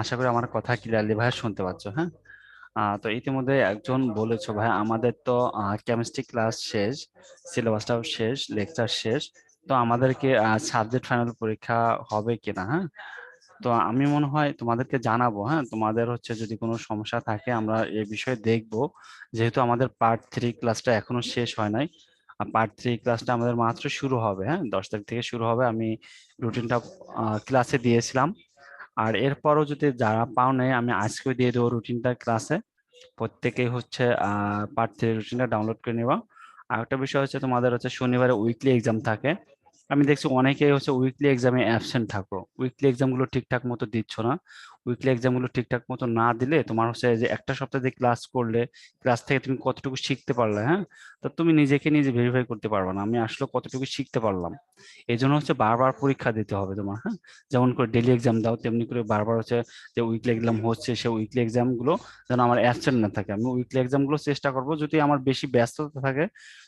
আশা করি আমার কথা ক্লিয়ারলি ভাই শুনতে পাচ্ছ। হ্যাঁ, তো ইতিমধ্যে একজন বলেছো ভাই আমাদের তো কেমিস্ট্রি ক্লাস শেষ, সিলেবাসটাও শেষ, লেকচার শেষ। তো আমাদেরকে সাবজেক্ট ফাইনাল পরীক্ষা হবে কিনা। হ্যাঁ, তো আমি মনে হয় তোমাদেরকে জানাবো। হ্যাঁ, তোমাদের হচ্ছে যদি কোনো সমস্যা থাকে আমরা এই বিষয়ে দেখবো। যেহেতু আমাদের পার্ট 3 ক্লাসটা এখনো শেষ হয় নাই, আর পার্ট 3 ক্লাসটা আমাদের মাত্র শুরু হবে। হ্যাঁ, 10 তারিখ থেকে শুরু হবে। আমি রুটিনটা ক্লাসে দিয়েছিলাম। আর এরপরও যদি যারা পাও নাই, আমি আজকে দিয়ে দেবো রুটিনটা ক্লাসে। প্রত্যেকেই হচ্ছে পার্ট 3 রুটিনটা ডাউনলোড করে নেওয়া। আর একটা বিষয় হচ্ছে তোমাদের হচ্ছে শনিবারে উইকলি এক্সাম থাকে। আমি দেখছি অনেকেই হচ্ছে উইকলি এক্সামে অ্যাবসেন্ট থাকো, উইকলি এক্সামগুলো ঠিকঠাক মতো দিচ্ছ না। উইকলি এক্সামগুলো ঠিকঠাক মতো না দিলে তোমার হচ্ছে যে একটা সপ্তাহে ক্লাস করলে ক্লাস থেকে তুমি কতটুকু শিখতে পারলে। হ্যাঁ, তো তুমি নিজেকে নিজে ভেরিফাই করতে পারবে না আমি আসলে কতটুকু শিখতে পারলাম। এই জন্য হচ্ছে বারবার পরীক্ষা দিতে হবে তোমার। হ্যাঁ, যেমন করে ডেলি এক্সাম দাও তেমনি করে বারবার হচ্ছে যে উইকলি এক্সাম হচ্ছে সে উইকলি এক্সাম গুলো যেন আমার অ্যাবসেন্ট না থাকে। আমি উইকলি এক্সাম গুলো চেষ্টা করবো, যদি আমার বেশি ব্যস্ততা থাকে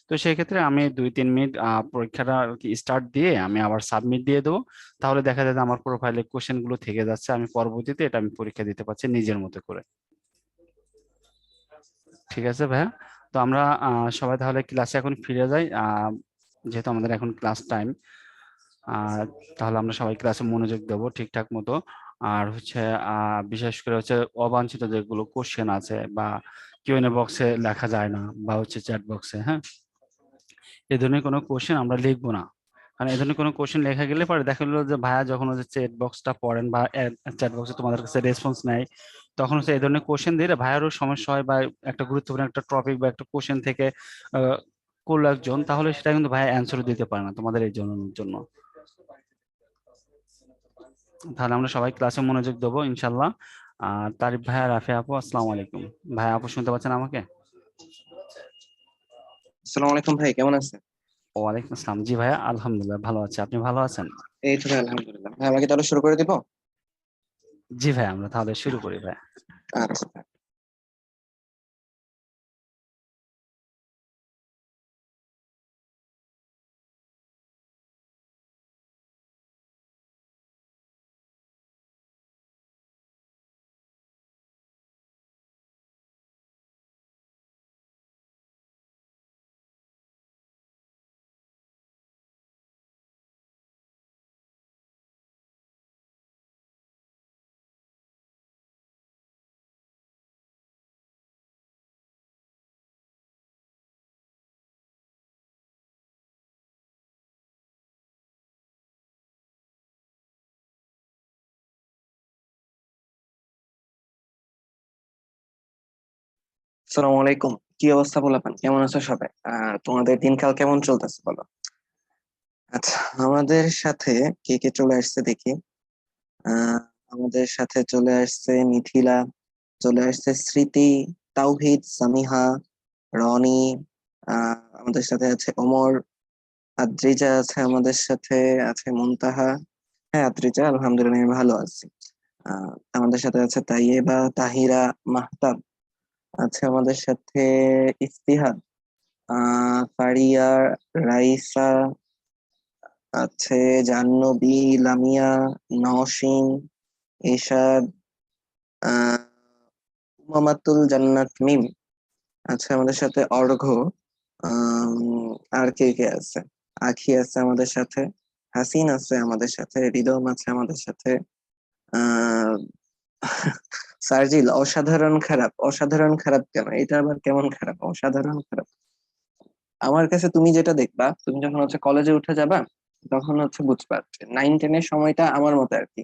তো সেই ক্ষেত্রে আমি 2-3 মিনিট পরীক্ষাটা আর কি স্টার্ট দিয়ে আমি আবার সাবমিট দিয়ে দেবো। তাহলে দেখা যায় যে আমার প্রোফাইলে কোশ্চেন গুলো থেকে যাচ্ছে, আমি পরবর্তীতে এটা আমি পরীক্ষা দিতে পারছি নিজের মতো করে। ঠিক আছে ভাইয়া, তো আমরা সবাই তাহলে ক্লাসে এখন ফিরে যাই। যেহেতু আমাদের এখন ক্লাস টাইম, আহ তাহলে আমরা সবাই ক্লাসে মনোযোগ দেবো ঠিকঠাক মতো। আর হচ্ছে বিশেষ করে হচ্ছে অবাঞ্ছিত যেগুলো কোশ্চেন আছে বা কিউএনএ বক্সে লেখা যায় না বা হচ্ছে চ্যাট বক্সে, হ্যাঁ, এই ধরনের কোনো কোশ্চেন আমরা লিখবো না। কারণ এই ধরনের কোনো কোশ্চেন লেখা গেলে পরে দেখা গেলো যে ভাইয়া যখন হচ্ছে চ্যাট বক্সটা পড়েন বা চ্যাট বক্সে তোমাদের কাছে রেসপন্স নেয়, তখন হচ্ছে এই ধরনের কোশ্চেন দিলে ভাইয়ারও সমস্যা হয়। বা একটা গুরুত্বপূর্ণ একটা টপিক বা একটা কোশ্চেন থেকে আহ, করলো একজন, তাহলে সেটা কিন্তু ভাইয়া অ্যান্সার দিতে পারে না তোমাদের এই জন্য। তাহলে আমরা সবাই ক্লাসে মনোযোগ দেবো ইনশাল্লাহ। তারিফ ভাইয়া, রাফি আপু, আসসালামু আলাইকুম। ভাইয়া আপু শুনতে পাচ্ছেন আমাকে? আসসালামু আলাইকুম ভাই, কেমন আছেন? ওয়ালাইকুম আসসালাম। জি ভাইয়া, আলহামদুলিল্লাহ ভালো আছে, আপনি ভালো আছেন? এই তো ভাই, আলহামদুলিল্লাহ। ভাই আমাকে তাহলে শুরু করে দিব। জি ভাই, আমরা তাহলে শুরু করি ভাই। আচ্ছা। আসসালামু আলাইকুম। কি অবস্থা পোলাপান, কেমন আছো সবাই? তোমাদের দিনকাল কেমন চলতেছে বলো? আচ্ছা, আমাদের সাথে কে কে চলে আসছে দেখি। আহ আমাদের সাথে চলে আসছে মিথিলা, চলে আসছে স্মৃতি, তাওহিদ, সামিহা, রনি। আমাদের সাথে আছে ওমর, আদ্রিজা আছে আমাদের সাথে, আছে মুনতাহা। হ্যাঁ আদ্রিজা, আলহামদুলিল্লাহ আমি ভালো আছি। আমাদের সাথে আছে তাইয়েবা, তাহিরা, মাহতাব আছে আমাদের সাথে, ইফতিহাদ, ফারিয়া, রাইসা আছে, জাহ্নবী, লামিয়া, নওশিন, এশাদ, আহ উমামাতুল জান্নাত মিম আছে আমাদের সাথে, অর্ঘ্য। আর কে কে আছে? আখি আছে আমাদের সাথে, হাসিন আছে আমাদের সাথে, রিদম আছে আমাদের সাথে। আহ সার্জিল, অসাধারণ খারাপ। অসাধারণ খারাপ কেন? এটা আবার কেমন খারাপ? অসাধারণ খারাপ। আমার কাছে তুমি যেটা দেখবা, তুমি যখন হচ্ছে কলেজে উঠে যাবা, তখন হচ্ছে বুঝবা 9-10 এর সময়টা আমার মতো আর কি।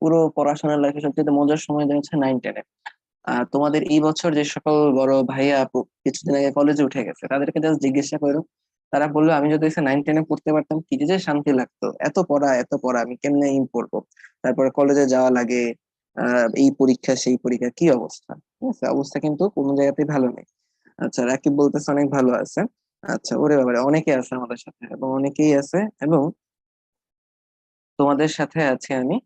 পুরো পড়াশোনার লাইফে সবচেয়ে মজার সময় দেওয়া হচ্ছে 9-10। তোমাদের এই বছর যে সকল বড় ভাইয়া আপু কিছুদিন আগে কলেজে উঠে গেছে, তাদেরকে জাস্ট জিজ্ঞাসা করো। তারা বললো আমি যদি 9-10-এ পড়তে পারতাম কি যে শান্তি লাগতো। এত পড়া এত পড়া, আমি কেমনে পড়বো? তারপরে কলেজে যাওয়া লাগে, এই পরীক্ষা সেই পরীক্ষা, কি অবস্থা! ঠিক আছে, অবস্থা কিন্তু কোনো জায়গাতেই ভালো নেই। আচ্ছা, রাকিব বলতেছে অনেক ভালো আছে। আচ্ছা, ওরে বাবারে, অনেকে আছে আমাদের সাথে এবং অনেকেই আছে। এবং তোমাদের সাথে আছি আমি,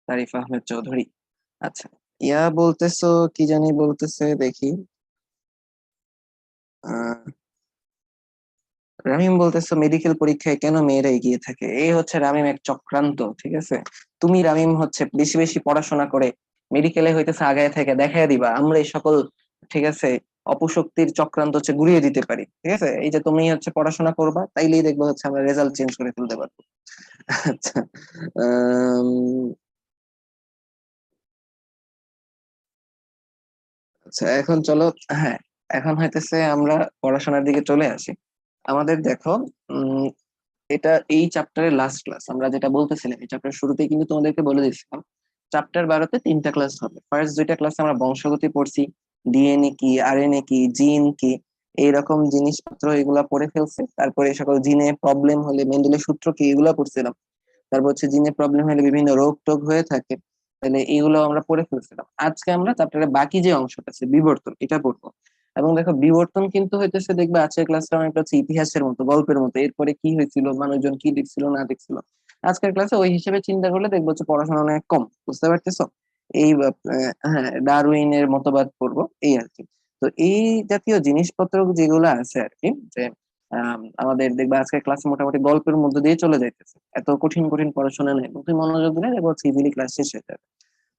তারিফ আহমেদ চৌধুরী। আচ্ছা, ইয়া বলতেছো, কি জানি বলতেছে দেখি। আহ রামিম বলতেছো মেডিকেল পরীক্ষায় কেন মেয়েরা এগিয়ে থাকে, এই হচ্ছে রামিম এক চক্রান্ত, ঠিক আছে? তুমি রামিম হচ্ছে বেশি বেশি পড়াশোনা করে মেডিকেলে হইতেছে আগায় থেকে দেখাই দিবা আমরা এই সকল, ঠিক আছে, অপশক্তির চক্রান্ত হচ্ছে ঘুরিয়ে দিতে পারি, ঠিক আছে? এই যে তুমি হচ্ছে পড়াশোনা করবা, তাইলেই দেখবো হচ্ছে আমরা রেজাল্ট চেঞ্জ করে ফেলতে পারবো। আচ্ছা, আচ্ছা এখন চলো। হ্যাঁ, এখন হইতেছে আমরা পড়াশোনার দিকে চলে আসি। আমাদের দেখো, উম এটা এই চ্যাপ্টারের লাস্ট ক্লাস। আমরা যেটা বলতেছিলাম এই চ্যাপ্টার শুরুতেই কিন্তু তোমাদেরকে বলে দিচ্ছিলাম চ্যাপ্টার 12-তে 3টা ক্লাস হবে। ফার্স্ট 2টা ক্লাসে আমরা বংশগতি পড়ছি, ডিএনএ কি, আরএনএ কি, জিন কি, এইরকম জিনিসপত্র এগুলা পড়ে ফেলছে। তারপরে এই সকল জিনে প্রবলেম হলে মেন্ডেলের সূত্র কি, এগুলা পড়ছিলাম। তারপর হচ্ছে জিনে প্রবলেম হলে বিভিন্ন রোগ টোগ হয়ে থাকে, তাহলে এগুলো আমরা পড়ে ফেলছিলাম। আজকে আমরা চ্যাপ্টারের বাকি যে অংশটা আছে বিবর্তন, এটা পড়বো। এবং দেখো বিবর্তন কিন্তু হইতেছে, দেখবে আজকের ক্লাসটা অনেকটা হচ্ছে ইতিহাসের মতো, গল্পের মতো, এরপরে কি হয়েছিল, মানুষজন কি দেখছিল না দেখছিল। আজকের ক্লাসে ওই হিসেবে চিন্তা করলে দেখবো হচ্ছে পড়াশোনা অনেক কম, বুঝতে পারতেছো? এই হ্যাঁ, ডারউইনের মতবাদ পড়বো এই আর কি। তো এই জাতীয় জিনিসপত্র যেগুলো আছে আর কি, যে আমাদের দেখবে আজকের ক্লাসে মোটামুটি গল্পের মধ্যে দিয়ে চলে যাইতেছে, এত কঠিন কঠিন পড়াশোনা নেই, তুমি মনোযোগ দিলে দেখবো ইজিলি ক্লাস শেষ হয়ে যাবে।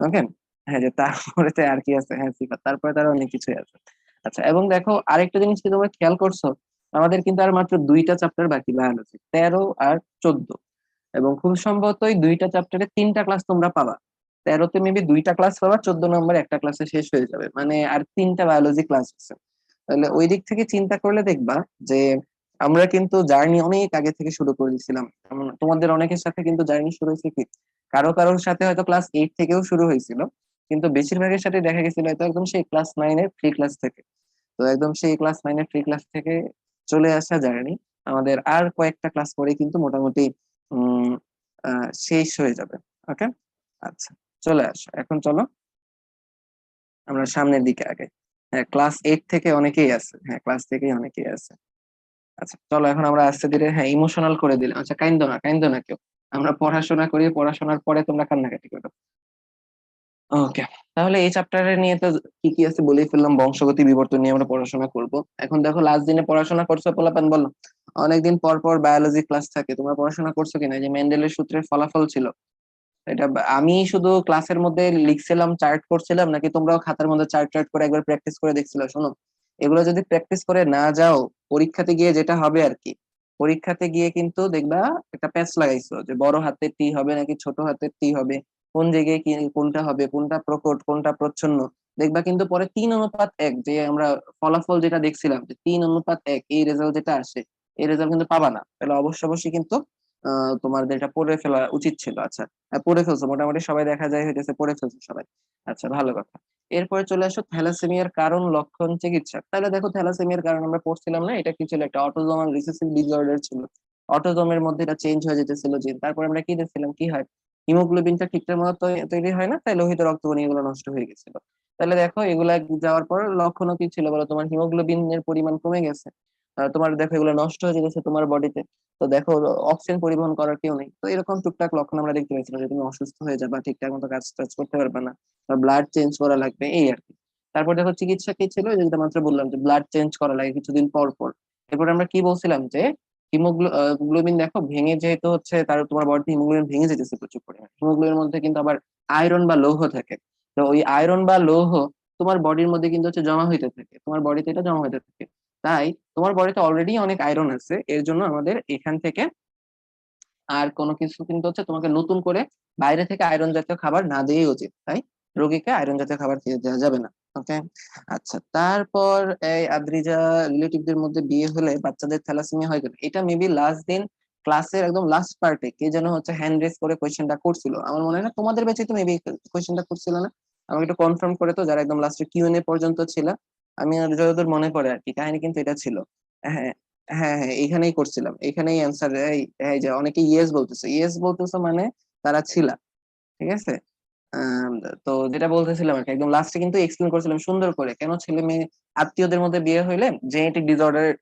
ওকে। হ্যাঁ, যে তারপরে তো আর কি আছে, হ্যাঁ সিফাত, তারপরে তার অনেক কিছুই আছে। আচ্ছা, এবং দেখো আরেকটা জিনিস কি তোমরা খেয়াল করছো, আমাদের কিন্তু আর মাত্র 2টা চ্যাপ্টার বাকি, বায়োলজি 13 আর 14। এবং খুব সম্ভবত এই 2টা চ্যাপ্টারে 3টা ক্লাস তোমরা পাবা। 13-তে মেবি 2টা ক্লাস পাবা, 14 নম্বরে একটা ক্লাসে শেষ হয়ে যাবে, মানে আর 3টা বায়োলজি ক্লাস আছে। তাহলে ওই দিক থেকে চিন্তা করলে দেখবা যে আমরা কিন্তু জার্নি অনেক আগে থেকে শুরু করে দিয়েছিলাম। তোমাদের অনেকের সাথে কিন্তু জার্নি শুরু হয়েছে কি, কারো কারোর সাথে হয়তো ক্লাস 8 থেকেও শুরু হয়েছিল, কিন্তু বেশিরভাগের সাথে দেখা গেছিল হয়তো একদম সেই ক্লাস 9-এর ফ্রি ক্লাস থেকে। তো একদম সেই ক্লাস 9-এর ফ্রি ক্লাস থেকে চলে আসা জার্নি আমাদের আর কয়েকটা ক্লাস পরে কিন্তু মোটামুটি উম শেষ হয়ে যাবে। ওকে। আচ্ছা, চলে আসো এখন, চলো আমরা সামনের দিকে আগে। হ্যাঁ, ক্লাস 8 থেকে অনেকেই আছে, হ্যাঁ ক্লাস থেকেই অনেকেই আছে। আচ্ছা চলো এখন আমরা আস্তে ধীরে, হ্যাঁ ইমোশনাল করে দিলাম। আচ্ছা, কাইন্দো না, কাইন্দো না কেউ। আমরা পড়াশোনা করি, পড়াশোনার পরে তোমরা কান্নাকাটি করো। ওকে। তাহলে এই চ্যাপ্টারে নিয়ে তো কি কি আছে বলেই ফেললাম, বংশগতি বিবর্তন নিয়ে আমরা পড়াশোনা করব। এখন দেখো লাস্ট দিনে পড়াশোনা করছো পোলাপান, বলো। অনেকদিন পর পর বায়োলজি ক্লাস থাকে, তোমরা পড়াশোনা করছো কিনা? এই যে মেন্ডেলের সূত্রের ফলাফল ছিল, এটা আমি শুধু ক্লাসের মধ্যে লিখছিলাম, চার্ট করছিলাম, নাকি তোমরাও খাতার মধ্যে চার্ট চার্ট করে একবার প্র্যাকটিস করে দেখছিল? শোনো, এগুলো যদি প্র্যাকটিস করে না যাও, পরীক্ষাতে গিয়ে যেটা হবে আর কি, পরীক্ষাতে গিয়ে কিন্তু দেখবা একটা প্যাচ লাগাইছো যে বড় হাতের টি হবে নাকি ছোট হাতের টি হবে, কোন জায়গায় কি কোনটা হবে, কোনটা প্রকট কোনটা প্রচ্ছন্ন। দেখবা কিন্তু পরে 3:1, যে আমরা ফলাফল যেটা দেখছিলাম যে 3:1 এই রেজাল্ট যেটা আসে, এই রেজাল্ট কিন্তু পাবা না। তাহলে অবশ্য অবশ্যই কিন্তু তোমাদের এটা পড়ে ফেলা উচিত ছিল। আচ্ছা, পড়ে ফেলছো মোটামুটি সবাই, দেখা যায় হইতেছে পড়ে ফেলছো সবাই। আচ্ছা, ভালো কথা। এরপরে চলে আসো থ্যালাসেমিয়ার কারণ, লক্ষণ, চিকিৎসা। তাহলে দেখো থ্যালাসেমিয়ার কারণ আমরা পড়ছিলাম না, এটা কি ছিল, একটা অটোজোমাল রিসেসিভ ডিসঅর্ডার ছিল। অটোজোমের মধ্যে এটা চেঞ্জ হয়ে যেতেছিল জিন। তারপর আমরা কি দেখছিলাম, কি হয়, হিমোগ্লোবিনটা ঠিকঠাক মতো তৈরি হয় না, তাই লোহিত রক্তকণিকা এগুলো নষ্ট হয়ে গেছিল। তাহলে দেখো এগুলা যাওয়ার পর লক্ষণও কি ছিল বলো, তোমার হিমোগ্লোবিনের পরিমাণ কমে গেছে। তোমার দেখো এগুলো নষ্ট হয়ে গেছে তোমার বডিতে। তো দেখো অক্সিজেন পরিবহন করার কেউ নেই, তো এরকম টুকটাক লক্ষণ আমরা দেখতে পাচ্ছিলাম যে তুমি অসুস্থ হয়ে যাবা, ঠিকঠাক মতো কাজ টাজ করতে পারবে না, বা ব্লাড চেঞ্জ করা লাগবে, এই আর কি। তারপর দেখো চিকিৎসা কি ছিল, যেটা মাত্র বললাম যে ব্লাড চেঞ্জ করা লাগে কিছুদিন পর পর। এরপর আমরা কি বলছিলাম যে হিমোগ্লোবিন দেখো ভেঙে, যেহেতু হচ্ছে তার তোমার বডিতে হিমোগ্লোবিন ভেঙে যেতেছে প্রচুর পরিমাণে, হিমোগ্লোবিনের মধ্যে কিন্তু আবার আয়রন বা লৌহ থাকে। তো ওই আয়রন বা লৌহ তোমার বডির মধ্যে কিন্তু হচ্ছে জমা হইতে থাকে, তোমার বডিতে এটা জমা হইতে থাকে। তাই তোমার বডিতে অলরেডি অনেক আয়রন আছে, এর জন্য আমাদের এখান থেকে আর কোনো কিছু কিন্তু হচ্ছে তোমাকে নতুন করে বাইরে থেকে আয়রন জাতীয় খাবার না দেওয়াই উচিত। তাই রোগীকে আয়রন জাতীয় খাবার খেতে দেওয়া যাবে না। ওকে। আচ্ছা, তারপর এই আদ্রিজা রিলেটিভদের মধ্যে বিয়ে হলে বাচ্চাদের থ্যালাসেমিয়া হয় কেন, এটা মেবি লাস্ট দিন ক্লাসের একদম লাস্ট পার্টে কে যেন হচ্ছে হ্যান্ড রেজ করে কোয়েশ্চেনটা করছিল, আমার মনে হয় না তোমাদের ব্যাচে তো মেবি কোয়েশ্চেনটা করছিল না। আমাকে একটু কনফার্ম করে তো, যারা একদম লাস্টে কিউএনএ পর্যন্ত ছিল। আমি আর যতদূর মনে পড়ে আর কি, কাহিনী কিন্তু এটা ছিল। হ্যাঁ, হ্যাঁ, হ্যাঁ, এইখানেই করছিলাম, এইখানেই অ্যান্সার। এই যে অনেকে ইয়েস বলতেছে, ইয়েস বলতেছে মানে তারা ছিল, ঠিক আছে। আম, তো যেটা বলতেছিলাম আর কি, একদম লাস্টে কিন্তু এক্সপ্লেন করেছিলাম সুন্দর করে কেন ছেলে মেয়ে আত্মীয়দের মধ্যে বিয়ে হইলে জেনেটিক ডিসঅর্ডারের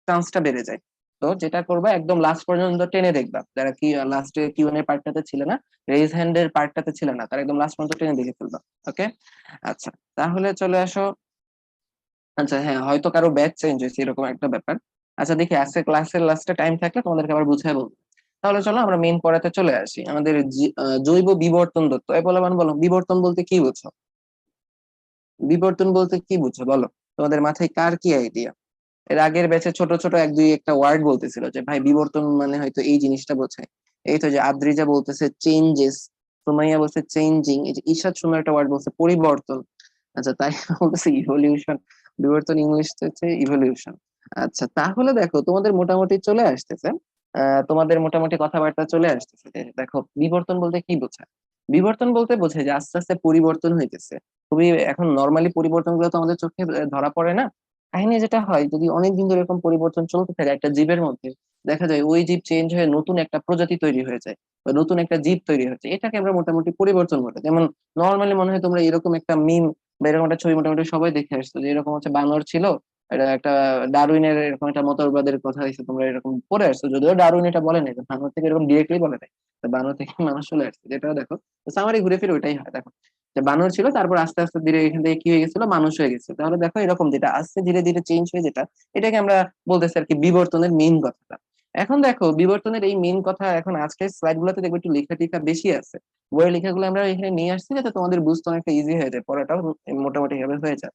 চান্সটা বেড়ে যায়। তো যেটা করবা একদম লাস্ট পর্যন্ত টেনে দেখবা, যারা কি লাস্টে কিউএন এর পার্টটাতে ছিল না, রেজ হ্যান্ড এর পার্টটাতে ছিল না, তারা একদম লাস্ট পর্যন্ত টেনে দেখে ফেলবা। ওকে। আচ্ছা, তাহলে চলে আসো। আচ্ছা হ্যাঁ, হয়তো কারো ব্যাচ চেঞ্জ হয়েছে, এরকম একটা ব্যাপার। আচ্ছা দেখি আজকে ক্লাসের লাস্টে টাইম থাকলে তোমাদেরকে আবার বুঝাই বলবো। তাহলে চলো আমরা মেইন পড়াতে চলে আসি। আমাদের জৈব বিবর্তন তত্ত্ব। বলো বলো, বিবর্তন বলতে কি বুঝো? বিবর্তন বলতে কি বুঝো বলো? তোমাদের মাথায় কার কি আইডিয়া? এর আগের ব্যাচে ছোট ছোট এক দুই একটা ওয়ার্ড বলতেছিল যে ভাই বিবর্তন মানে হয়তো এই জিনিসটা বোঝায়। এই তো যে আদ্রিজা বলতেছে চেঞ্জেস, সুমাইয়া বলছে চেঞ্জিং, এই যে ঈশাদ সুন্দর একটা ওয়ার্ড বলছে পরিবর্তন। আচ্ছা তাই বলতেছে ইভলিউশন। বিবর্তন ইংলিশ হচ্ছে ইভলিউশন। আচ্ছা তাহলে দেখো তোমাদের মোটামুটি চলে আসতেছে, তোমাদের মোটামুটি কথাবার্তা চলে আসতেছে যে দেখো বিবর্তন বলতে কি বোঝায়। বিবর্তন বলতে বোঝায় যে আস্তে আস্তে পরিবর্তন হইতেছে। খুবই এখন নর্মালি পরিবর্তন গুলো তো আমাদের চোখে ধরা পড়ে না। কাহিনী যেটা হয়, যদি অনেকদিন ধরে এরকম পরিবর্তন চলতে থাকে একটা জীবের মধ্যে, দেখা যায় ওই জীব চেঞ্জ হয়ে নতুন একটা প্রজাতি তৈরি হয়ে যায় বা নতুন একটা জীব তৈরি হচ্ছে, এটাকে আমরা মোটামুটি পরিবর্তন বলে। যেমন নর্মালি মনে হয় তোমরা এরকম একটা মিম বা এরকম একটা ছবি মোটামুটি সবাই দেখে আসছো, যে এরকম হচ্ছে বানর ছিল, এটা একটা ডারউইনের এরকম একটা মতবাদের কথা হয়েছে, তোমরা এরকম পড়ে আসছো, যদিও ডারউইন এটা বলে নাই যে বানর থেকে এরকম ডিরেক্টলি বলে নাই, তো বানর থেকে মানুষ চলে আসছে, যেটা দেখো সামারি ঘুরে ফিরে ওইটাই হয়। দেখো যে বানর ছিল, তারপর আস্তে আস্তে ধীরে এখান থেকে কি হয়ে গেছিল, মানুষ হয়ে গেছে। তাহলে দেখো এরকম যেটা আস্তে ধীরে ধীরে চেঞ্জ হয়ে, যেটা এটাকে আমরা বলতেছি আর কি বিবর্তনের মেইন কথাটা। এখন দেখো বিবর্তনের এই মেইন কথা এখন আজকের স্লাইড গুলোতে দেখবে একটু লেখা টিখা বেশি আছে। বইয়ের লেখাগুলো আমরা এখানে নিয়ে আসছি যাতে তোমাদের বুঝতে অনেকটা ইজি হয়ে যায়, পড়াটাও মোটামুটি ভাবে হয়ে যায়।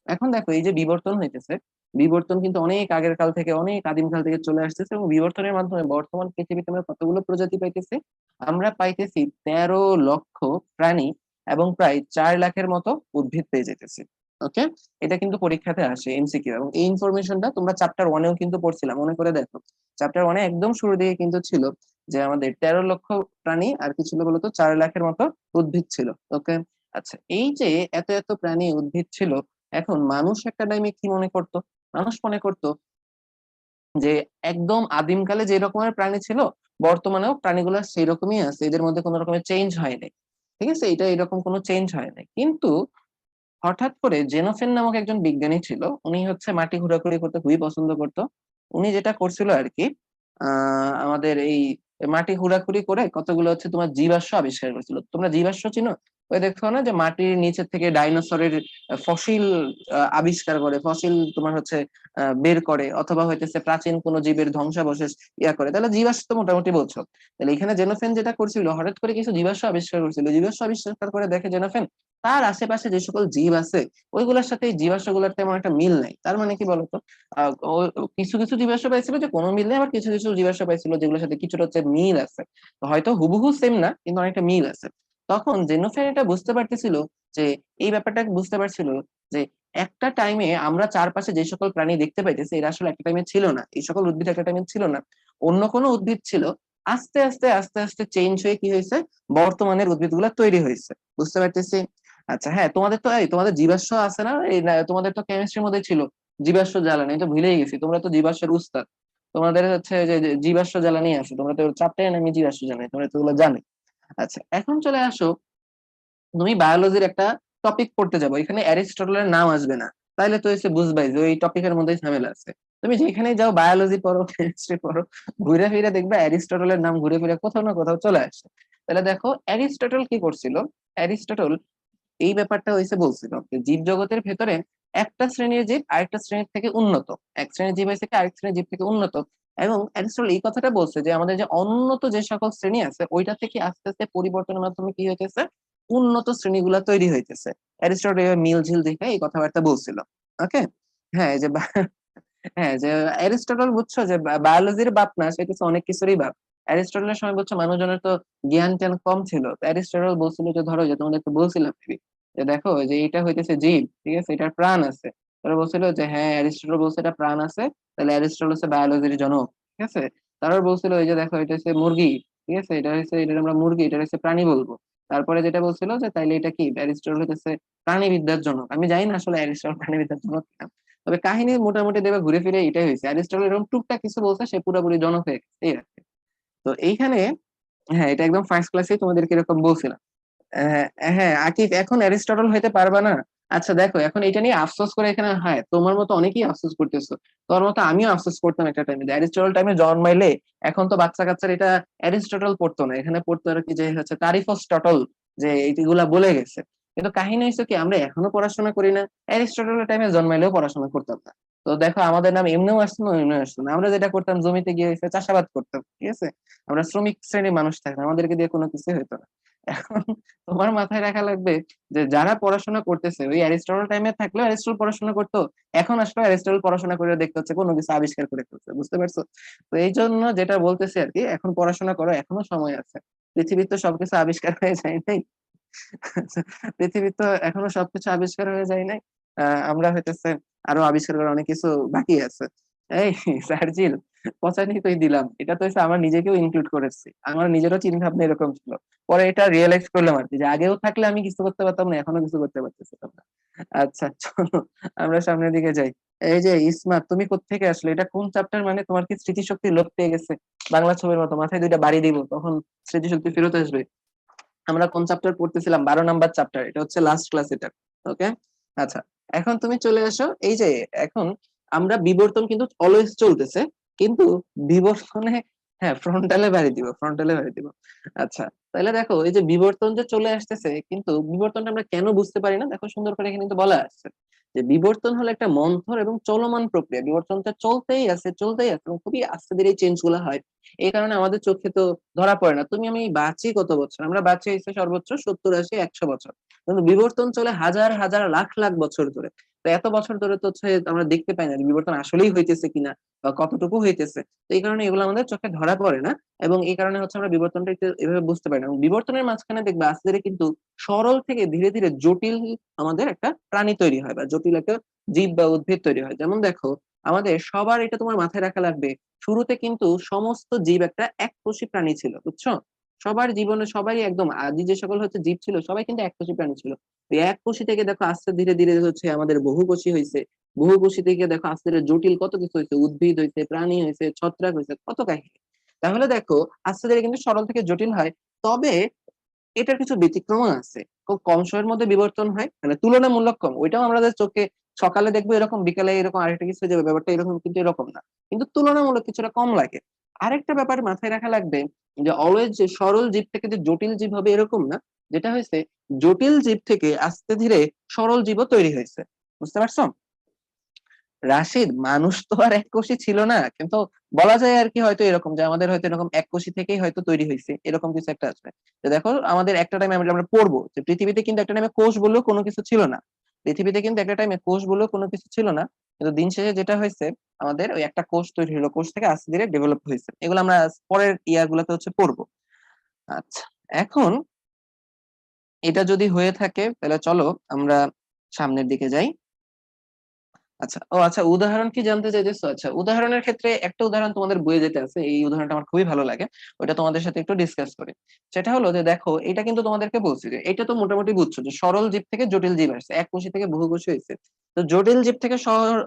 এখন দেখো এই যে বিবর্তন হইতেছে, বিবর্তন কিন্তু অনেক আগের কাল থেকে, অনেক আদিম কাল থেকে চলে আসতেছে, এবং বিবর্তনের মাধ্যমে বর্তমান পৃথিবীতে আমরা কতগুলো প্রজাতি পাইতেছি? আমরা পাইতেছি 13 লক্ষ প্রাণী এবং প্রায় 4 লাখের মতো উদ্ভিদ পেয়ে যেতেছি। ওকে, এটা কিন্তু পরীক্ষাতে আসে এমসিকিউ, এবং এই ইনফরমেশনটা তোমরা চ্যাপ্টার ওয়ানেও কিন্তু পড়ছিলাম, মনে করে দেখো। চ্যাপ্টার ওয়ানে একদম শুরু দিকে কিন্তু ছিল যে আমাদের 13 লক্ষ প্রাণী আর কি ছিল বলতো, 4 লাখের মতো উদ্ভিদ ছিল। ওকে, আচ্ছা এই যে এত এত প্রাণী উদ্ভিদ ছিল, এখন মানুষ একটা টাইমে কি মনে করতো? মানুষ মনে করতো যে একদম আদিমকালে যে রকমের প্রাণী ছিল বর্তমানেও প্রাণীগুলো সেই রকমই আছে, এদের মধ্যে কোনো রকমের চেঞ্জ হয়নি। ঠিক আছে, এটা এরকম কোনো চেঞ্জ হয় নাই। কিন্তু হঠাৎ করে জেনোফেন নামক একজন বিজ্ঞানী ছিল, উনি হচ্ছে মাটি ঘোরাঘুরি করতে খুবই পছন্দ করতো। উনি যেটা করছিল আর কি, আমাদের এই মাটি ঘোরাঘুরি করে কতগুলো হচ্ছে তোমার জীবাশ্ম আবিষ্কার করেছিল। তোমরা জীবাশ্ম চিনো? ওই দেখো না যে মাটির নিচে থেকে ডাইনোসরের ফসিল আবিষ্কার করে, ফসিল তোমার হচ্ছে বের করে, অথবা হইতেছে প্রাচীন কোনো জীবের ধ্বংসাবশেষ ইয়া করে, তাহলে জীবাশ্ম তো মোটামুটি বলছো। তাহলে এখানে জেনোফেন যেটা করছিল, হঠাৎ করে কিছু জীবাশ্ম আবিষ্কার করছিল, জীবাশ্ম আবিষ্কার করে দেখে জেনোফেন তার আশেপাশে যে সকল জীব আছে ওইগুলোর সাথে এই জীবাশ্মগুলোর তেমন একটা মিল নাই। তার মানে কি বলতো, কিছু কিছু জীবাশ্ম পাইছিল যে কোনো মিল নেই, আবার কিছু কিছু জীবাশ্ম পাইছিল যেগুলোর সাথে কিছুটা হচ্ছে মিল আছে। তো হয়তো হুবহু সেম না, কিন্তু অনেকটা মিল আছে। তখন জেনোফেন এটা বুঝতে পারতেছিল যে, এই ব্যাপারটা বুঝতে পারছিল যে একটা টাইমে আমরা চারপাশে যে সকল প্রাণী দেখতে পাইতেছি এরা আসলে একটা টাইমে ছিল না, এই সকল উদ্ভিদ একটা টাইমে ছিল না, অন্য কোনো উদ্ভিদ ছিল। আস্তে আস্তে আস্তে আস্তে চেঞ্জ হয়ে কি হয়েছে, বর্তমানের উদ্ভিদগুলো তৈরি হয়েছে। বুঝতে পারতেছি? আচ্ছা হ্যাঁ, তোমাদের তো এই তোমাদের জীবাশ্ম আছে না, এই তোমাদের তো কেমিস্ট্রির মধ্যে ছিল জীবাশ্ম জ্বালানি, আমি তো ভুলেই গেছি, তোমরা তো জীবাশ্মের উস্তাদ। তোমাদের হচ্ছে যে জীবাশ্ম জ্বালানি আছে, তোমরা তো চাপটাই নামি জীবাশ্ম জ্বালানি, তোমরা তো ওগুলো জানো। আচ্ছা এখন চলে আসো, তুমি বায়োলজির একটা টপিক পড়তে যাবো, এখানে অ্যারিস্টটলের নাম আসবে না, তাইলে তো এসে বুঝবাই যে ওই টপিকের মধ্যেই ঝামেলা আছে। তুমি যেখানে যাও, বায়োলজি পড়ো, কেমিস্ট্রি পড়ো, ঘুরে ফিরে দেখবে অ্যারিস্টটলের নাম ঘুরে ফিরে কোথাও না কোথাও চলে আসে। তাহলে দেখো অ্যারিস্টটল কি করছিল। অ্যারিস্টটল এই ব্যাপারটা হয়েছে বলছিল যে জীব জগতের ভেতরে একটা শ্রেণীর জীব আরেকটা শ্রেণীর থেকে উন্নত, এক শ্রেণীর জীব হয়েছে কি আরেক শ্রেণীর জীব থেকে উন্নত। এবং অ্যারিস্টটল এই কথাটা বলছে যে আমাদের যে অনুন্নত যে সকল শ্রেণী আছে ওইটা থেকে আস্তে আস্তে পরিবর্তনের মাধ্যমে কি হইতেছে, উন্নত শ্রেণীগুলা তৈরি হইতেছে। অ্যারিস্টটল এভাবে মিল ঝিল দেখে এই কথাবার্তা বলছিল। ওকে, হ্যাঁ এই যে হ্যাঁ যে অ্যারিস্টটল বুঝছো যে বায়োলজির বাপ না, সে কিছু অনেক কিছুরই বাপ। অ্যারিস্টটলের সময় বুঝছো মানুষজনের তো জ্ঞান ট্যান কম ছিল, তো অ্যারিস্টটল বলছিল যে ধরো যে তোমাদের তো বলছিলাম maybe, যে দেখো যে এটা হইতেছে জীব, ঠিক আছে, এটার প্রাণ আছে। তারা বলছিল যে হ্যাঁ অ্যারিস্টটল বলছে এটা প্রাণ আছে, তাহলে অ্যারিস্টটল হচ্ছে বায়োলজির জনক। ঠিক আছে, তারপর বলছিল এই যে দেখো এটা হচ্ছে মুরগি, ঠিক আছে, এটা হচ্ছে, এটা আমরা মুরগি, এটা হচ্ছে প্রাণী বলবো। তারপরে যেটা বলছিল যে তাইলে এটা কি, অ্যারিস্টটল হইতেছে প্রাণীবিদ্যার জনক। আমি জানি না আসলে অ্যারিস্টটল প্রাণীবিদ্যার জনক কিনা, তবে কাহিনী মোটামুটি দেবে ঘুরে ফিরে এটাই হয়েছে, অ্যারিস্টটল এরকম টুকটাক কিছু বলছে, সে পুরোপুরি জনক হয়ে গেছে এই আর কি। তো এইখানে হ্যাঁ এটা একদম ফার্স্ট ক্লাসেই তোমাদেরকে এরকম বলছিলাম। আহ, হ্যাঁ আকিব, এখন অ্যারিস্টটল হইতে পারবা না? আচ্ছা দেখো এখন এটা নিয়ে আফসোস করে এখানে, হ্যাঁ তোমার মতো অনেকেই আফসোস করতেছো, তোর মতো আমিও আফসোস করতাম একটা টাইমে, অ্যারিস্টটল টাইমে জন্মাইলে এখন তো বাচ্চা কাচ্চার এটা অ্যারিস্টটল পড়তো না, এখানে পড়তো আর কি যে হচ্ছে তারিফস্টটল, যে এইগুলা বলে গেছে। কিন্তু কাহিনী হচ্ছে কি, আমরা এখনো পড়াশোনা করি না, অ্যারিস্টটলের টাইমে জন্মাইলেও পড়াশোনা করতাম না। তো দেখো আমাদের নাম এমনিও আসতো না এমনিও আসতো না, আমরা যেটা করতাম জমিতে গিয়ে হচ্ছে চাষাবাদ করতাম, ঠিক আছে। আমরা শ্রমিক শ্রেণীর মানুষ থাকতাম, আমাদেরকে দিয়ে কোনো কিছু হতো না। এখন তোমার মাথায় রাখা লাগবে যে যারা পড়াশোনা করতেছে ওই অ্যারিস্টটল টাইমে থাকলেও অ্যারিস্টটল পড়াশোনা করতো, এখন আসলে অ্যারিস্টটল পড়াশোনা করে দেখতে হচ্ছে কোনো কিছু আবিষ্কার করে ফেলছে, বুঝতে পারছো? তো এই জন্য যেটা বলতেছি আর কি, এখন পড়াশোনা করো, এখনো সময় আছে। পৃথিবীর তো সবকিছু আবিষ্কার হয়ে যায় নাই। পৃথিবীর তো এখনো সবকিছু আবিষ্কার হয়ে যায় নাই। আমরা হইতেছে আরো আবিষ্কার করার অনেক কিছু বাকি আছে। এই সার্জিল, পচানি তুই দিলাম, এটা তো হচ্ছে আমার নিজেকেও ইনক্লুড করেছি, আমার নিজেরও চিন্তা ভাবনা এরকম ছিল। পরে এটা রিয়েলাইজ করলাম আর কি, যে আগেও থাকলে আমি কিছু করতে পারতাম না, এখনো কিছু করতে পারতেছিলাম না। আচ্ছা চলো আমরা সামনের দিকে যাই। এই যে ইসমা, তুমি কোত্থেকে আসলে, এটা কোন চ্যাপ্টার? মানে তোমার কি স্মৃতিশক্তি লোপ পেয়ে গেছে? বাংলা ছবির মতো মাথায় দুইটা বাড়ি দিব তখন স্মৃতিশক্তি ফেরত আসবে। আমরা কোন চ্যাপ্টার পড়তেছিলাম? 12 নাম্বার চ্যাপ্টার, এটা হচ্ছে লাস্ট ক্লাস এটা। ওকে, আচ্ছা, এখন তুমি চলে আসো। এই যে এখন আমরা বিবর্তন কিন্তু অলওয়েজ চলতেছে, কিন্তু বিবর্তনে, হ্যাঁ ফ্রন্টালে বাড়ি দিব, ফ্রন্টালে বাড়ি দিব। আচ্ছা, তাহলে দেখো এই যে বিবর্তন যে চলে আসতেছে, কিন্তু বিবর্তনটা আমরা কেন বুঝতে পারি না, দেখো সুন্দর করে এখানে কিন্তু বলা আসছে যে বিবর্তন হলো একটা মন্থর এবং চলমান প্রক্রিয়া, বিবর্তনটা চলতেই আছে চলতেই আছে এবং খুবই আস্তে ধীরে চেঞ্জ গুলো হয়। এই কারণে আমাদের চোখে তো ধরা পড়ে না। তুমি আমি বাঁচি কত বছর, আমরা বাঁচি হয়েছে সর্বোচ্চ 70, 80, 100 বছর, কিন্তু বিবর্তন চলে হাজার হাজার লাখ লাখ বছর ধরে। তো এত বছর ধরে তো হচ্ছে আমরা দেখতে পাই না যে বিবর্তন আসলেই হইতেছে কিনা বা কতটুকু হইতেছে। তো এই কারণে এগুলো আমাদের চোখে ধরা পড়ে না, এবং এই কারণে হচ্ছে আমরা বিবর্তনটা একটু এভাবে বুঝতে পারি না। এবং বিবর্তনের মাঝখানে দেখবে আস্তে ধীরে কিন্তু সরল থেকে ধীরে ধীরে জটিল আমাদের একটা প্রাণী তৈরি হয়, বা জটিল একটা জীব বা উদ্ভিদ তৈরি হয়। যেমন দেখো, আমাদের সবার এটা তোমার মাথায় রাখা লাগবে, শুরুতে কিন্তু সমস্ত জীব একটা এককোষী প্রাণী ছিল, বুঝছো? সবার জীবনে সবাই একদম আদি যে সকল হচ্ছে জীব ছিল, সবাই কিন্তু এককোষী প্রাণী ছিল। এই এককোষী থেকে দেখো আস্তে ধীরে ধীরে হচ্ছে আমাদের বহুকোষী হয়েছে, বহুকোষী থেকে দেখো আস্তে ধীরে জটিল কত কিছু হয়েছে, উদ্ভিদ হয়েছে, প্রাণী হয়েছে, ছত্রাক হয়েছে, কত কাহিনী। তাহলে দেখো আস্তে ধীরে কিন্তু সরল থেকে জটিল হয়। তবে এটার কিছু ব্যতিক্রমও আছে, খুব কম সময়ের মধ্যে বিবর্তন হয়, মানে তুলনামূলক কম। ওইটাও আমাদের চোখে সকালে দেখবো এরকম, বিকালে এরকম আরেকটা কিছু হয়ে যাবে, ব্যাপারটা এরকম কিন্তু এরকম না, কিন্তু তুলনামূলক কিছুটা কম লাগে। আরেকটা ব্যাপার মাথায় রাখা লাগবে, যে অলওয়েজ যে সরল জীব থেকে যে জটিল জীব হবে এরকম না, যেটা হয়েছে জটিল জীব থেকে আস্তে ধীরে সরল জীবও তৈরি হয়েছে, বুঝতে পারছো? রাশিদ, মানুষ তো আর এককোষী ছিল না, কিন্তু বলা যায় আর কি, হয়তো এরকম যে আমাদের হয়তো এরকম এককোষী থেকেই হয়তো তৈরি হয়েছে, এরকম কিছু একটা আছে। তো দেখো আমাদের একটা টাইমে আমরা পড়বো যে পৃথিবীতে কিন্তু একটা টাইমে কোষ বলেও কোনো কিছু ছিল না, পৃথিবীতে কিন্তু একটা টাইমে কোষ বলেও কোনো কিছু ছিল না, কিন্তু দিন শেষে যেটা হয়েছে, আমাদের ওই একটা কোষ তৈরি হলো, কোষ থেকে আস্তে ধীরে ডেভেলপ হয়েছে, এগুলো আমরা পরের ইয়ার গুলাতে হচ্ছে পড়বো। আচ্ছা, এখন এটা যদি হয়ে থাকে তাহলে চলো আমরা সামনের দিকে যাই। আচ্ছা, ও আচ্ছা, উদাহরণ কি জানতে চাইতেছো? আচ্ছা, উদাহরণের ক্ষেত্রে একটা উদাহরণ তোমাদের বইয়ে যেতে আছে, এই উদাহরণটা আমার খুবই ভালো লাগে, ওটা তোমাদের সাথে একটু ডিসকাস করি। সেটা হলো যে দেখো, এটা কিন্তু তোমাদেরকে বলছি যে এটা তো মোটামুটি বুঝছো যে সরল জীব থেকে জটিল জীব আসছে, এককোষী থেকে বহুকোষী হয়েছে। তো জটিল জীব থেকে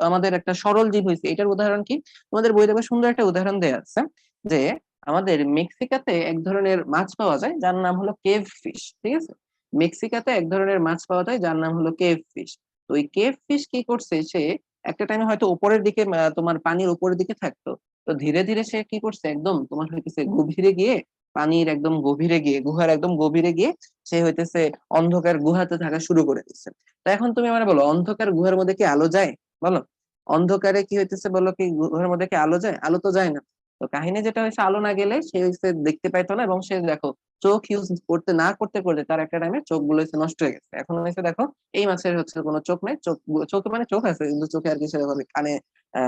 আমাদের একটা সরল জীব হয়েছে, এটার উদাহরণ কি? তোমাদের বই দেখবে সুন্দর একটা উদাহরণ দেয়া আছে, যে আমাদের মেক্সিকাতে এক ধরনের মাছ পাওয়া যায় যার নাম হলো কেভ ফিশ, ঠিক আছে? মেক্সিকাতে এক ধরনের মাছ পাওয়া যায় যার নাম হলো কেভ ফিশ। তো ওই কেভ ফিশ কি করছে, সে একটা টাইমে হয়তো উপরের দিকে তোমার পানির উপরের দিকে থাকতো। তো ধীরে ধীরে সে কি করছে, একদম তোমার হইতেছে গভীরে গিয়ে, পানির একদম গভীরে গিয়ে, গুহার একদম গভীরে গিয়ে সে হইতেছে অন্ধকার গুহাতে থাকা শুরু করে দিচ্ছে। তো এখন তুমি মানে বলো, অন্ধকার গুহার মধ্যে কি আলো যায়? বলো, অন্ধকারে কি হইতেছে, বলো, কি গুহার মধ্যে কি আলো যায়? আলো তো যায় না। তো কাহিনী যেটা হয়েছে, আলো না গেলে সে হচ্ছে দেখতে পাইতো না, এবং সে দেখো চোখ ইউজ করতে না করতে করতে তার একটা টাইমে চোখগুলো হচ্ছে নষ্ট হয়ে গেছে। এখন হচ্ছে দেখো, এই মাছের হচ্ছে কোনো চোখ নাই, চোখে মানে চোখ আছে কিন্তু চোখে আর কি সেভাবে কানে,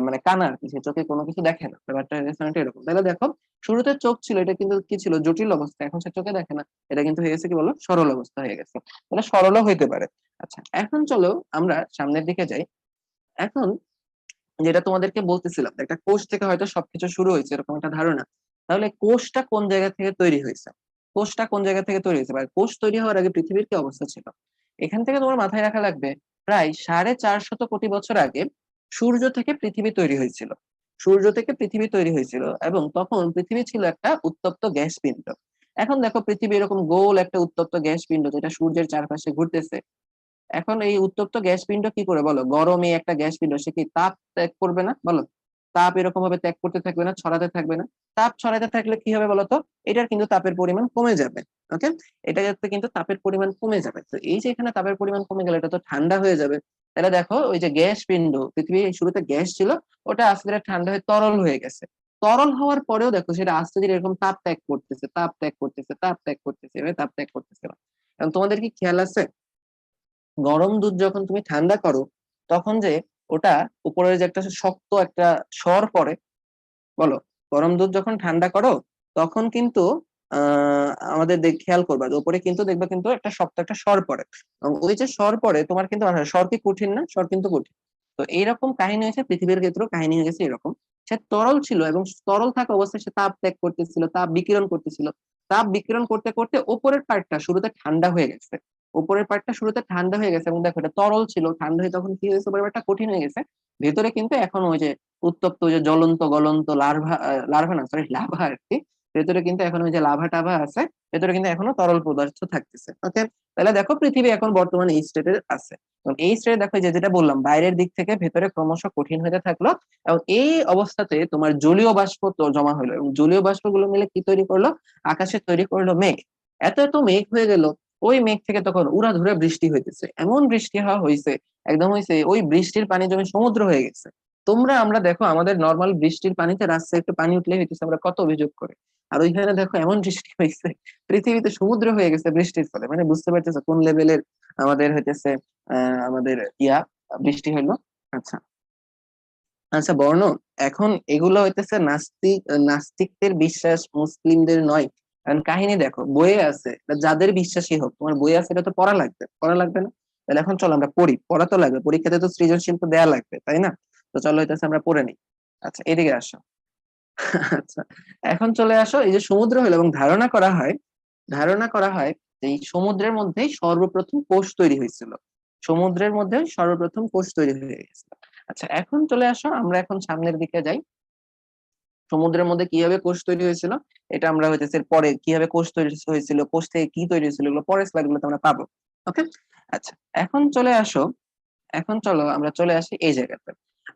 মানে কানা আর কি, সে চোখে কোনো কিছু দেখে না, ব্যাপারটা হচ্ছে অনেকটা এরকম। তাহলে দেখো, শুরুতে চোখ ছিল, এটা কিন্তু কি ছিল, জটিল অবস্থা, এখন সে চোখে দেখে না, এটা কিন্তু হয়ে গেছে কি বলো, সরল অবস্থা হয়ে গেছে। মানে সরলও হইতে পারে। আচ্ছা, এখন চলো আমরা সামনের দিকে যাই। এখন যেটা তোমাদেরকে বলতেছিলাম, একটা কোষ থেকে হয়তো সবকিছু শুরু হয়েছে এরকম একটা ধারণা, তাহলে কোষটা কোন জায়গা থেকে তৈরি হয়েছে? কোষটা কোন জায়গা থেকে তৈরি হয়েছে, বা কোষ তৈরি হওয়ার আগে পৃথিবীর কি অবস্থা ছিল? এখান থেকে তোমার মাথায় রাখা লাগবে, প্রায় 450 কোটি বছর আগে সূর্য থেকে পৃথিবী তৈরি হয়েছিল। সূর্য থেকে পৃথিবী তৈরি হয়েছিল, এবং তখন পৃথিবী ছিল একটা উত্তপ্ত গ্যাস পিণ্ড। এখন দেখো, পৃথিবী এরকম গোল একটা উত্তপ্ত গ্যাস পিণ্ড, যেটা সূর্যের চারপাশে ঘুরতেছে। এখন এই উত্তপ্ত গ্যাস পিণ্ড কি করে, বলো, গরমে একটা গ্যাস পিণ্ড, সে কি তাপ ত্যাগ করবে না? বলো, তাপ এরকম ভাবে ত্যাগ করতে থাকবে না, ছড়াতে থাকবে না? তাপ ছড়াতে থাকলে কি হবে বলতো, এটার কিন্তু তাপের পরিমাণ কমে যাবে। ওকে, এটা যাতে কিন্তু তাপের পরিমাণ কমে যাবে, তো এই যে এখানে তাপের পরিমাণ কমে গেলে এটা তো ঠান্ডা হয়ে যাবে। তাহলে দেখো ওই যে গ্যাস পিণ্ড, পৃথিবী শুরুতে গ্যাস ছিল, ওটা আস্তে ধীরে ঠান্ডা হয়ে তরল হয়ে গেছে। তরল হওয়ার পরেও দেখো সেটা আস্তে ধীরে এরকম তাপ ত্যাগ করতেছে, তাপ ত্যাগ করতেছে, তাপ ত্যাগ করতেছে, এভাবে তাপ ত্যাগ করতেছে। এবং তোমাদের কি খেয়াল আছে, গরম দুধ যখন তুমি ঠান্ডা করো, তখন যে ওটা উপরের যে একটা শক্ত একটা সর পড়ে, বলো, গরম দুধ যখন ঠান্ডা করো তখন কিন্তু আমাদের খেয়াল করবা যে উপরে কিন্তু দেখবা কিন্তু একটা শক্ত একটা সর পড়ে, এবং ওই যে সর পড়ে তোমার কিন্তু সর কি কঠিন না, সর কিন্তু কঠিন। তো এইরকম কাহিনী হয়েছে পৃথিবীর ক্ষেত্রেও, কাহিনী হয়ে গেছে এরকম। সে তরল ছিল এবং তরল থাকা অবস্থায় সে তাপ ত্যাগ করতেছিল, তাপ বিকিরণ করতেছিল। তাপ বিকিরণ করতে করতে উপরের পার্টটা শুরুতে ঠান্ডা হয়ে গেছে, উপরের পার্টটা শুরুতে ঠান্ডা হয়ে গেছে, এবং দেখো এটা তরল ছিল, ঠান্ডা হয়ে তখন কি হয়েছে, উপরের পার্টটা কঠিন হয়ে গেছে। ভেতরে কিন্তু এখন ওই যে উত্তপ্ত যে জ্বলন্ত গলন্ত লার্ভা, লার্ভা না সরি লাভা আর কি, ভেতরে কিন্তু এখন ওই যে লাভা টাভা আছে, ভেতরে কিন্তু এখনো তরল পদার্থ থাকতেছে। ওকে, তাহলে দেখো পৃথিবী এখন বর্তমানে এই স্টেটে আছে। এবং এই স্টেটে দেখো যে যেটা বললাম, বাইরের দিক থেকে ভেতরে ক্রমশ কঠিন হতে থাকলো, এবং এই অবস্থাতে তোমার জলীয় বাষ্প তো জমা হলো, এবং জলীয় বাষ্প গুলো মিলে কি তৈরি করলো, আকাশে তৈরি করলো মেঘ। এত এত মেঘ হয়ে গেল, ওই মেঘ থেকে তখন উড়াধুরা বৃষ্টি হইতেছে, এমন বৃষ্টি হওয়া হয়েছে, একদম হয়েছে ওই বৃষ্টির পানি জমে সমুদ্র হয়ে গেছে। আমরা দেখো আমাদের নর্মাল বৃষ্টির পানিতে রাস্তায় একটু পানি উঠলে হইতেছে, আমরা কত অভিযোগ করে, আর ওইখানে দেখো এমন বৃষ্টি হয়েছে, পৃথিবীতে সমুদ্র হয়ে গেছে বৃষ্টির ফলে। মানে বুঝতে পারতেছে কোন লেভেলের আমাদের হইতেছে আমাদের ইয়া বৃষ্টি হইলো। আচ্ছা, আচ্ছা বর্ণ, এখন এগুলো হইতেছে নাস্তিকদের বিশ্বাস, মুসলিমদের নয়। কারণ কাহিনী দেখো বইয়ে আছে, যাদের বিশ্বাসী হোক, তোমার বইয়ে আছে, এটা তো পড়া লাগবে, পড়া লাগবে না? তাহলে এখন চলো আমরা পড়ি, পড়া তো লাগবে, পরীক্ষাতে তো সৃজনশীল তো দেয়া লাগবে, তাই না? তো চলো হইতেছে আমরা পড়ে নিই। আচ্ছা এদিকে আসো। আচ্ছা, এখন চলে আসো, এই যে সমুদ্র হলো, এবং ধারণা করা হয় যে এই সমুদ্রের মধ্যেই সর্বপ্রথম কোষ তৈরি হয়েছিল, সমুদ্রের মধ্যে সর্বপ্রথম কোষ তৈরি হয়ে গেছিল। আচ্ছা এখন চলে আসো, আমরা এখন সামনের দিকে যাই। সমুদ্রের মধ্যে কিভাবে কোষ তৈরি হয়েছিল, এটা আমরা হইতেছে পরে কিভাবে কোষ তৈরি হয়েছিল, কোষ থেকে কি তৈরি হয়েছিল, এগুলো পরের স্লাইড গুলোতে আমরা পাবো। ওকে, আচ্ছা এখন চলে আসো, এখন চলো আমরা চলে আসি এই জায়গাতে।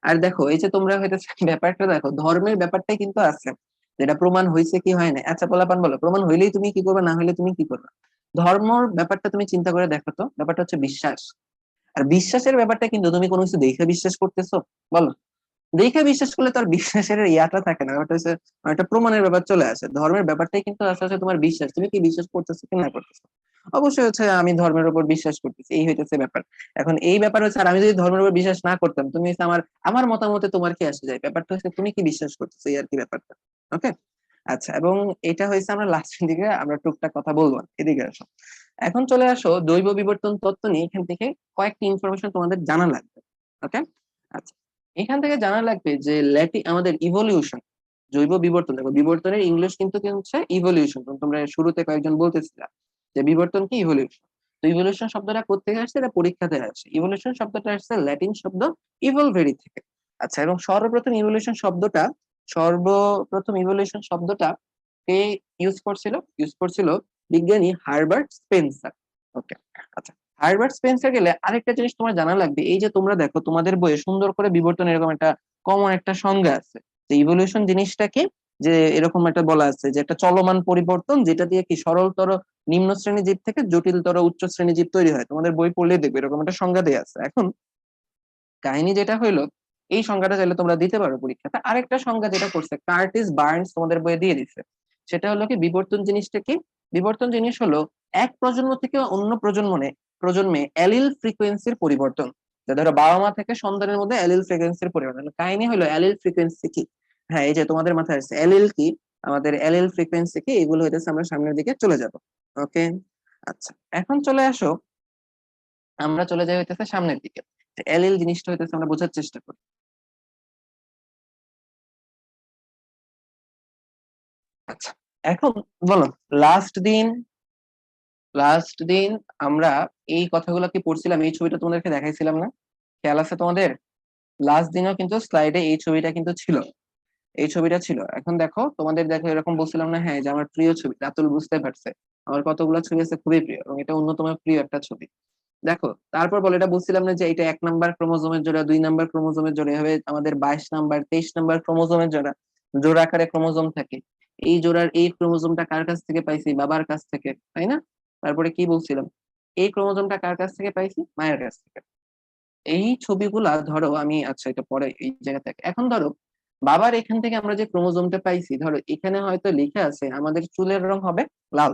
আর দেখো এই যে তোমরা হইতেছে ব্যাপারটা দেখো, ধর্মের ব্যাপারটাই কিন্তু আছে, যেটা প্রমাণ হয়েছে কি হয় না। আচ্ছা পোলাপান বলো, প্রমাণ হইলেই তুমি কি করবে, না হইলে তুমি কি করবে? ধর্মর ব্যাপারটা তুমি চিন্তা করে দেখো তো, ব্যাপারটা হচ্ছে বিশ্বাস। আর বিশ্বাসের ব্যাপারটা কিন্তু তুমি কোনো কিছু দেখে বিশ্বাস করতেছো, বলো? দেখে বিশ্বাস করলে তো আর বিশ্বাসের ইয়াটা থাকে না, ওটা হচ্ছে একটা প্রমাণের ব্যাপার চলে আসে। ধর্মের ব্যাপারটাই কিন্তু আসলে হচ্ছে তোমার বিশ্বাস, তুমি কি বিশ্বাস করতেছো কি না করতেছো। অবশ্যই হচ্ছে আমি ধর্মের উপর বিশ্বাস করতেছি, এই হইতেছে ব্যাপার। এখন এই ব্যাপার হচ্ছে, আর আমি যদি ধর্মের উপর বিশ্বাস না করতাম, তুমি হচ্ছে আমার আমার মতামতে তোমার কি আসে যায়, ব্যাপারটা হচ্ছে তুমি কি বিশ্বাস করতেছো, এই আর কি ব্যাপারটা। ওকে, আচ্ছা, এবং এটা হয়েছে আমরা লাস্টের দিকে আমরা টুকটাক কথা বলবো, এদিকে আসো। এখন চলে আসো দৈব বিবর্তন তত্ত্ব নিয়ে, এখান থেকে কয়েকটি ইনফরমেশন তোমাদের জানা লাগবে। ওকে, আচ্ছা, এখান থেকে জানা লাগবে যে আমাদের ইভলিউশন, জৈব বিবর্তন, দেখো বিবর্তনের ইংলিশ কিন্তু কি হচ্ছে ইভলিউশন, তোমরা শুরুতে কয়েকজন বলতেছিলা যে বিবর্তন কি ইভলিউশন। তো ইভলিউশন শব্দটা কোত্থেকে আসছে, এটা পরীক্ষাতে আসে। ইভলিউশন শব্দটা আসছে ল্যাটিন শব্দ ইভলভেরি থেকে। আচ্ছা, এবং সর্বপ্রথম ইভলিউশন শব্দটা কে ইউজ করছিল বিজ্ঞানী হার্বার্ট স্পেন্সার। ওকে, আচ্ছা, হার্বার্ট স্পেন্সার গেলে আরেকটা জিনিস তোমার জানা লাগবে, এই যে তোমরা দেখো তোমাদের বইয়ে সুন্দর করে বিবর্তন এরকম একটা কমন একটা সংজ্ঞা আছে, যে ইভলিউশন জিনিসটা কি, যে এরকম একটা বলা আছে যে একটা চলমান পরিবর্তন, যেটা দিয়ে কি সরলতর নিম্ন শ্রেণী জীব থেকে জটিলতর উচ্চ শ্রেণী জীব তৈরি হয়। তোমাদের বই পড়লেই দেখবে এরকম একটা সংজ্ঞা দেওয়া আছে। এখন কাহিনী যেটা হইলো, এই সংজ্ঞাটা চাইলে তোমরা দিতে পারো পরীক্ষাতে। আরেকটা সংজ্ঞা যেটা করছে কার্টিস বার্নস তোমাদের বইয়ে দিয়ে দিচ্ছে, সেটা হলো কি বিবর্তন জিনিসটা কি। বিবর্তন জিনিস হলো এক প্রজন্ম থেকে অন্য প্রজন্মে অ্যালিল ফ্রিকোয়েন্সির পরিবর্তন। যে ধরো বাবা মা থেকে সন্তানের মধ্যে অ্যালিল ফ্রিকোয়েন্সির পরিবর্তন। কাহিনী হলো অ্যালিল ফ্রিকোয়েন্সি কি, হ্যাঁ এই যে তোমাদের মাথায় আসছে অ্যালিল কি, আমাদের অ্যালিল ফ্রিকোয়েন্সি কি, এগুলো হইতেছে আমরা সামনের দিকে চলে যাব। ওকে, আচ্ছা, এখন চলে আসো, আমরা চলে যাই হইতেছে সামনের দিকে। অ্যালিল জিনিসটা হইতেছে আমরা বোঝার চেষ্টা করি। আচ্ছা, এখন বলো, লাস্ট দিন লাস্ট দিন আমরা এই কথাগুলো কি পড়ছিলাম, এই ছবিটা তোমাদেরকে দেখাইছিলাম না, খেয়াল আছে তোমাদের? লাস্ট দিনও কিন্তু স্লাইডে এই ছবিটা কিন্তু ছিল, এই ছবিটা ছিল। এখন দেখো তোমাদের, দেখো এরকম বলছিলাম না, হ্যাঁ যে আমার প্রিয় ছবি, রাতুল বুঝতে পারছে আমার কতগুলো ছবি আছে খুবই প্রিয়, এবং এটা অন্যতম প্রিয় একটা ছবি। দেখো তারপর বলে, এটা বলছিলাম না যে এটা 1 নাম্বার ক্রোমোজোমের জোড়া, 2 নাম্বার ক্রোমোজোমের জোড়া, এভাবে আমাদের 22 নাম্বার 23 নাম্বার ক্রোমোজোমের জোড়া, জোড়া আকারে ক্রোমোজোম থাকে। এই জোড়ার এই ক্রোমোজোমটা কার কাছ থেকে পাইছি, বাবার কাছ থেকে, তাই না? তারপরে কি বলছিলাম, এই ক্রোমোজোমটা কার কাছ থেকে পাইছি, মায়ের কাছ থেকে। এই ছবিগুলা ধরো আমি, আচ্ছা এটা পরে এই জায়গা থেকে, এখন ধরো বাবার এখান থেকে আমরা যে ক্রোমোজোমটা পাইছি, ধরো এখানে হয়তো লেখা আছে আমাদের চুলের রং হবে লাল।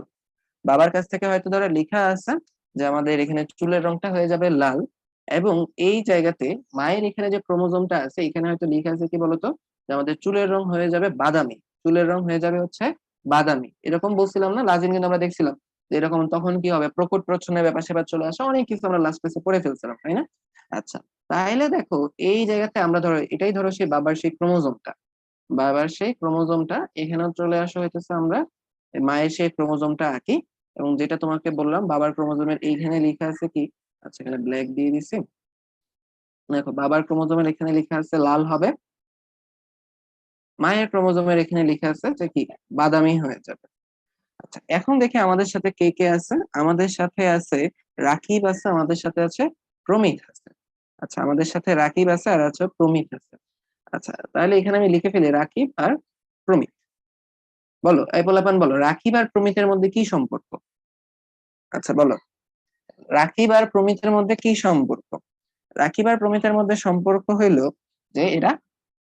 বাবার কাছ থেকে হয়তো ধরো লেখা আছে যে আমাদের এখানে চুলের রংটা হয়ে যাবে লাল। এবং এই জায়গাতে মায়ের এখানে যে ক্রোমোজোমটা আছে এখানে হয়তো লেখা আছে কি বলতো, যে আমাদের চুলের রং হয়ে যাবে বাদামি, চুলের রং হয়ে যাবে হচ্ছে বাদামি। এরকম বলছিলাম না লাজিম, কিন্তু আমরা দেখছিলাম যে এরকম তখন কি হবে, প্রকট প্রচ্ছন্নের ব্যাপার স্যাপার চলে আসে, অনেক কিছু আমরা লাস্ট ক্লাসে পড়ে ফেলছিলাম, তাই না? আচ্ছা, তাইলে দেখো এই জায়গাতে আমরা ধরো এটাই ধরো সেই বাবার সেই ক্রোমোজোমটা, বাবার সেই ক্রোমোজোমটা এখানেও চলে আসা হইতেছে, আমরা মায়ের সেই ক্রোমোজোমটা আঁকি। এবং যেটা তোমাকে বললাম বাবার ক্রোমোজোমের এইখানে লেখা আছে কি, আচ্ছা এখানে ব্ল্যাক দিয়ে দিছি, দেখো বাবার ক্রোমোজোমের এখানে লেখা আছে লাল হবে, মায়ের ক্রোমোজোমের এখানে লেখা আছে যে কি বাদামি হয়ে যাবে। আচ্ছা, এখন দেখি আমাদের সাথে কে কে আছে। আমাদের সাথে আছে রাকিব আছে, আমাদের সাথে আছে প্রমিত আছে। আচ্ছা, আমাদের সাথে রাকিব আছে আর আছে প্রমিত আছে। আচ্ছা, তাহলে এখানে আমি লিখে ফেলি রাকিব আর প্রমিত। বলো এই পোলাপান, বলো রাকিব আর প্রমিতের মধ্যে কি সম্পর্ক? আচ্ছা বলো, রাকিব আর প্রমিতের মধ্যে কি সম্পর্ক? রাকিব আর প্রমিতের মধ্যে সম্পর্ক হইলো যে এরা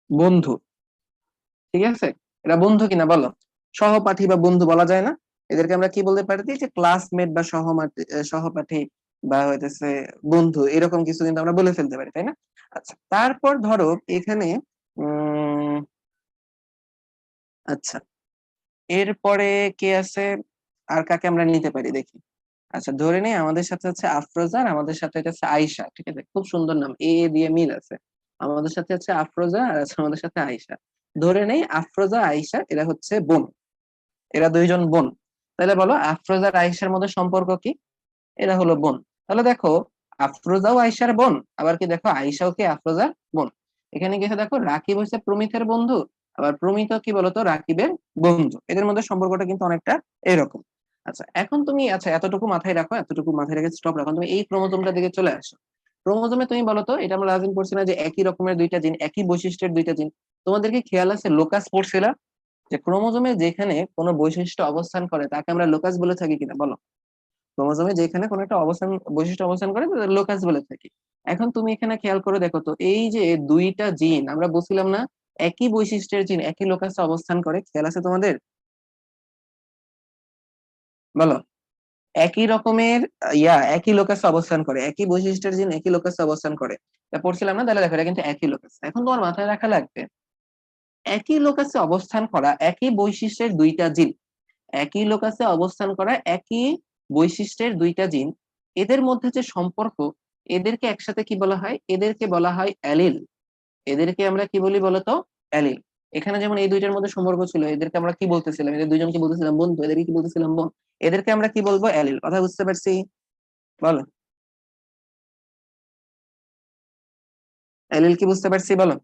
বন্ধু। ঠিক আছে, এরা বন্ধু কিনা বলো? সহপাঠী বা বন্ধু বলা যায় না? এদেরকে আমরা কি বলতে পারি, যে ক্লাসমেট বা সহপাঠী বা হইতেছে বন্ধু, এরকম কিছু কিন্তু আমরা বলে ফেলতে পারি, তাই না? আচ্ছা, তারপর ধরো এখানে উম আচ্ছা, এরপরে কে আছে, আর কাকে আমরা নিতে পারি দেখি। আচ্ছা, ধরে নেই আমাদের সাথে হচ্ছে আফরোজা আর আমাদের সাথে এটা হচ্ছে আয়শা। ঠিক আছে, খুব সুন্দর নাম, এ দিয়ে মিল আছে। আমাদের সাথে হচ্ছে আফরোজা আর আছে আমাদের সাথে আয়শা। ধরে নেই আফরোজা আয়শা এরা হচ্ছে বোন, এরা দুইজন বোন। তাহলে বলো আফরোজা আর আয়শার মধ্যে সম্পর্ক কি? এরা হলো বোন। তাহলে দেখো আফরোজাও আয়শার বোন, আবার কি দেখো আয়শাও কি আফরোজার বোন। এখানে গেছে দেখো রাকিব হচ্ছে প্রমিথের বন্ধু, আবার প্রমিত কি বলতো রাকিবের বন্ধু। এদের মধ্যে সম্পর্কটা কিন্তু অনেকটা এরকম। আচ্ছা, এখন তুমি আচ্ছা এতটুকু মাথায় রাখো, এতটুকু মাথায় রেখে স্টপ রাখো, তুমি এই ক্রোমোজোমটার দিকে চলে আসো। ক্রোমোজোমে তুমি বলো তো, এটা আমরা লাজিম পড়ছি না যে একই রকমের দুইটা জিন, একই বৈশিষ্ট্যের দুইটা জিন? তোমাদের কি খেয়াল আছে লোকাস পড়ছিলা, যে ক্রোমোজোমে যেখানে কোনো বৈশিষ্ট্য অবস্থান করে তাকে আমরা লোকাস বলে থাকি কিনা বলো? ক্রোমোজোমে যেখানে কোনো একটা বৈশিষ্ট্য অবস্থান করে তাদের লোকাস বলে থাকি। এখন তুমি এখানে খেয়াল করে দেখো তো, এই যে দুইটা জিন আমরা বলছিলাম না একই বৈশিষ্ট্যের জিন একই লোকাসে অবস্থান করে, খেয়াল আছে তোমাদের? বলো, একই রকমের একই লোকাসে অবস্থান করে, একই বৈশিষ্ট্যের জিন একই লোকাসে অবস্থান করে। তা পড়ছিলাম না, তাহলে দেখো এটা কিন্তু একই লোকাস। এখন তোমার মাথায় রাখা লাগবে একই লোকাসে অবস্থান করা একই বৈশিষ্ট্যের দুইটা জিন, একই লোকাসে অবস্থান করা একই বৈশিষ্ট্যের দুইটা জিন, এদের মধ্যে যে সম্পর্ক, এদেরকে একসাথে কি বলা হয়? এদেরকে বলা হয় অ্যালিল। এদেরকে আমরা কি বলি বলতো? অ্যালিল। এখানে যেমন এই দুইটার মধ্যে সম্পর্ক ছিল, এদেরকে আমরা কি বলতেছিলাম? এদের দুইজনকে বলতেছিলাম বন্ধু, এদেরকে কি বলতেছিলাম? বোন। এদেরকে আমরা কি বলবো? অ্যালিল। কথা বুঝতে পারছি? বলো, অ্যালিল কি বুঝতে পারছি বলো?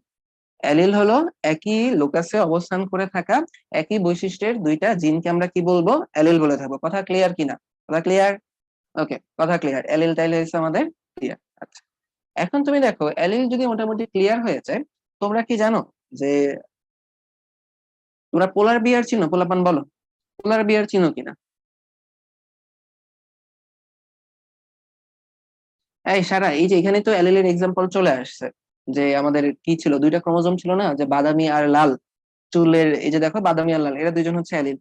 অ্যালিল হলো একই লোকাসে অবস্থান করে থাকা একই বৈশিষ্ট্যের দুইটা জিনকে আমরা কি বলবো? অ্যালিল বলে থাকবো। কথা ক্লিয়ার কিনা? কথা ক্লিয়ার? ওকে, কথা ক্লিয়ার, অ্যালিল তাইলে হচ্ছে আমাদের ক্লিয়ার। আচ্ছা, এখন তুমি দেখো অ্যালিল যদি মোটামুটি ক্লিয়ার হয়ে যায়, তোমরা কি জানো যে তোমরা পোলার বিয়ার চিনো? পোলাপান বলো, পোলার বিয়ার চিনো কিনা? এই সারা, এই যে এখানে তো অ্যালিলের এক্সাম্পল চলে আসছে, যে আমাদের কি ছিল, দুইটা ক্রোমোজোম ছিল না, যে বাদামি আর লাল চুলের, এই যে দেখো বাদামি আর লাল এরা দুইজন হচ্ছে অ্যালিল।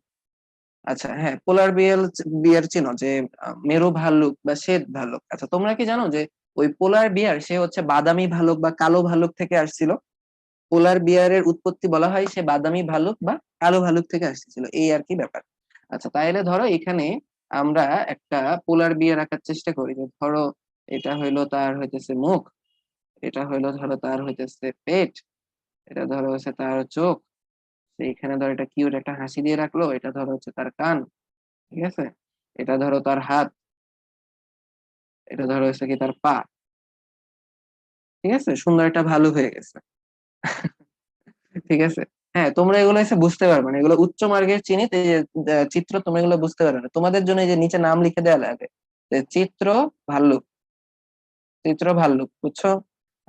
আচ্ছা হ্যাঁ, পোলার বিয়ার চিনো, যে মেরু ভাল্লুক বা শ্বেত ভাল্লুক। আচ্ছা, তোমরা কি জানো যে ওই পোলার বিয়ার সে হচ্ছে বাদামি ভাল্লুক বা কালো ভাল্লুক থেকে আসছিল? পোলার বিয়ারের উৎপত্তি বলা হয় সে বাদামি ভালুক বা কালো ভালুক থেকে আসছিল, এই আর কি ব্যাপার। আচ্ছা, তাইলে ধরো এখানে আমরা একটা পোলার বিয়ার আঁকার চেষ্টা করি, যে ধরো এটা হইলো তার হইতেছে মুখ, এটা হইলো ধরো তার হইতেছে পেট, এটা ধরো হচ্ছে তার চোখ, এইখানে ধরো এটা কিউট একটা হাসি দিয়ে রাখলো, এটা ধরো হচ্ছে তার কান। ঠিক আছে, এটা ধরো তার হাত, এটা ধরো হচ্ছে কি তার পা। ঠিক আছে, সুন্দর একটা ভালুক হয়ে গেছে। ঠিক আছে, হ্যাঁ তোমরা এগুলো এসে বুঝতে পারবে না, এগুলো উচ্চ মার্গের চিহ্নিত এই যে চিত্র, তোমরা এগুলো বুঝতে পারবে না, তোমাদের জন্য এই যে নিচে নাম লিখে দেওয়া লাগে, যে চিত্র ভাল্লুক, চিত্র ভাল্লুক, বুঝছো?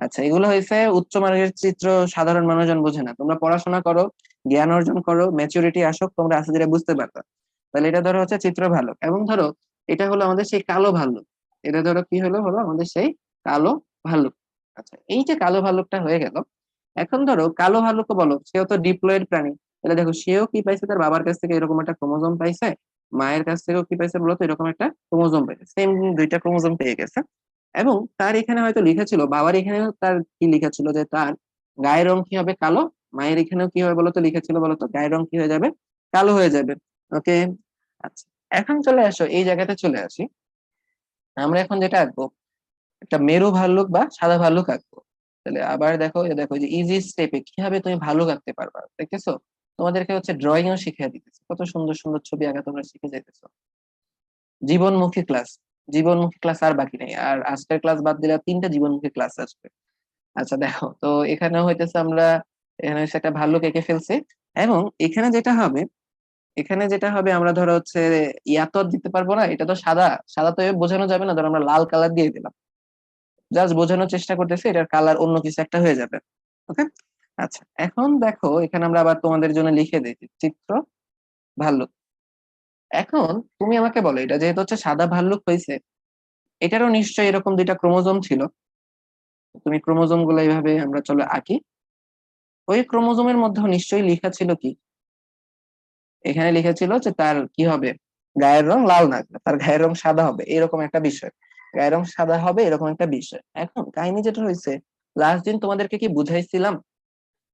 আচ্ছা, এগুলো হয়েছে উচ্চ মার্গের চিত্র, সাধারণ মানুষজন বোঝে না। তোমরা পড়াশোনা করো, জ্ঞান অর্জন করো, ম্যাচুরিটি আসুক, তোমরা আস্তে ধীরে বুঝতে পারবে। তাহলে এটা ধরো হচ্ছে চিত্র ভাল্লুক। এবং ধরো এটা হলো আমাদের সেই কালো ভাল্লুক, এটা ধরো কি হলো, হলো আমাদের সেই কালো ভাল্লুক। আচ্ছা, এই যে কালো ভাল্লুকটা হয়ে গেল, এখন ধরো কালো ভাল্লুক বলো, সেও তো ডিপ্লয়েড প্রাণী, তাহলে দেখো সেও কি পাইছে, তার বাবার কাছ থেকে এরকম একটা ক্রোমোজোম পাইছে, মায়ের কাছ থেকেও কি পাইছে বলতো, এরকম একটা ক্রোমোজোম পাইছে, সেম দুইটা ক্রোমোজোম পেয়ে গেছে। এবং তার এখানে হয়তো লিখা ছিল, বাবার এখানেও তার কি লিখা ছিল যে তার গায়ের রং কি হবে, কালো। মায়ের এখানেও কি হবে বলতো, লিখা ছিল বলতো গায়ের রং কি হয়ে যাবে, কালো হয়ে যাবে। ওকে। আচ্ছা, এখন চলে আসো এই জায়গাতে চলে আসি। আমরা এখন যেটা আঁকবো, একটা মেরু ভাল্লুক বা সাদা ভাল্লুক আঁকবো। তাহলে আবার দেখো, এ দেখো যে ইজি স্টেপে কিভাবে তুমি ভাল্লুক আঁকতে পারবা, দেখতেছো? তোমাদেরকে হচ্ছে ড্রয়িং ও শিখিয়ে দিতেছে, কত সুন্দর সুন্দর ছবি আঁকা তোমরা শিখে যাইতেছো। জীবনমুখী ক্লাস, জীবনমুখী ক্লাস আর বাকি নেই, আর আজকের ক্লাস বাদ দিলে 3টা জীবনমুখী ক্লাস আসবে। আচ্ছা দেখো তো, এখানে হইতেছে আমরা, এখানে হচ্ছে একটা ভাল্লুক এঁকে ফেলছি। এবং এখানে যেটা হবে, এখানে যেটা হবে, আমরা ধরো হচ্ছে ইয়া তো আর দিতে পারবো না, এটা তো সাদা, সাদা তো এভাবে বোঝানো যাবে না, ধরো আমরা লাল কালার দিয়ে দিলাম, জাস্ট বোঝানোর চেষ্টা করতেছি এটার কালার অন্য কিছু একটা হয়ে যাবে। ওকে। আচ্ছা, এখন দেখো এখানে আমরা আবার তোমাদের জন্য লিখে দিই চিত্র ভাল্লুক। এখন তুমি আমাকে বলো, এটা যেহেতু হচ্ছে সাদা ভাল্লুক হয়েছে, এটারও নিশ্চয়ই এরকম দুইটা ক্রোমোজোম ছিল। তুমি ক্রোমোজোম গুলো এইভাবে আমরা চলো আঁকি। ওই ক্রোমোজোমের মধ্যে নিশ্চয়ই লেখা ছিল কি, এখানে লেখা ছিল যে তার কি হবে, গায়ের রং লাল না, তার গায়ের রং সাদা হবে, এরকম একটা বিষয়। গায়ের রং সাদা হবে এরকম একটা বিষয়। এখন কাহিনী যেটা হয়েছে, লাস্ট দিন তোমাদেরকে কি বুঝাইছিলাম,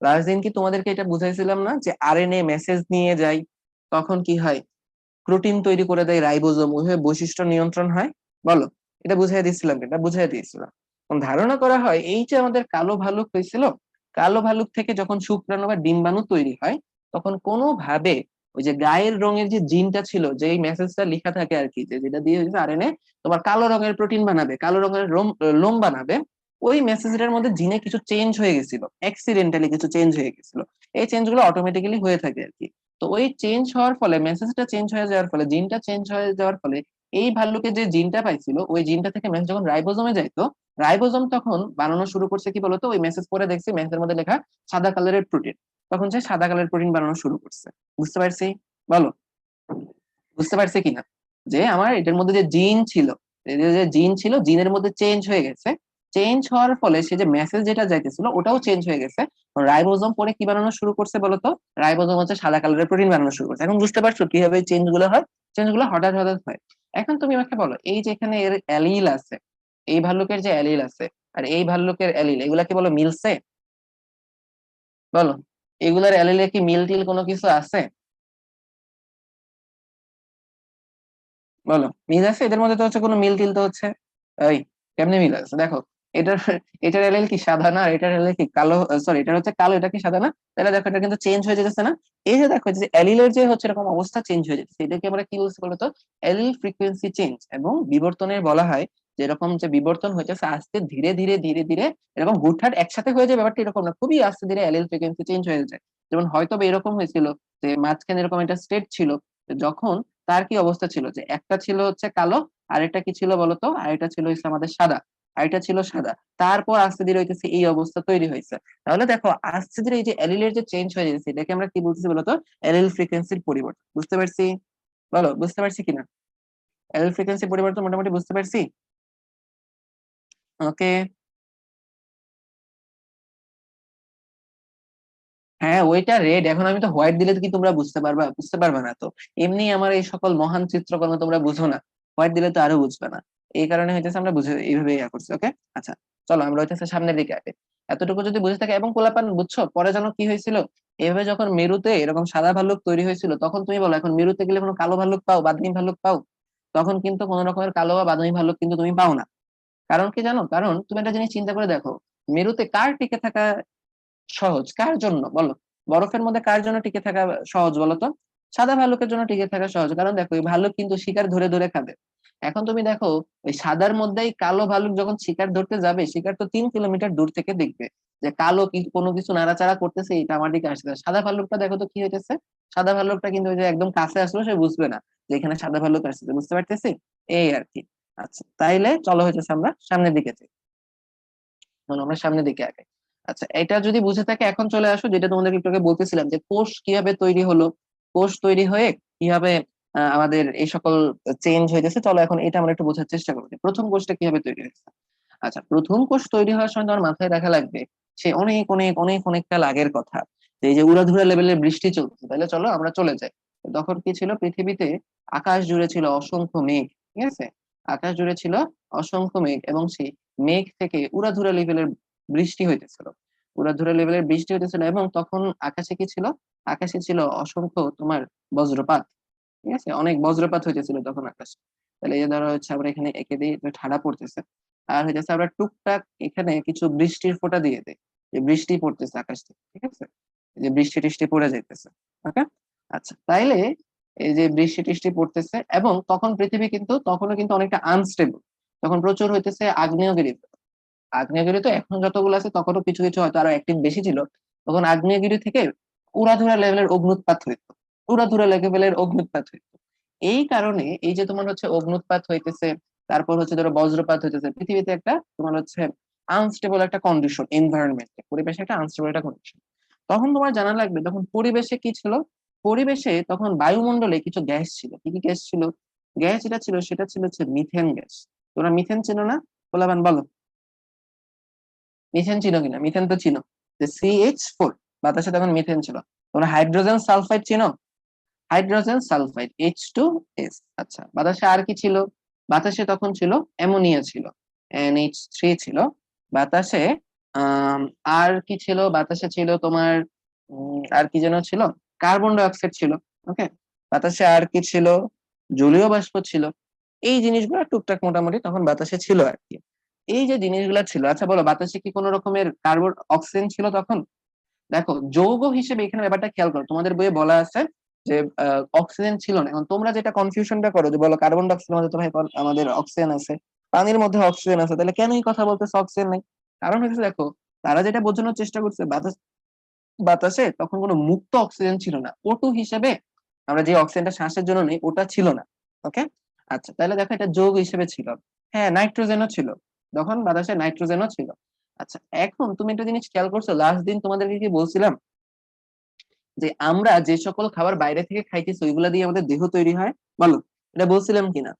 লাস্ট দিন কি তোমাদেরকে এটা বুঝাইছিলাম না যে আরএনএ মেসেজ নিয়ে যায়, তখন কি হয়, প্রোটিন তৈরি করে দেয় রাইবোজোম, ওইভাবে বৈশিষ্ট্য নিয়ন্ত্রণ হয়। বলো, এটা বুঝাই দিচ্ছিলাম, এটা বুঝাই দিয়েছিলাম। এখন ধারণা করা হয় এই যে আমাদের কালো ভালুক হয়েছিল, কালো ভালুক থেকে যখন শুক্রাণু বা ডিম্বাণু তৈরি হয়, তখন কোনোভাবে ওই যে গায়ের রঙের যে জিনটা ছিল, যে এই মেসেজটা লেখা থাকে আর কি, যে যেটা দিয়ে হচ্ছে আরএনএ তোমার কালো রঙের প্রোটিন বানাবে, কালো রঙের লোম বানাবে, ওই মেসেজটার মধ্যে জিনে কিছু চেঞ্জ হয়ে গেছিল, অ্যাক্সিডেন্টালি কিছু চেঞ্জ হয়ে গেছিল। এই চেঞ্জ গুলো অটোমেটিক্যালি হয়ে থাকে আর কি। তো ওই চেঞ্জ হওয়ার ফলে, মেসেজটা চেঞ্জ হয়ে যাওয়ার ফলে, জিনটা চেঞ্জ হয়ে যাওয়ার ফলে, এই ভাল্লুকে যে জিনটা পাইছিল, ওই জিনটা থেকে মেসেজ যখন রাইবোজোমে যাইতো, রাইবোজোম তখন বানানো শুরু করছে কি বলতো, ওই মেসেজ পড়ে দেখছি মেসেজের মধ্যে লেখা সাদা কালারের প্রোটিন, তখন সে সাদা কালারের প্রোটিন বানানো শুরু করছে। বুঝতে পারছি? বলো, বুঝতে পারছি কিনা, যে আমার এটার মধ্যে যে জিন ছিল, যে জিন ছিল, জিনের মধ্যে চেঞ্জ হয়ে গেছে, চেঞ্জ হওয়ার ফলে সে যে মেসেজ যেটা যাইতেছিল ওটাও চেঞ্জ হয়ে গেছে। রাইবোজোম পরে কি বানানো শুরু করছে বলতো, রাইবোজোম হচ্ছে সাদা কালারের প্রোটিন বানানো শুরু করছে। এখন বুঝতে পারছো কিভাবে চেঞ্জ গুলো হয়, চেঞ্জ গুলো হঠাৎ হঠাৎ হয়। এখন তুমি আমাকে বলো, এই যে এখানে এর অ্যালিল আছে, এই ভাল্লুকের যে অ্যালিল আছে আর এই ভাল্লুকের অ্যালিল, এগুলা কি বলো মিলছে? বলো, এগুলার অ্যালিলে কি মিল টিল কোনো কিছু আছে? বলো, মিল আছে এদের মধ্যে? তো হচ্ছে কোনো মিল টিল তো হচ্ছে, এই কেমনে মিল আছে দেখো, এটার এটার এলএল কি সাদা না, আর এটার এলএল কি কালো, সরি এটা হচ্ছে কালো, এটা কি সাদা না? তাহলে দেখো এটা কিন্তু চেঞ্জ হয়ে যেতেছে না। এই যে দেখো যে অ্যালিলের যে হচ্ছে এরকম অবস্থা চেঞ্জ হয়ে যেতেছে, এটাকে আমরা কি বলছি বলতো, অ্যালিল ফ্রিকোয়েন্সি চেঞ্জ। এবং বিবর্তনের বলা হয় যে এরকম যে বিবর্তন হইতেছে আস্তে ধীরে ধীরে ধীরে ধীরে, এরকম হুটহাট একসাথে হয়ে যায় ব্যাপারটা এরকম না, খুবই আস্তে ধীরে অ্যালিল ফ্রিকোয়েন্সি চেঞ্জ হয়ে যায়। যেমন হয়তো বা এরকম হয়েছিল যে মাঝখানে এরকম একটা স্টেট ছিল, যখন তার কি অবস্থা ছিল, যে একটা ছিল হচ্ছে কালো, আরেকটা কি ছিল বলতো, আরেকটা ছিল হচ্ছে আমাদের সাদা, আরেকটা ছিল সাদা, তারপর আস্তে ধীরে হইতেছে এই অবস্থা তৈরি হয়েছে। তাহলে দেখো আস্তে ধীরে এই যে অ্যালিলের যে চেঞ্জ হয়ে যাচ্ছে, এটাকে আমরা কি বলতেছি বলতো, অ্যালিল ফ্রিকোয়েন্সির পরিবর্তন। বুঝতে পারছি? বলো, বুঝতে পারছি কিনা? অ্যালিল ফ্রিকোয়েন্সি পরিবর্তন মোটামুটি বুঝতে পারছি। ওকে। হ্যাঁ ওইটা রেড, এখন আমি তো হোয়াইট দিলে তো কি তোমরা বুঝতে পারবা? বুঝতে পারবে না তো, এমনি আমার এই সকল মহান চিত্রকর্ম তোমরা বুঝো না, হোয়াইট দিলে তো আরো বুঝবে না। এই কারণে হইতেছে আমরা বুঝে এইভাবে ইয়া করছি। ওকে। আচ্ছা, চলো আমরা হইতেছে সামনের দিকে আগে, এতটুকু যদি বুঝে থাকে। এবং পোলাপান বুঝছো পরে যেন কি হয়েছিল, এইভাবে যখন মেরুতে এরকম সাদা ভাল্লুক তৈরি হয়েছিল, তখন তুমি বলো এখন মেরুতে গেলে কোনো কালো ভাল্লুক পাও, বাদামি ভাল্লুক পাও? তখন কিন্তু কোনো রকমের কালো বা বাদামি ভাল্লুক কিন্তু তুমি পাও না। কারণ কি জানো, কারণ তুমি একটা জিনিস চিন্তা করে দেখো, মেরুতে কার টিকে থাকা সহজ, কার জন্য বলো, বরফের মধ্যে কার জন্য টিকে থাকা সহজ বলো তো? সাদা ভাল্লুকের জন্য টিকে থাকা সহজ, কারণ দেখো এই ভাল্লুক কিন্তু শিকার ধরে ধরে খাবে। এখন তুমি দেখো, ওই সাদার মধ্যেই কালো ভাল্লুক যখন শিকার ধরতে যাবে, শিকার তো 3 কিলোমিটার দূর থেকে দেখবে যে কালো কি কোনো কিছু নাড়াচাড়া করতেছে, এটা আমার দিকে আসছে। সাদা ভাল্লুকটা দেখো তো কি হইতেছে, সাদা ভাল্লুকটা কিন্তু ওই যে একদম কাছে আসলো সে বুঝবে না যে এখানে সাদা ভাল্লুক আসছে। বুঝতে পারতেছি? এই আর কি। আচ্ছা তাইলে চলো হইতেছে আমরা সামনের দিকে যাই, এখন আমরা সামনের দিকে আগাই। আচ্ছা, এটা যদি বুঝে থাকে এখন চলে আসো, যেটা তোমাদেরকে একটু আগে বলতেছিলাম যে কোষ কিভাবে তৈরি হলো, কোষ তৈরি হয়ে কিভাবে আমাদের এই সকল চেঞ্জ হইতেছে। চলো এখন এটা আমরা একটু বোঝার চেষ্টা করবো যে প্রথম কোষটা কিভাবে তৈরি হয়েছে। আচ্ছা, প্রথম কোষ তৈরি হওয়ার সময় তোমার মাথায় রাখা লাগবে সে অনেক অনেক অনেক অনেকটা আগের কথা। যে এই যে উড়াধুরা লেভেলের বৃষ্টি চলছে, তাহলে চলো আমরা চলে যাই। তখন কি ছিল, পৃথিবীতে আকাশ জুড়ে ছিল অসংখ্য মেঘ, ঠিক আছে? আকাশ জুড়ে ছিল অসংখ্য মেঘ, এবং সেই মেঘ থেকে উড়াধুরা লেভেলের বৃষ্টি হইতেছিল। উড়াধুরা লেভেলের বৃষ্টি হইতেছিল, এবং তখন আকাশে কি ছিল, আকাশে ছিল অসংখ্য তোমার বজ্রপাত, ঠিক আছে? অনেক বজ্রপাত হইতেছিল তখন আকাশে। তাহলে এই ধরো হচ্ছে আমরা এখানে এঁকে দিই যে ঠাডা পড়তেছে, আর হইতেছে আমরা টুকটাক এখানে কিছু বৃষ্টির ফোঁটা দিয়ে দিই, যে বৃষ্টি পড়তেছে আকাশ থেকে, ঠিক আছে? এই যে বৃষ্টি টিষ্টি পড়ে যাইতেছে। ওকে, আচ্ছা, তাইলে এই যে বৃষ্টি টিষ্টি পড়তেছে, এবং তখন পৃথিবী কিন্তু তখনও কিন্তু অনেকটা আনস্টেবল। তখন প্রচুর হইতেছে আগ্নেয়গিরি। আগ্নেয়গিরি তো এখন যতগুলো আছে তখনও কিছু কিছু হয়তো আরো অ্যাক্টিভ বেশি ছিল। তখন আগ্নেয়গিরি থেকে উড়াধুরা লেভেলের অগ্নুৎপাত হইতো, উড়াধুরা লেভেলের অগ্নুৎপাত হইতো। এই কারণে এই যে তোমার হচ্ছে অগ্নুৎপাত হইতেছে, তারপর হচ্ছে ধরো বজ্রপাত হইতেছে, পৃথিবীতে একটা তোমার হচ্ছে আনস্টেবল একটা কন্ডিশন, এনভায়রনমেন্ট, পরিবেশে একটা আনস্টেবল একটা কন্ডিশন। তখন তোমার জানা লাগবে তখন পরিবেশে কি ছিল। পরিবেশে তখন বায়ুমণ্ডলে কিছু গ্যাস ছিল। কি কি গ্যাস ছিল? গ্যাস যেটা ছিল সেটা ছিল হচ্ছে মিথেন গ্যাস। তোমরা মিথেন চেনো না? বলাবান বলো, মিথেন চিনো কিনা? মিথেন তো চিনো, যে CH4, বাতাসে তখন মিথেন ছিল। তোমরা হাইড্রোজেন সালফাইড চিনো? Hydrogen sulphide H2S। আচ্ছা, বাতাসে আর কি ছিল? বাতাসে তখন ছিল অ্যামোনিয়া ছিল, NH3 ছিল বাতাসে। আহ আর কি ছিল বাতাসে? ছিল তোমার আর কি যেন ছিল, কার্বন ডাই অক্সাইড ছিল। ওকে, বাতাসে আর কি ছিল? জলীয় বাষ্প ছিল। এই জিনিসগুলো টুকটাক মোটামুটি তখন বাতাসে ছিল আর কি। এই যে জিনিসগুলো ছিল, আচ্ছা বলো, বাতাসে কি কোনো রকমের কার্বন অক্সিজেন ছিল তখন? দেখো, যৌগ হিসেবে এখানে ব্যাপারটা খেয়াল করো, তোমাদের বইয়ে বলা আছে যে অক্সিজেন ছিল না। এখন তোমরা যেটা কনফিউশনটা করো যে বলো কার্বন ডাই অক্সাইডের মধ্যে তো ভাই আমাদের অক্সিজেন আছে, পানির মধ্যে অক্সিজেন আছে, তাহলে কেন এই কথা বলতেছে অক্সিজেন নেই? কারণ হচ্ছে দেখো, তারা যেটা বোঝানোর চেষ্টা করছে, বাতাসে তখন কোনো মুক্ত অক্সিজেন ছিল না, O2 হিসেবে আমরা যে অক্সিজেনটা শ্বাসের জন্য নেই ওটা ছিল না। ওকে, আচ্ছা, তাহলে দেখো এটা যৌগ হিসেবে ছিল। হ্যাঁ, নাইট্রোজেনও ছিল, তখন বাতাসে নাইট্রোজেনও ছিল। আচ্ছা, এখন তুমি একটা জিনিস খেয়াল করছো, লাস্ট দিন তোমাদেরকে কি বলছিলাম যে আমরা যে সকল খাবার বাইরে থেকে খাইতেছি ওইগুলা দিয়ে আমাদের দেহ তৈরি হয়? বলো, এটা বলছিলাম কিনা?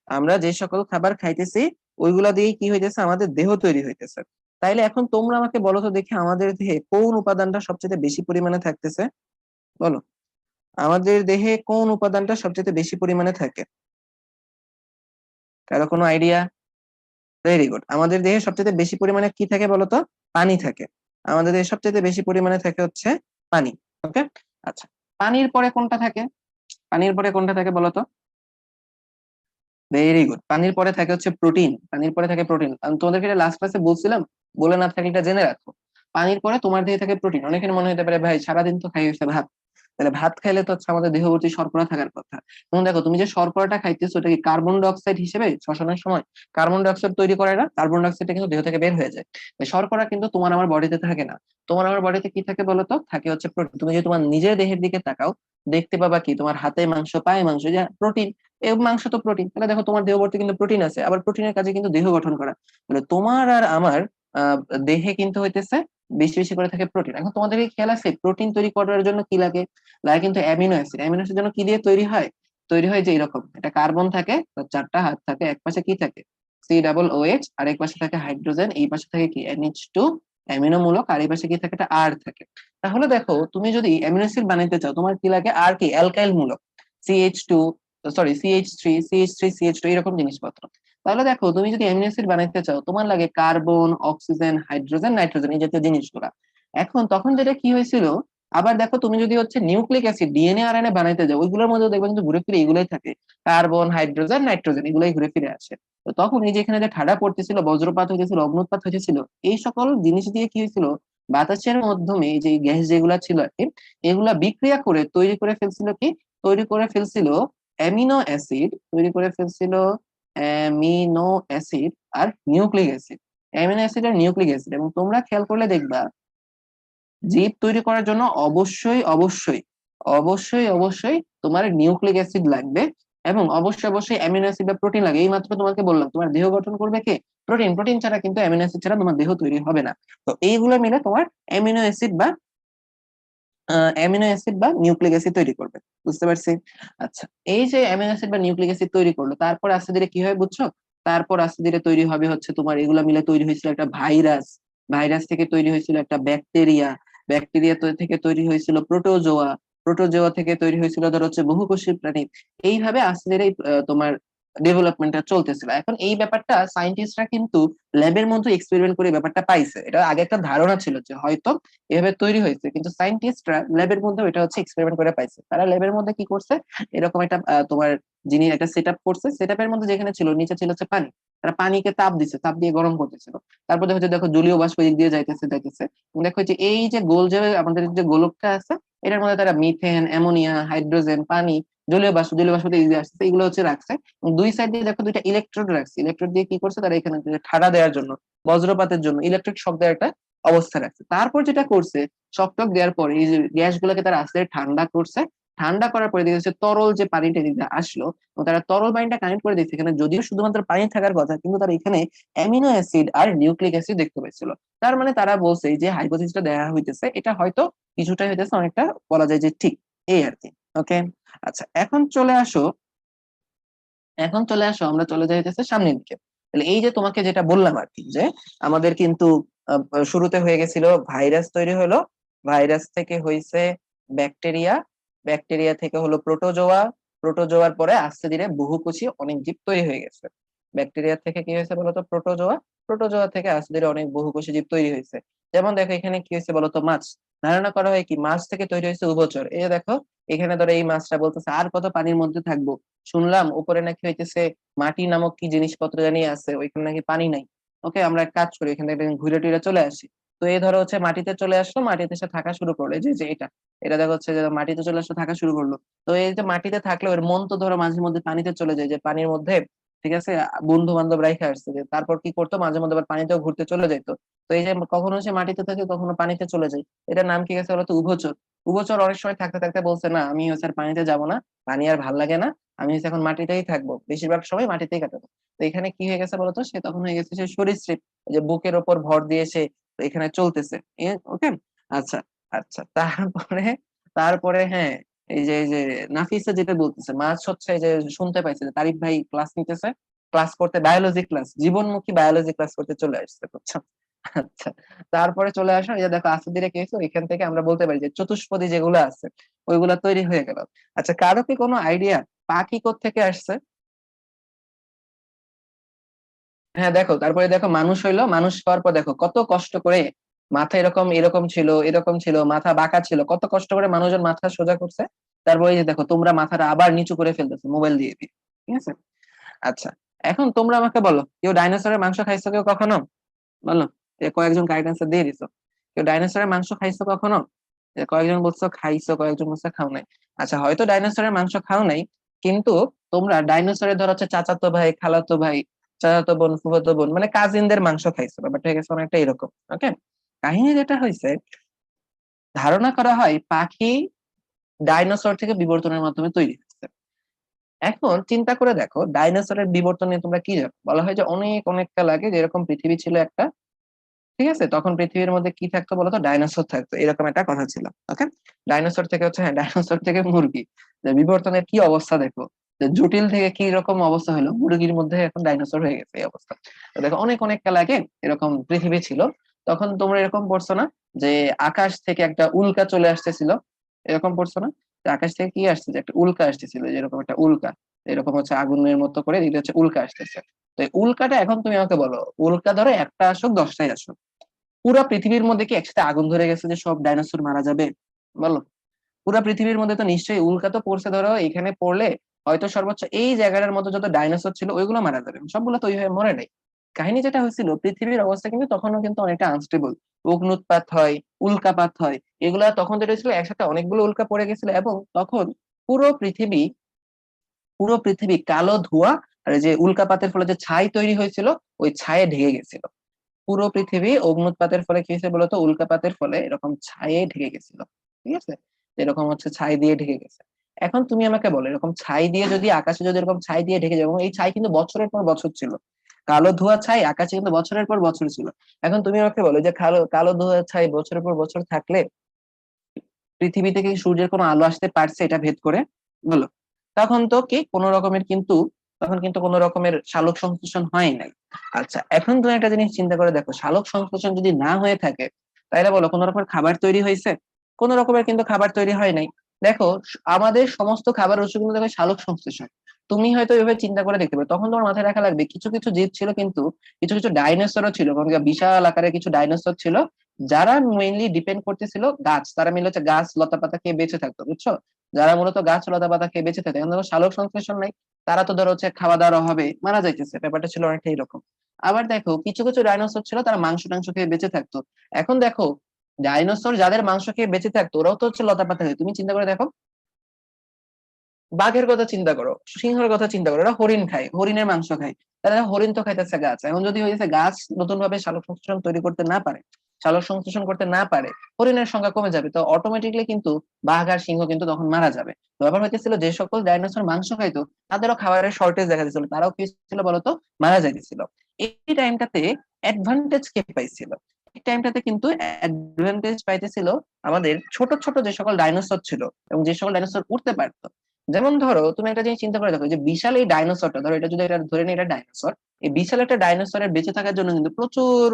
আমরা যে সকল খাবার খাইতেছি ওইগুলা দিয়ে কি হইতেছে, আমাদের দেহ তৈরি হইতেছে। তাইলে এখন তোমরা আমাকে বলো তো দেখি, আমাদের দেহে কোন উপাদানটা সবচেয়ে বেশি পরিমাণে থাকতেছে? বলো, আমাদের দেহে কোন উপাদানটা সবচেয়ে বেশি পরিমাণে থাকে? কারো কোনো আইডিয়া? ভেরি গুড, আমাদের দেহে সবচেয়ে বেশি পরিমাণে কি থাকে বলতো? পানি থাকে। আমাদের দেহে সবচেয়ে বেশি পরিমাণে থাকে হচ্ছে পানি। ওকে, আচ্ছা, পানির পরে কোনটা থাকে? পানির পরে কোনটা থাকে বলতো? ভেরি গুড, পানির পরে থাকে হচ্ছে প্রোটিন। পানির পরে থাকে প্রোটিন। আমি তোমাদেরকে লাস্ট ক্লাসে বলছিলাম, বলে না থাকলে এটা জেনে রাখো। পানির পরে তোমার দেহে থাকে প্রোটিন। অনেকের মনে হতে পারে ভাই সারাদিন তো খাই হয়েছে ভাত, তাহলে ভাত খাইলে তো হচ্ছে আমাদের দেহভর্তি শর্করা থাকার কথা। তুমি দেখো, তুমি যে শর্করাটা খাইতেছো ওটা কি কার্বন ডাই অক্সাইড হিসেবে শ্বসনের সময় কার্বন ডাই অক্সাইড তৈরি করে না? কার্বন ডাই অক্সাইডটা কিন্তু দেহ থেকে বের হয়ে যায়। তাই শর্করা কিন্তু তোমার আমার বডিতে থাকে না। তোমার আমার বডিতে কি থাকে বলতো? থাকে হচ্ছে প্রোটিন। তুমি যদি তোমার নিজের দেহের দিকে তাকাও, দেখতে পাবা কি তোমার হাতে মাংস, পায়ে মাংস, যে প্রোটিন। এই মাংস তো প্রোটিন, তাহলে দেখো তোমার দেহভর্তি কিন্তু প্রোটিন আছে। আবার প্রোটিনের কাজে কিন্তু দেহ গঠন করা। মানে তোমার আর আমার আহ দেহে কিন্তু হইতেছে বেশি বেশি করে থাকে প্রোটিন। এখন তোমাদের কি খেয়াল আছে প্রোটিন তৈরি করার জন্য কি লাগে? লাগে কিন্তু অ্যামিনো অ্যাসিড। অ্যামিনো অ্যাসিড যেন কি দিয়ে তৈরি হয়? তৈরি হয় যে এরকম, এটা কার্বন থাকে, তার চারটা হাত থাকে, এক পাশে কি থাকে? COOH, আর এক পাশে থাকে হাইড্রোজেন, এই পাশে থাকে কি NH2, অ্যামিনো মূলক, আর এই পাশে কি থাকে? একটা আর থাকে। তাহলে দেখো, তুমি যদি অ্যামিনো অ্যাসিড বানাইতে চাও তোমার কি লাগে? আর কি? অ্যালকাইল মূলক, CH2, সরি CH3 এরকম জিনিসপত্র। তাহলে দেখো, তুমি যদি অ্যামিনো অ্যাসিড বানাইতে চাও তোমার লাগে কার্বন, অক্সিজেন, হাইড্রোজেন, নাইট্রোজেন, এই জাতীয় জিনিসগুলা। এখন তখন যেটা কি হয়েছিল, আবার দেখো তুমি যদি হচ্ছে নিউক্লিক অ্যাসিড, ডিএনএ আরএনএ বানাইতে যাও, ওইগুলোর মধ্যে দেখবে কিন্তু ঘুরে ফিরে এগুলোই থাকে, কার্বন, হাইড্রোজেন, নাইট্রোজেন, এগুলোই ঘুরে ফিরে আসে। তো তখন এই যে এখানে যে ঠাডা পড়তেছিল, বজ্রপাত হয়েছিল, অগ্নুৎপাত হয়েছিল, এই সকল জিনিস দিয়ে কি হয়েছিল, বাতাসের মাধ্যমে এই যে গ্যাস যেগুলা ছিল আর কি, এগুলা বিক্রিয়া করে তৈরি করে ফেলছিল কি, তৈরি করে ফেলছিল অ্যামিনো অ্যাসিড, তৈরি করে ফেলছিল অ্যামিনো অ্যাসিড আর নিউক্লিক অ্যাসিড। অ্যামিনো অ্যাসিড আর নিউক্লিক অ্যাসিড। এবং তোমরা খেয়াল করলে দেখবা, জীব তৈরি করার জন্য অবশ্যই অবশ্যই অবশ্যই অবশ্যই তোমার নিউক্লিক অ্যাসিড লাগবে, এবং অবশ্যই অবশ্যই অ্যামিনো অ্যাসিড বা প্রোটিন লাগে। এই মাত্র তোমাকে বললাম তোমার দেহ গঠন করবে কে? প্রোটিন। প্রোটিন ছাড়া কিন্তু অ্যামিনো অ্যাসিড ছাড়া তোমার দেহ তৈরি হবে না। তো এইগুলো মিলে তোমার অ্যামিনো অ্যাসিড বা নিউক্লিক অ্যাসিড তৈরি করবে। বুঝতে পারছি? আচ্ছা, এই যে অ্যামিনো অ্যাসিড বা নিউক্লিক অ্যাসিড তৈরি করলো, তারপর আস্তে ধীরে কি হয় বুঝছো? তারপর আস্তে ধীরে তৈরি হবে হচ্ছে তোমার, এগুলা মিলে তৈরি হয়েছিল একটা ভাইরাস, ভাইরাস থেকে তৈরি হয়েছিল একটা ব্যাকটেরিয়া, ব্যাকটেরিয়া থেকে তৈরি হয়েছিল প্রোটোজোয়া, প্রোটোজোয়া থেকে তৈরি হয়েছিল ধর হচ্ছে বহুকোষী প্রাণী। এইভাবে আস্তে ধীরে তোমার ডেভেলপমেন্টটা চলতেছিল। এখন এই ব্যাপারটা সায়েন্টিস্টরা কিন্তু ল্যাবের মধ্যে এক্সপেরিমেন্ট করে ব্যাপারটা পাইছে। এটা আগে একটা ধারণা ছিল যে হয়তো এভাবে তৈরি হয়েছে, কিন্তু সায়েন্টিস্টরা ল্যাবের মধ্যে এটা হচ্ছে এক্সপেরিমেন্ট করে পাইছে। তারা ল্যাবের মধ্যে কি করছে, এরকম একটা তোমার যিনি একটা সেট আপ করছে, সেট আপের মধ্যে যেখানে ছিল নিচে ছিল হচ্ছে পানি, তারা পানিকে তাপ দিচ্ছে, তাপ দিয়ে গরম করতেছিল। তারপর দেখো যে দেখো জলীয় বাষ্প এদিক দিয়ে যাইতেছে যাইতেছে, দেখো যে এই যে গোল যে আমাদের যে গোলকটা আছে, এটার মধ্যে তারা মিথেন, অ্যামোনিয়া, হাইড্রোজেন, পানি, জলীয় বাষ্প দিয়ে এদিকে আসছে, এগুলো হচ্ছে রাখছে। এবং দুই সাইড দিয়ে দেখো দুইটা ইলেকট্রোড রাখছে, ইলেকট্রোড দিয়ে কি করছে তারা এখানে যে ঠাডা দেওয়ার জন্য, বজ্রপাতের জন্য ইলেকট্রিক শক দেওয়ার একটা অবস্থা রাখছে। তারপর যেটা করছে, শক টক দেওয়ার পরে এই যে গ্যাস গুলোকে তারা আস্তে ঠান্ডা করছে, ঠান্ডা করার পরে দেখেছে তরল যে পানিটা এদিকে আসলো, এবং তারা তরল পানিটা কানেক্ট করে দিচ্ছে এখানে, যদিও শুধুমাত্র পানি থাকার কথা, কিন্তু তারা এখানে অ্যামিনো অ্যাসিড আর নিউক্লিক অ্যাসিড দেখতে পাচ্ছিল। তার মানে তারা বলছে যে হাইপোথিসিসটা দেওয়া হইতেছে এটা হয়তো কিছুটা হইতেছে, অনেকটা বলা যায় যে ঠিক, এই আর কি। ওকে, আচ্ছা এখন চলে আসো আমরা চলে যাইতেছে সামনের দিকে। তাহলে এই যে তোমাকে যেটা বললাম আর কি, যে আমাদের কিন্তু শুরুতে হয়ে গেছিল ভাইরাস তৈরি হলো, ভাইরাস থেকে হয়েছে ব্যাকটেরিয়া, ব্যাকটেরিয়া থেকে হলো প্রোটোজোয়া, প্রোটোজোয়ার পরে আস্তে ধীরে বহুকোষী অনেক জীব তৈরি হয়ে গেছে। ব্যাকটেরিয়া থেকে কি হয়েছে বলতো প্রোটোজোয়া, প্রোটোজোয়া থেকে আস্তে ধীরে অনেক বহুকোষী জীব তৈরি হয়েছে। যেমন দেখো এখানে কি হয়েছে বলতো, মাছ। ধারণা করা হয় কি মাছ থেকে তৈরি হয়েছে উভচর। এই যে দেখো এখানে ধরো এই মাছটা বলতেছে আর কত পানির মধ্যে থাকবো, শুনলাম উপরে নাকি হইতেছে মাটি নামক কি জিনিসপত্র জানি আছে, ওইখানে নাকি পানি নাই। ওকে, আমরা এক কাজ করি এখান থেকে ঘুরে টুরে চলে আসি। তো এই ধরো হচ্ছে মাটিতে চলে আসলো, মাটিতে এসে থাকা শুরু করলো, এই যে যে এটা, এটা দেখো হচ্ছে যে মাটিতে চলে আসলো, থাকা শুরু করলো। তো এই যে মাটিতে থাকলে ওর মন তো ধরো মাঝে মধ্যে পানিতে চলে যায়, যে পানির মধ্যে ঠিক আছে বন্ধু বান্ধব রাইখা আসছে, যে তারপর কি করতো মাঝে মধ্যে আবার পানিতেও ঘুরতে চলে যাইতো। তো এই যে কখনো সে মাটিতে থাকে কখনো পানিতে চলে যায়, এটার নাম কি গেছে বলতো উভচর। উভচর অনেক সময় থাকতে থাকতে বলছে না আমি হচ্ছে আর পানিতে যাব না, পানি আর ভাল লাগে না, আমি হচ্ছে এখন মাটিতেই থাকবো, বেশিরভাগ সময় মাটিতেই কাটাবো। তো এখানে কি হয়ে গেছে বলতো, সে তখন হয়ে গেছে সে সরীসৃপ, ওই যে বুকের ওপর ভর দিয়ে সে এখানে চলতেছে। ওকে, আচ্ছা, আচ্ছা তারপরে, হ্যাঁ, এই যে নাফিসা যেটা বলতেছে, মাছ হচ্ছে এই যে শুনতে পাইছে যে তারিফ ভাই ক্লাস নিতেছে, ক্লাস করতে বায়োলজি ক্লাস, জীবনমুখী বায়োলজি ক্লাস করতে চলে আসছে, বুঝছো? আচ্ছা, তারপরে চলে আসো, এই যে দেখো আস্তে ধীরে কি হয়েছে, এখান থেকে আমরা বলতে পারি যে চতুষ্পদী যেগুলো আছে ওইগুলা তৈরি হয়ে গেল। আচ্ছা, কারো কি কোনো আইডিয়া পাখি থেকে আসছে? হ্যাঁ দেখো, তারপরে দেখো মানুষ হইলো, মানুষ হওয়ার পর দেখো কত কষ্ট করে, মাথা এরকম এরকম ছিল, এরকম ছিল, মাথা বাঁকা ছিল, কত কষ্ট করে মানুষজন মাথা সোজা করছে। তারপরে এই যে দেখো তোমরা মাথাটা আবার নিচু করে ফেলতেছো মোবাইল দিয়ে দিয়ে, ঠিক আছে? আচ্ছা, এখন তোমরা আমাকে বলো, কেউ ডাইনোসরের মাংস খাইছো কেউ কখনো? বলো, কয়েকজন কারেক্ট অ্যান্সার দিয়ে দিছো। কেউ ডাইনোসরের মাংস খাইছো কখনো? কয়েকজন বলছো খাইছো, কয়েকজন বলছো খাও নাই। আচ্ছা, হয়তো ডাইনোসরের মাংস খাও নাই, কিন্তু তোমরা ডাইনোসরের ধর হচ্ছে চাচাতো ভাই, খালাতো ভাই, চাচাতো বোন, ফুফাতো বোন, মানে কাজিনদের মাংস খাইছো। ব্যাপারটা হয়ে গেছে অনেকটা এরকম। ওকে, কাহিনী যেটা হয়েছে, ধারণা করা হয় পাখি ডাইনোসর থেকে বিবর্তনের মাধ্যমে তৈরি হয়েছে। এখন চিন্তা করে দেখো ডাইনোসরের বিবর্তন নিয়ে তোমরা কি জানো? বলা হয় যে অনেক অনেকটা লাগে, যেরকম পৃথিবী ছিল একটা, ঠিক আছে, তখন পৃথিবীর মধ্যে কি থাকতো বলতো, ডাইনোসর থাকতো, এরকম একটা কথা ছিল। ওকে, ডাইনোসর থেকে হচ্ছে, হ্যাঁ ডাইনোসর থেকে মুরগি, যে বিবর্তনের কি অবস্থা দেখো, যে জটিল থেকে কি রকম অবস্থা হলো, মুরগির মধ্যে এখন ডাইনোসর হয়ে গেছে এই অবস্থা। তো দেখো অনেক অনেক কাল আগে এরকম পৃথিবী ছিল। তখন তোমরা এরকম পড়ছো না যে আকাশ থেকে একটা উল্কা চলে আসতেছিল? এরকম পড়ছো না যে আকাশ থেকে কি আসছে, যে একটা উল্কা আসতেছিল, যেরকম একটা উল্কা, এরকম হচ্ছে আগুনের মতো করে এটা হচ্ছে উল্কা আসতেছে। তো এই উল্কাটা, এখন তুমি আমাকে বলো, উল্কা ধরো একটা আসুক 10টাই আসুক, পুরো পৃথিবীর মধ্যে কি একসাথে আগুন ধরে গেছে যে সব ডাইনোসর মারা যাবে? বলো, পুরো পৃথিবীর মধ্যে তো নিশ্চয়ই উল্কা তো পড়ছে, ধরো এখানে পড়লে হয়তো সর্বোচ্চ এই জায়গাটার মধ্যে যত ডাইনোসর ছিল ওইগুলো মারা যাবে, সবগুলো তো ওইভাবে মরে নাই। কাহিনী যেটা হয়েছিল, পৃথিবীর অবস্থা কিন্তু তখনও কিন্তু অনেকটা আনস্টেবল, অগ্নুৎপাত হয়, উল্কাপাত হয়, এগুলা তখন যেটা ছিল একসাথে অনেকগুলো উল্কা পড়ে গেছিল, এবং তখন পুরো পৃথিবী, কালো ধোঁয়া, আর এই যে উল্কাপাতের ফলে যে ছাই তৈরি হয়েছিল ওই ছায়ে ঢেকে গেছিল। পুরো পৃথিবী অগ্নুৎপাতের ফলে কি হয়েছে বলতো, উল্কাপাতের ফলে এরকম ছায়ে ঢেকে গেছিল, ঠিক আছে? এরকম হচ্ছে ছাই দিয়ে ঢেকে গেছে। এখন তুমি আমাকে বলো, এরকম ছাই দিয়ে যদি আকাশে যদি এরকম ছাই দিয়ে ঢেকে যাবে, এবং এই ছাই কিন্তু বছরের পর বছর ছিল, কালো ধোঁয়া ছাই আকাশে কিন্তু বছরের পর বছর ছিল। এখন তুমি আমাকে বলো যে কালো কালো ধোঁয়া ছাই বছরের পর বছর থাকলে পৃথিবী থেকে কি সূর্যের কোনো আলো আসতে পারছে এটা ভেদ করে? বলো, তখন তো কি কোনো রকমের কিন্তু তখন কিন্তু কোনো রকমের সালোক সংশ্লেষণ হয় নাই। আচ্ছা, এখন তুমি একটা জিনিস চিন্তা করে দেখো, সালোক সংশ্লেষণ যদি না হয়ে থাকে তাহলে বলো কোনো রকমের খাবার তৈরি হয়েছে? কোনো রকমের কিন্তু খাবার তৈরি হয় নাই। দেখো, আমাদের সমস্ত খাবার উৎস কিন্তু দেখো সালোক সংশ্লেষণ। তুমি হয়তো এভাবে চিন্তা করে দেখতে পারো, তখন তোমার মাথায় রাখা লাগবে কিছু কিছু জীব ছিল, কিন্তু কিছু কিছু ডাইনোসরও ছিল, কারণ কি বিশাল আকারের কিছু ডাইনোসর ছিল যারা মেইনলি ডিপেন্ড করতেছিল গাছ, তারা মিলে হচ্ছে গাছ লতা পাতা খেয়ে বেঁচে থাকতো, বুঝছো? যারা মূলত গাছ লতা পাতা খেয়ে বেঁচে থাকে, এখন দেখো সালোক সংশ্লেষণ নাই, তারা তো ধরো হচ্ছে খাওয়া দাওয়ার অভাবে মারা যাইতেছে, ব্যাপারটা ছিল অনেকটা এরকম। আবার দেখো কিছু কিছু ডাইনোসর ছিল তারা মাংস টাংস খেয়ে বেঁচে থাকতো। এখন দেখো, ডাইনোসর যাদের মাংস খেয়ে বেঁচে থাকতো ওরাও তো হচ্ছে লতা পাতা খায়, তুমি চিন্তা করে দেখো, বাঘের কথা চিন্তা করো, সিংহের কথা চিন্তা করো, ওরা হরিণ খায়, হরিণের মাংস খায়, তারা হরিণ তো খাইতেছে গাছ। এখন যদি হয়েছে গাছ নতুন ভাবে সালোক সংশ্লেষণ তৈরি করতে না পারে, সালোক সংশ্লেষণ করতে না পারে, হরিণের সংখ্যা কমে যাবে, তো অটোমেটিকলি কিন্তু বাঘ আর সিংহ কিন্তু তখন মারা যাবে। তো ব্যাপার হইতেছিল যে সকল ডাইনোসর মাংস খাইতো তাদেরও খাবারের শর্টেজ দেখা দিচ্ছিল, তারাও কি ছিল বলতো, মারা যাইতেছিল। এই টাইমটাতে অ্যাডভান্টেজ কে পাইছিল? এই টাইমটাতে কিন্তু অ্যাডভান্টেজ পাইতেছিল আমাদের ছোট ছোট যে সকল ডাইনোসর ছিল এবং যে সকল ডাইনোসর উঠতে পারতো। যেমন ধরো তুমি একটা জিনিস চিন্তা করে দেখো, যে বিশাল এই ডাইনোসরটা, ধরো এটা যদি এটা ধরে নিই এটা ডাইনোসর, এই বিশাল একটা ডাইনোসরের বেঁচে থাকার জন্য কিন্তু প্রচুর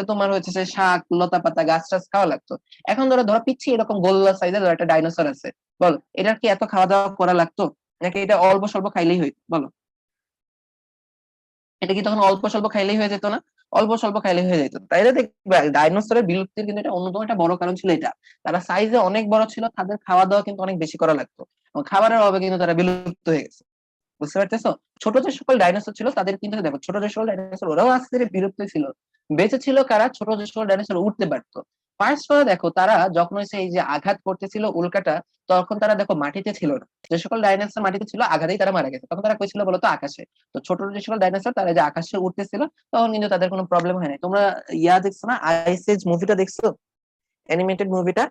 তোমার হচ্ছে যে শাক লতা পাতা গাছ টাছ খাওয়া লাগতো। এখন ধরো ধরো পিচ্ছি এরকম গোল্লা সাইজের ধরো একটা ডাইনোসর আছে, বলো এটার কি এত খাওয়া দাওয়া করা লাগতো? নাকি এটা অল্প স্বল্প খাইলেই হইতো বলো? এটা কি তখন অল্প স্বল্প খাইলেই হয়ে যেত না? অল্প স্বল্প খাইলেই হয়ে যেত। তাই না, দেখবে ডাইনোসরের বিলুপ্তির কিন্তু এটা অন্যতম একটা বড় কারণ ছিল এটা, তারা সাইজে অনেক বড় ছিল, তাদের খাওয়া দাওয়া কিন্তু অনেক বেশি করা লাগতো, এবং খাবারের অভাবে কিন্তু তারা বিলুপ্ত হয়ে গেছে। বুঝতে পারতেছো? ছোট যে সকল ডাইনোসর ছিল তাদের কিন্তু দেখো, ছোট যে সকল ডাইনোসর ওরাও আস্তে ধীরে বিলুপ্ত ছিল, বেঁচে ছিল কারা, ছোট যে সকল ডাইনোসর উঠতে পারতো। ফার্স্ট কথা দেখো, তারা যখন হচ্ছে এই যে আঘাত করতেছিল উল্কাটা, তখন তারা দেখো মাটিতে ছিল না, যে সকল ডাইনোসর মাটিতে ছিল আঘাতেই তারা মারা গেছে, তখন তারা কই ছিল বলতো, আকাশে। তো ছোট যে সকল ডাইনোসর তারা যে আকাশে উঠতেছিল, তখন কিন্তু তাদের কোনো প্রবলেম হয় নাই। তোমরা দেখছো না, আইস এজ মুভিটা দেখছো? অ্যানিমেটেড মুভিটা,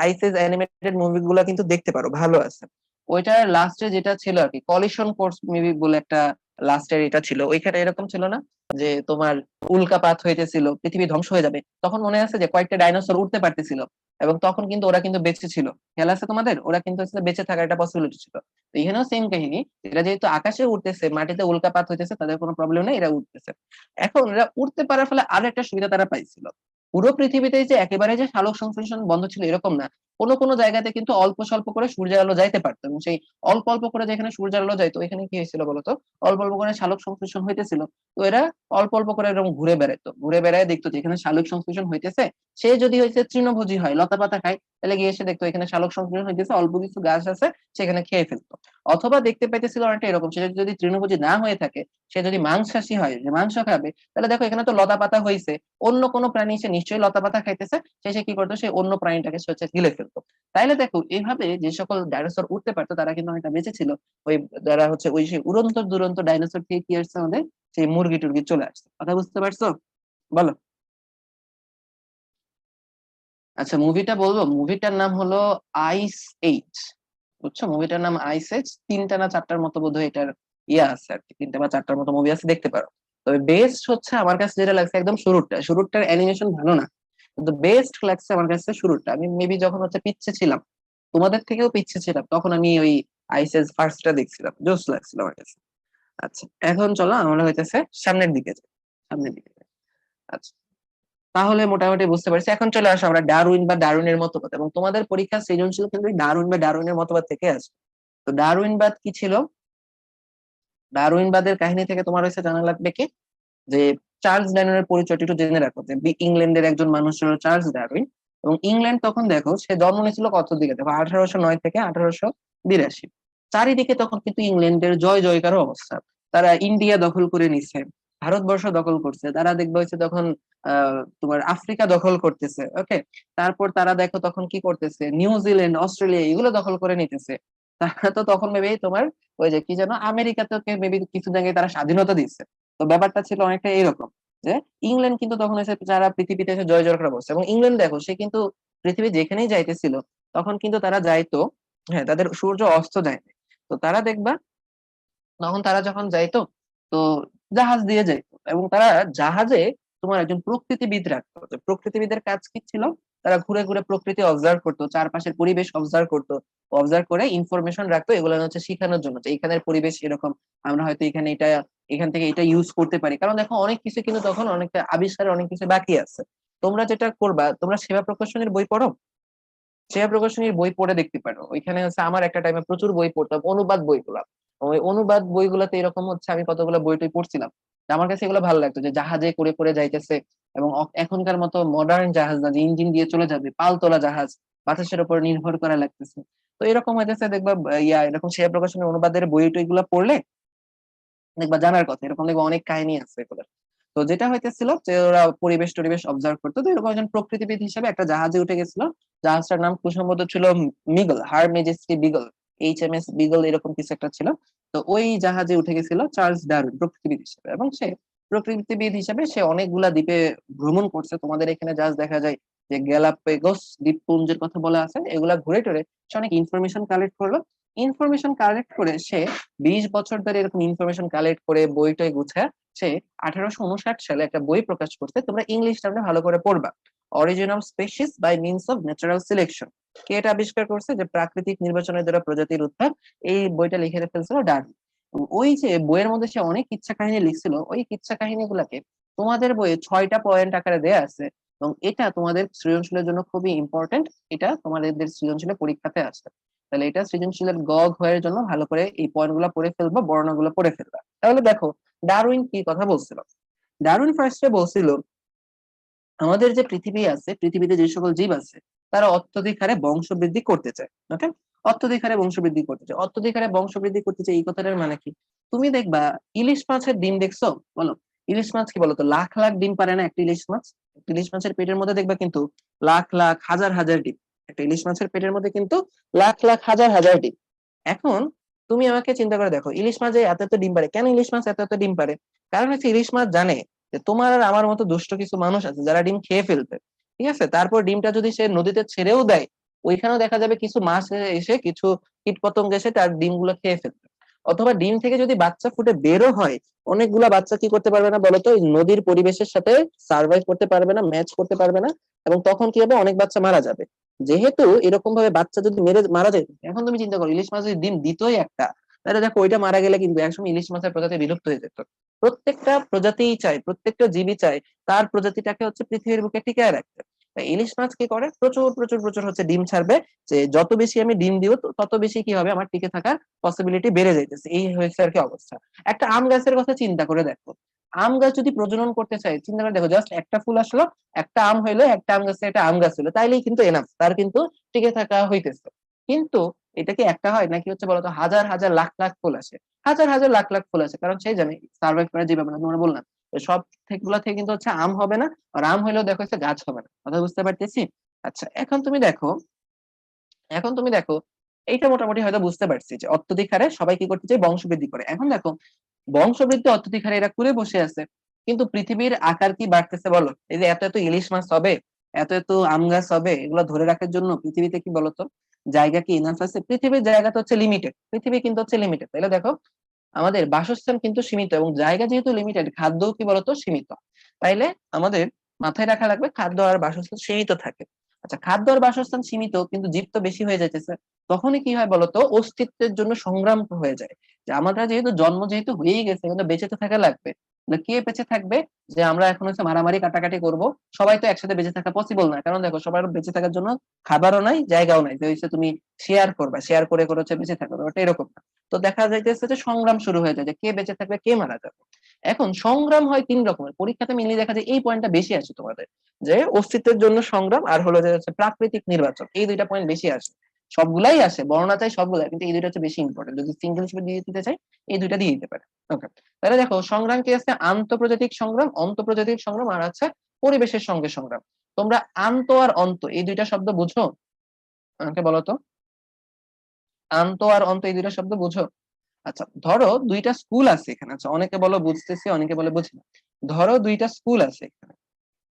আইসিস অ্যানিমেটেড মুভিগুলো কিন্তু দেখতে পারো, ভালো আছে। ওইটার লাস্টে যেটা ছিল আর কি, কলিশন কোর্স মুভি বলে একটা লাস্টের এটা ছিল, ওইখানে এরকম ছিল না যে তোমার উল্কাপাত হইতেছিল, পৃথিবী ধ্বংস হয়ে যাবে, তখন মনে আছে যে কয়েকটা ডাইনোসর উঠতে পারতেছিল, এবং তখন কিন্তু ওরা কিন্তু বেঁচে ছিল, খেয়াল আছে তোমাদের? ওরা কিন্তু আসলে বেঁচে থাকার একটা পসিবিলিটি ছিল। তো এখানেও সেম কাহিনী, এরা যেহেতু আকাশে উঠতেছে, মাটিতে উল্কাপাত হইতেছে, তাদের কোনো প্রবলেম নেই, এরা উঠতেছে। এখন এরা উঠতে পারার ফলে আরো একটা সুবিধা তারা পাইছিল, পুরো পৃথিবীতে যে একেবারে যে সালোক সংশ্লেষণ বন্ধ ছিল এরকম না, কোনো কোনো জায়গাতে কিন্তু অল্প স্বল্প করে সূর্যের আলো যাইতে পারতো, এবং সেই অল্প অল্প করে যেখানে সূর্যের আলো যাইতো এখানে কি হয়েছিল বলতো, অল্প অল্প করে সালোক সংশ্লেষণ হইতেছিল। তো এরা অল্প অল্প করে এরকম ঘুরে বেড়াইতো, ঘুরে বেড়ায় দেখতো যেখানে সালোক সংশ্লেষণ হইতেছে, সে যদি হয়েছে তৃণভোজী হয়, লতা পাতা খায়, তাহলে গিয়ে এসে দেখতো এখানে সালোক সংশ্লেষণ হইতেছে, অল্প কিছু গাছ আছে, সেখানে খেয়ে ফেলতো। অথবা দেখতে পাইতেছিল অনেকটা এরকম, সে যদি তৃণভোজী না হয়ে থাকে, সে যদি মাংসাশী হয়, যে মাংস খাবে, তাহলে দেখো এখানে তো লতা পাতা হয়েছে, অন্য কোনো প্রাণী সে নিশ্চয়ই লতা পাতা খাইতেছে, সে কি করতো, সে অন্য প্রাণীটাকে সে হচ্ছে গিলে ফেলতো। তাইলে দেখো এইভাবে যে সকল ডাইনোসর উঠতে পারতো তারা কিন্তু অনেকটা বেঁচে ছিল। ওই যারা হচ্ছে ওই সেই উড়ন্ত দুরন্ত ডাইনোসর থেকে কি আসছে আমাদের, সেই মুরগি টুরগি চলে আসছে, কথা বুঝতে পারছো? বলো। আচ্ছা, মুভিটা বলবো, মুভিটার নাম হলো আইস এইজ। বুঝছো, মুভিটার নাম আইস এজ, তিনটা না চারটার মতো বোধহয় এটার ইয়ে আছে আর কি, তিনটা বা চারটার মতো মুভি আছে, দেখতে পারো। তবে বেস্ট হচ্ছে আমার কাছে যেটা লাগছে একদম শুরুরটা, শুরুরটার অ্যানিমেশন ভালো না, কিন্তু বেস্ট লাগছে আমার কাছে শুরুরটা। আমি মেবি যখন হচ্ছে পিচ্ছে ছিলাম, তোমাদের থেকেও পিচ্ছে ছিলাম, তখন আমি ওই আইস এজ ফার্স্টটা দেখছিলাম, জোস লাগছিল আমার কাছে। আচ্ছা, এখন চলো আমরা হইতেছে সামনের দিকে যাই, সামনের দিকে যাই। আচ্ছা, তাহলে মোটামুটি বুঝতে পারছি। এখন চলে আসো আমরা ডারউইন বা ডারউইনের মতবাদ, এবং তোমাদের পরীক্ষার সৃজনশীল কিন্তু এই ডারউইন বা ডারউইনের মতবাদ থেকে আসে। তো ডারউইনবাদ কি ছিল? ডারউইনবাদের কাহিনী থেকে তোমার হচ্ছে জানা লাগবে কি, যে চার্লস ডারউইনের পরিচয়টা একটু জেনে রাখো, যে ইংল্যান্ডের একজন মানুষ ছিল চার্লস ডারউইন। এবং ইংল্যান্ড তখন দেখো সে জন্ম নিয়েছিল কত দিকে, দেখো 1809 থেকে 1882। চারিদিকে তখন কিন্তু ইংল্যান্ডের জয় জয়কার অবস্থা, তারা ইন্ডিয়া দখল করে নিছে, ভারতবর্ষ দখল করছে, তারা দেখবে হচ্ছে তখন তোমার আফ্রিকা দখল করতেছে, ওকে। তারপর তারা দেখো তখন কি করতেছে, নিউজিল্যান্ড অস্ট্রেলিয়া এগুলো দখল করে নিতেছে। তারা তো তখন মেবি তোমার ওই যে কি যেন আমেরিকাতে মেবি কিছু জায়গায় তারা স্বাধীনতা দিচ্ছে। তো ব্যাপারটা ছিল অনেকটা এইরকম, যে ইংল্যান্ড কিন্তু তখন এসে যারা পৃথিবীতে এসে জয় জয়কার বসছে, এবং ইংল্যান্ড দেখো সে কিন্তু পৃথিবী যেখানেই যাইতেছিল তখন কিন্তু তারা যাইতো, হ্যাঁ তাদের সূর্য অস্ত যায় না। তো তারা দেখবা তখন তারা যখন যাইতো, তো জাহাজ দিয়ে যাইতো, এবং তারা জাহাজে তোমার একজন প্রকৃতিবিদ রাখতো। তো প্রকৃতিবিদের কাজ কি ছিল, তারা ঘুরে ঘুরে প্রকৃতি অবজার্ভ করতো, চারপাশের পরিবেশ অবজার্ভ করতো, অবজার্ভ করে ইনফরমেশন রাখতো, এগুলো হচ্ছে শেখানোর জন্য যে এখানের পরিবেশ এরকম, আমরা হয়তো এখানে এটা, এখান থেকে এটা ইউজ করতে পারি। কারণ দেখো অনেক কিছু কিন্তু তখন অনেকটা আবিষ্কারের অনেক কিছু বাকি আছে। তোমরা যেটা করবা, তোমরা সেবা প্রকাশনের বই পড়ো, সেবা প্রকাশনীর বই পড়ে দেখতে পারো। ওইখানে হচ্ছে আমার একটা টাইমে প্রচুর বই পড়তাম, অনুবাদ বইগুলা। ওই অনুবাদ বইগুলাতে এরকম হচ্ছে আমি কতগুলো বই টই পড়ছিলাম। তো আমার কাছে এগুলো ভালো লাগতো, যে জাহাজে করে করে যাইতেছে, এবং এখনকার মতো মডার্ন জাহাজ না যে ইঞ্জিন দিয়ে চলে যাবে, পালতোলা জাহাজ, বাতাসের উপর নির্ভর করা লাগতেছে। তো এরকম হইতেছে দেখবা, এরকম সেবা প্রকাশনের অনুবাদের বই টই গুলা পড়লে দেখবা জানার কথা, এরকম দেখবা অনেক কাহিনী আছে এগুলো। তো যেটা হইতেছিল যে ওরা পরিবেশ টরিবেশ অবজার্ভ করতো, তো এরকম একজন প্রকৃতিবিদ হিসেবে একটা জাহাজে উঠে গেছিল। জাহাজটার নাম খুব সম্ভবত ছিল মিগল, হার মেজেস্টি বিগল, HMS বিগল, এরকম কিছু একটা ছিল। তো ওই জাহাজে উঠে গেছিল চার্লস ডারউইন প্রকৃতিবিদ হিসেবে, এবং সে প্রকৃতিবিদ হিসেবে সে অনেকগুলা দ্বীপে ভ্রমণ করছে। তোমাদের এখানে জাহাজ দেখা যায় যে গ্যালাপেগোস দ্বীপপুঞ্জের কথা বলা আছে, এগুলা ঘুরে টুরে সে অনেক ইনফরমেশন কালেক্ট করলো। ইনফরমেশন কালেক্ট করে সে 20 বছর ধরে এরকম ইনফরমেশন কালেক্ট করে বই টই গুছায় সে 1859 সালে একটা বই প্রকাশ করছে। তোমরা ইংলিশ টার্মে ভালো করে পড়বা, origin of species by means of natural selection. কে এটা আবিষ্কার করছে, যে প্রাকৃতিক নির্বাচনের দ্বারা প্রজাতির উত্থান, এই বইটা লিখে ফেলছিল ডারউইন। ওই যে বইয়ের মধ্যে সে অনেক কিচ্ছা কাহিনী লিখছিল, ওই কিচ্ছা কাহিনী গুলাকে তোমাদের বইয়ে 6টা পয়েন্ট আকারে দেয়া আছে, এবং এটা তোমাদের সৃজনশীলের জন্য খুবই ইম্পর্টেন্ট। এটা তোমাদের সৃজনশীলের পরীক্ষাতে আসবে। তাহলে এটা সৃজনশীলের ঘয়ের জন্য ভালো করে এই পয়েন্ট গুলা পড়ে ফেলবা, বর্ণগুলো পড়ে ফেলবা। তাহলে দেখো ডারউইন কি কথা বলছিল। ডারউইন ফার্স্টে বলছিল আমাদের যে পৃথিবী আছে, পৃথিবীতে যে সকল জীব আছে, তারা অত্যধিক হারে বংশবৃদ্ধি করতে চায়। ওকে, অত্যধিক হারে বংশবৃদ্ধি করতে চায়, অত্যধিক হারে বংশবৃদ্ধি করতে চায়, এই কথাটার মানে কি? তুমি দেখবা ইলিশ মাছের ডিম দেখছো, বলো ইলিশ মাছ কি বলতো লাখ লাখ ডিম পারে না একটা ইলিশ মাছ? একটা ইলিশ মাছের পেটের মধ্যে দেখবা কিন্তু লাখ লাখ হাজার হাজার ডিম। একটা ইলিশ মাছের পেটের মধ্যে কিন্তু লাখ লাখ হাজার হাজার ডিম। এখন তুমি আমাকে চিন্তা করে দেখো, ইলিশ মাছ যে এত এত ডিম পারে, কেন ইলিশ মাছ এত এত ডিম পারে? কারণ হচ্ছে ইলিশ মাছ জানে যে তোমার আর আমার মতো দুষ্ট কিছু মানুষ আছে যারা ডিম খেয়ে ফেলবে। ঠিক আছে, তারপর ডিমটা যদি সে নদীতে ছেড়েও দেয়, ওইখানেও দেখা যাবে কিছু মাছ এসে, কিছু কীটপতঙ্গ এসে তার ডিমগুলো খেয়ে ফেলবে। অথবা ডিম থেকে যদি বাচ্চা ফুটে বেরো হয়, অনেকগুলা বাচ্চা কি করতে পারবে না বলতো, ওই নদীর পরিবেশের সাথে সার্ভাইভ করতে পারবে না, ম্যাচ করতে পারবে না, এবং তখন কি হবে, অনেক বাচ্চা মারা যাবে। যেহেতু এরকম ভাবে বাচ্চা যদি মারা যায়, এখন তুমি চিন্তা করো ইলিশ মাছ যদি ডিম দিতই একটা, তাহলে দেখো ওইটা মারা গেলে কিন্তু একসময় ইলিশ মাছের প্রজাতি বিলুপ্ত হয়ে যেত। প্রত্যেকটা প্রজাতিই চায়, প্রত্যেকটা জীবই চায় তার প্রজাতিটাকে হচ্ছে পৃথিবীর বুকে টিকায় রাখতে। তাই ইলিশ মাছ কি করে, প্রচুর প্রচুর প্রচুর হচ্ছে ডিম ছাড়বে, যে যত বেশি আমি ডিম দিব তত বেশি কি হবে, আমার টিকে থাকার পসিবিলিটি বেড়ে যাইতেছে। এই হয়েছে আর কি অবস্থা। একটা আম গাছের কথা চিন্তা করে দেখো, আম গাছ যদি প্রজনন করতে চায়, চিন্তা করে দেখো, জাস্ট একটা ফুল আসলো, একটা আম হইলো, একটা আম গাছে একটা আম গাছ হলো, তাইলেই কিন্তু এনাফ, তার কিন্তু টিকে থাকা হইতেছে। কিন্তু এটা কি একটা হয় নাকি হচ্ছে বলতো, হাজার হাজার লাখ লাখ ফুল আসে, হাজার হাজার লাখ লাখ ফুল আসে, কারণ সেই জানে সার্ভাইভ করা যাবে না। তোমরা বললাম তো সব গুলা থেকে কিন্তু হচ্ছে আম হবে না, আর আম হইলেও দেখো হচ্ছে গাছ হবে না। কথা বুঝতে পারতেছি? আচ্ছা, এখন তুমি দেখো এইটা মোটামুটি হয়তো বুঝতে পারছি যে অত্যধিক হারে সবাই কি করতে চায়, বংশবৃদ্ধি করে। এখন দেখো বংশবৃদ্ধি অত্যধিক হারে এরা করে বসে আছে, কিন্তু পৃথিবীর আকার কি বাড়তেছে বলো? এই যে এত এত ইলিশ মাছ হবে, এত এত আম গাছ হবে, এগুলো ধরে রাখার জন্য পৃথিবীতে কি বলতো জায়গা কি ইনাফ আছে? পৃথিবীর জায়গা তো হচ্ছে লিমিটেড, পৃথিবী কিন্তু হচ্ছে লিমিটেড। তাহলে দেখো আমাদের বাসস্থান কিন্তু সীমিত, এবং জায়গা যেহেতু লিমিটেড, খাদ্য কি বলতো সীমিত। তাইলে আমাদের মাথায় রাখা লাগবে খাদ্য আর বাসস্থান সীমিত থাকে। আচ্ছা, খাদ্য আর বাসস্থান সীমিত কিন্তু জীব তো বেশি হয়ে যাইতেছে, তখনই কি হয় বলতো, অস্তিত্বের জন্য সংগ্রাম হয়ে যায়। যে আমরা যেহেতু জন্ম যেহেতু হয়েই গেছে, কিন্তু বেঁচে তো থাকা লাগবে। তাহলে কে বেঁচে থাকবে? যে আমরা এখন হচ্ছে মারামারি কাটাকাটি করব, সবাই তো একসাথে বেঁচে থাকা পসিবল না, কারণ দেখো সবার বেঁচে থাকার জন্য খাবারও নাই, জায়গাও নাই, যে হচ্ছে তুমি শেয়ার করবা, শেয়ার করে করে হচ্ছে বেঁচে থাকবে, ওটা এরকম না। তো দেখা যাইতেছে যে সংগ্রাম শুরু হয়ে যায়, যে কে বেঁচে থাকবে কে মারা যাবে। এখন সংগ্রাম হয় 3 রকমের, পরীক্ষাতে মিলিয়ে দেখা যায় এই পয়েন্টটা বেশি আসে তোমাদের, যে অস্তিত্বের জন্য সংগ্রাম, আর হলো যে হচ্ছে প্রাকৃতিক নির্বাচন, এই 2টা পয়েন্ট বেশি আসে। সবগুলাই আসে, বর্ণনা চাই সবগুলাই, কিন্তু এই 2টা হচ্ছে বেশি ইম্পর্টেন্ট। যদি সিঙ্গেল হিসেবে দিয়ে দিতে চাই, এই 2টা দিয়ে দিতে পারে। ওকে, তাহলে দেখো সংগ্রাম কি আছে, আন্তঃপ্রজাতিক সংগ্রাম, অন্তঃপ্রজাতিক সংগ্রাম, আর আছে পরিবেশের সঙ্গে সংগ্রাম। তোমরা আন্ত আর অন্ত এই 2টা শব্দ বুঝো? আমাকে বলো তো, আন্ত আর অন্ত এই 2টা শব্দ বুঝো? আচ্ছা, ধরো 2টা স্কুল আছে এখানে। আচ্ছা, অনেকে বলো বুঝতেছি, অনেকে বলে বুঝি না। ধরো 2টা স্কুল আছে এখানে।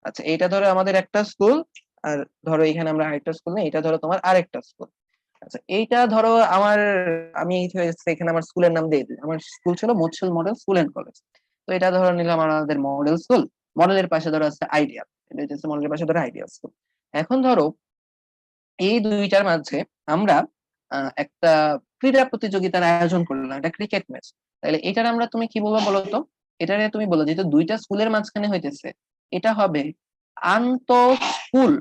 আচ্ছা, এইটা ধরো আমাদের একটা স্কুল, আর ধরো এখানে আমরা আরেকটা স্কুল নেই, এটা ধরো তোমার আরেকটা স্কুল। আচ্ছা, এইটা ধরো আমার, আমি এখানে আমার স্কুলের নাম দিয়ে দিই, আমার স্কুল ছিল মৎস্য মডেল স্কুল এন্ড কলেজ। তো এটা ধরো নিলাম আমাদের মডেল স্কুল। মডেলের পাশে ধরো আছে আইডিয়াল, এটা হচ্ছে মডেলের পাশে ধরো আইডিয়াল স্কুল। এখন ধরো এই দুইটার মাঝে আমরা একটা ক্রীড়া প্রতিযোগিতার আয়োজন করলাম, এটা ক্রিকেট ম্যাচ। তাহলে এটার আমরা তুমি কি বলবো বলো তো? এটারে তুমি বলো, যেহেতু দুইটা স্কুলের মাঝখানে হইতেছে, এটা হবে আন্ত স্কুল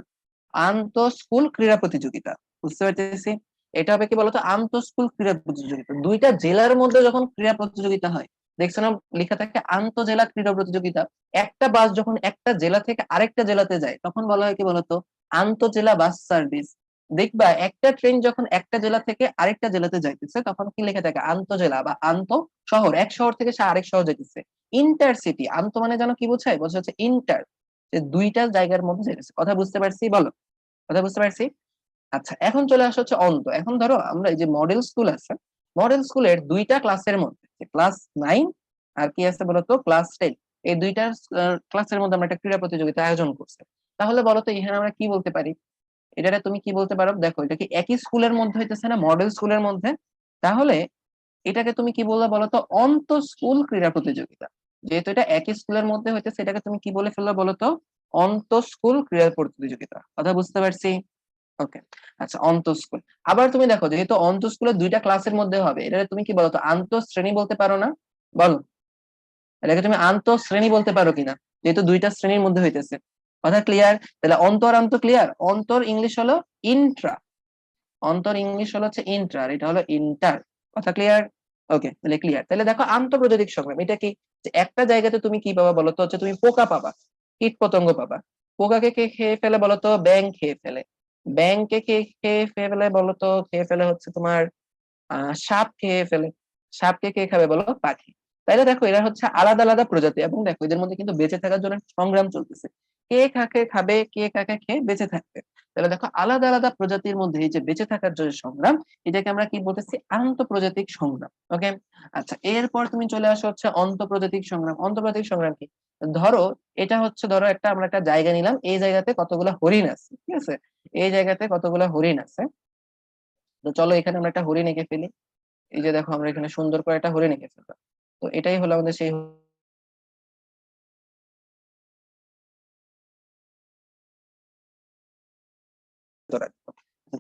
আন্ত স্কুল ক্রীড়া প্রতিযোগিতা। বুঝতে পারতেছি? এটা হবে কি বলতো, আন্ত স্কুল ক্রীড়া প্রতিযোগিতা। দুইটা জেলার মধ্যে যখন ক্রীড়া প্রতিযোগিতা হয়, দেখছো না লেখা থাকে আন্ত জেলা ক্রীড়া প্রতিযোগিতা। একটা বাস যখন একটা জেলা থেকে আরেকটা জেলাতে যায়, তখন বলা হয় কি বলতো, আন্ত জেলা বাস সার্ভিস। দেখবা একটা ট্রেন যখন একটা জেলা থেকে আরেকটা জেলাতে যাইতেছে, তখন কি লেখা থাকে, আন্ত জেলা বা আন্ত শহর, এক শহর থেকে সে আরেক শহর যাইতেছে। ইন্টারসিটি, আন্ত মানে যেন কি বোঝায়, বোঝা হচ্ছে ইন্টার, যে দুইটা জায়গার মধ্যে যাইতেছে। কথা বুঝতে পারছি? বলো, কথা বুঝতে পারছি? আচ্ছা, এখন চলে আসা হচ্ছে অন্ত। এখন ধরো আমরা এই যে মডেল স্কুল আছে, মডেল স্কুলের দুইটা ক্লাসের মধ্যে, ক্লাস 9 আর কি আছে বলতো, ক্লাস 10, এই দুইটা ক্লাসের মধ্যে আমরা একটা ক্রীড়া প্রতিযোগিতা আয়োজন করছি। তাহলে বলতো এখানে আমরা কি বলতে পারি? এটারে তুমি কি বলতে পারো? দেখো, এটা কি একই স্কুলের মধ্যে হইতেছে না, মডেল স্কুলের মধ্যে? তাহলে এটাকে তুমি কি বলবে বলতো, অন্ত স্কুল ক্রীড়া প্রতিযোগিতা। যেহেতু এটা একই স্কুলের মধ্যে হইতেছে, এটাকে তুমি কি বলে ফেলবে বলতো, অন্ত স্কুল ক্রীড়া প্রতিযোগিতা। কথা বুঝতে পারছি? ওকে। আচ্ছা, অন্তঃস্কুল। আবার তুমি দেখো, যেহেতু অন্তঃস্কুলের দুইটা ক্লাসের মধ্যে হবে, এটা তুমি কি বলতো, আন্তঃ শ্রেণী বলতে পারো না? বলো, এটাকে তুমি আন্তঃ শ্রেণী বলতে পারো কিনা, যেহেতু দুইটা শ্রেণীর মধ্যে হইতেছে। কথা ক্লিয়ার? তাহলে অন্তর আন্ত ক্লিয়ার। অন্তর ইংলিশ হলো ইন্ট্রা, অন্তর ইংলিশ হলো হচ্ছে ইন্ট্রা, আর এটা হলো ইন্টার। কথা ক্লিয়ার? ওকে, তাহলে ক্লিয়ার। তাহলে দেখো, আন্তঃপ্রজাতিক সংগ্রাম এটা কি, যে একটা জায়গাতে তুমি কি পাবা বলতো, হচ্ছে তুমি পোকা পাবা, কীট পতঙ্গ পাবা। পোকাকে কে খেয়ে ফেলে বলতো? ব্যাঙ খেয়ে ফেলে। ব্যাঙকে কে খেয়ে ফেলে বলতো? খেয়ে ফেলে হচ্ছে তোমার সাপ খেয়ে ফেলে। সাপকে কে খাবে বলো? পাখি। তাইলে দেখো, এরা হচ্ছে আলাদা আলাদা প্রজাতি, এবং দেখো এদের মধ্যে কিন্তু বেঁচে থাকার জন্য একটা সংগ্রাম চলতেছে। কে কাকে খাবে, কে কাকে খেয়ে বেঁচে থাকবে। তাহলে দেখো, আলাদা আলাদা প্রজাতির মধ্যে এই যে বেঁচে থাকার জন্য সংগ্রাম, এটাকে আমরা কি বলতেছি, আন্তঃপ্রজাতিক সংগ্রাম। ওকে। আচ্ছা, এরপর তুমি চলে আসো হচ্ছে অন্তঃপ্রজাতিক সংগ্রাম। অন্তঃপ্রজাতিক সংগ্রাম কি? ধরো, এটা হচ্ছে, ধরো আমরা একটা জায়গা নিলাম, এই জায়গাতে কতগুলা হরিণ আছে, ঠিক আছে? এই জায়গাতে কতগুলা হরিণ আছে। তো চলো এখানে আমরা একটা হরিণ এঁকে ফেলি। এই যে দেখো, আমরা এখানে সুন্দর করে একটা হরিণ এঁকে ফেললাম। তো এটাই হলো আমাদের সেই হরিণ।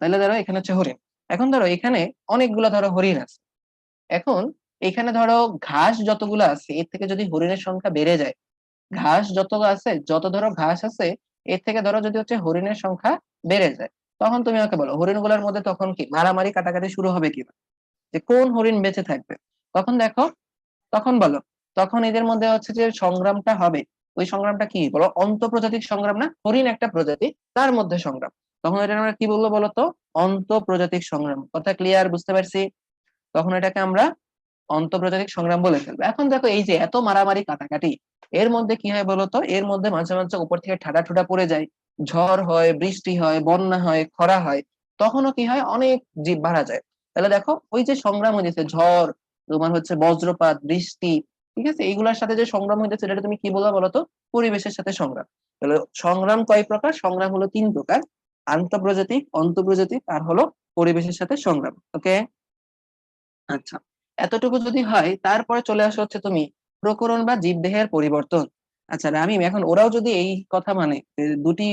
তাহলে ধরো এখানে হচ্ছে হরিণ। এখন ধরো এখানে অনেকগুলা ধরো হরিণ আছে। এখন এখানে ধরো ঘাস যতগুলো আছে, এর থেকে যদি হরিণের সংখ্যা বেড়ে যায়, ঘাস যত আছে, যত ধরো ঘাস আছে, এর থেকে ধরো যদি হচ্ছে হরিণের সংখ্যা বেড়ে যায়, তখন তুমি আমাকে বলো হরিণ গুলার মধ্যে তখন কি মারামারি কাটাকাটি শুরু হবে কি, যে কোন হরিণ বেঁচে থাকবে। তখন দেখো, তখন বলো, তখন এদের মধ্যে হচ্ছে যে সংগ্রামটা হবে, ওই সংগ্রামটা কি বলো, অন্তঃপ্রজাতিক সংগ্রাম না? হরিণ একটা প্রজাতি, তার মধ্যে সংগ্রাম। তখন এটা আমরা কি বলবো বলতো, অন্তঃপ্রজাতিক সংগ্রাম। কথা ক্লিয়ার? বুঝতে পারছি? তখন এটাকে আমরা অন্তঃপ্রজাতিক সংগ্রাম বলে ফেলবো। এখন দেখো, এই যে এত মারামারি কাটাকাটি, এর মধ্যে কি হয় বলতো, এর মধ্যে মাঝে মাঝে উপর থেকে ঠাডা ঠুডা পড়ে যায়, ঝড় হয়, বৃষ্টি হয়, বন্যা হয়, খরা হয়, তখনও কি হয়, অনেক জীব মারা যায়। তাহলে দেখো, ওই যে সংগ্রাম হয়েছে, ঝড়, তোমার হচ্ছে বজ্রপাত, বৃষ্টি, ঠিক আছে, এইগুলোর সাথে যে সংগ্রাম হইতেছে, এটা তুমি কি বলবো বলতো, পরিবেশের সাথে সংগ্রাম। তাহলে সংগ্রাম কয় প্রকার? সংগ্রাম হলো 3 প্রকার: আন্তঃপ্রজাতিক, অন্তঃপ্রজাতিক, আর হলো পরিবেশের সাথে সংগ্রাম। ওকে। আচ্ছা, এতটুকু যদি হয়, তারপরে চলে আসো হচ্ছে তুমি প্রকরণ বা জীবদেহের পরিবর্তন। আচ্ছা রামিম, এখন ওরাও যদি এই কথা মানে যে দুটি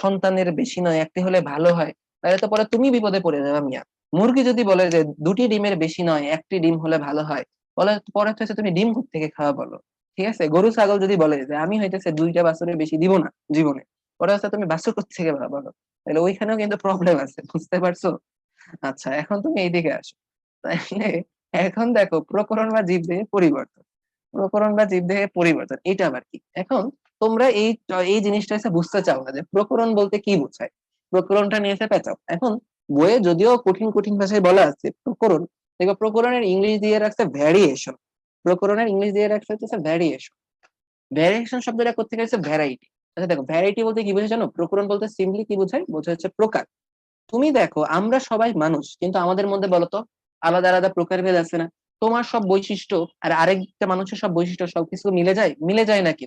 সন্তানের বেশি নয়, একটি হলে ভালো হয়, তাহলে তো পরে তুমি বিপদে পড়ে যাবে মিয়া। মুরগি যদি বলে যে দুটি ডিমের বেশি নয়, একটি ডিম হলে ভালো হয়, বলে পরে হচ্ছে তুমি ডিম থেকে খাওয়া বলো। ঠিক আছে, গরু ছাগল যদি বলে যে আমি হইতেছে দুইটা বাছুরের বেশি দিব না জীবনে, পরে হচ্ছে তুমি বাছুর থেকে বলো, তাহলে ওইখানেও কিন্তু প্রবলেম আছে। বুঝতে পারছো? আচ্ছা, এখন তুমি এইদিকে আসো। তাইলে এখন দেখো, প্রকরণ বা জীবদেহে পরিবর্তন, প্রকরণ বা জীবদেহে পরিবর্তন এটা আবার কি? এখন তোমরা এই এই জিনিসটা এসে বুঝতে চাও না যে প্রকরণ বলতে কি বোঝায়, প্রকরণটা নিয়ে এসে পেঁচাও। এখন বইয়ে যদিও কঠিন কঠিন ভাষায় বলা আছে প্রকরণ, দেখো প্রকরণের ইংলিশ দিয়ে রাখছে ভ্যারিয়েশন। প্রকরণের ইংলিশ দিয়ে রাখছে হচ্ছে ভ্যারিয়েশন। ভ্যারিয়েশন শব্দটা কোথেকে এসেছে? ভ্যারাইটি। আচ্ছা দেখো, ভ্যারাইটি বলতে কি বোঝায় জানো? প্রকরণ বলতে সিম্পলি কি বোঝায়? বোঝায় হচ্ছে প্রকার। তুমি দেখো, আমরা সবাই মানুষ, কিন্তু আমাদের মধ্যে বলতো আলাদা আলাদা প্রকারভেদ আছে না? তোমার সব বৈশিষ্ট্য আর আরেকটা মানুষের সব বৈশিষ্ট্য সবকিছু মিলে যায়? মিলে যায় নাকি?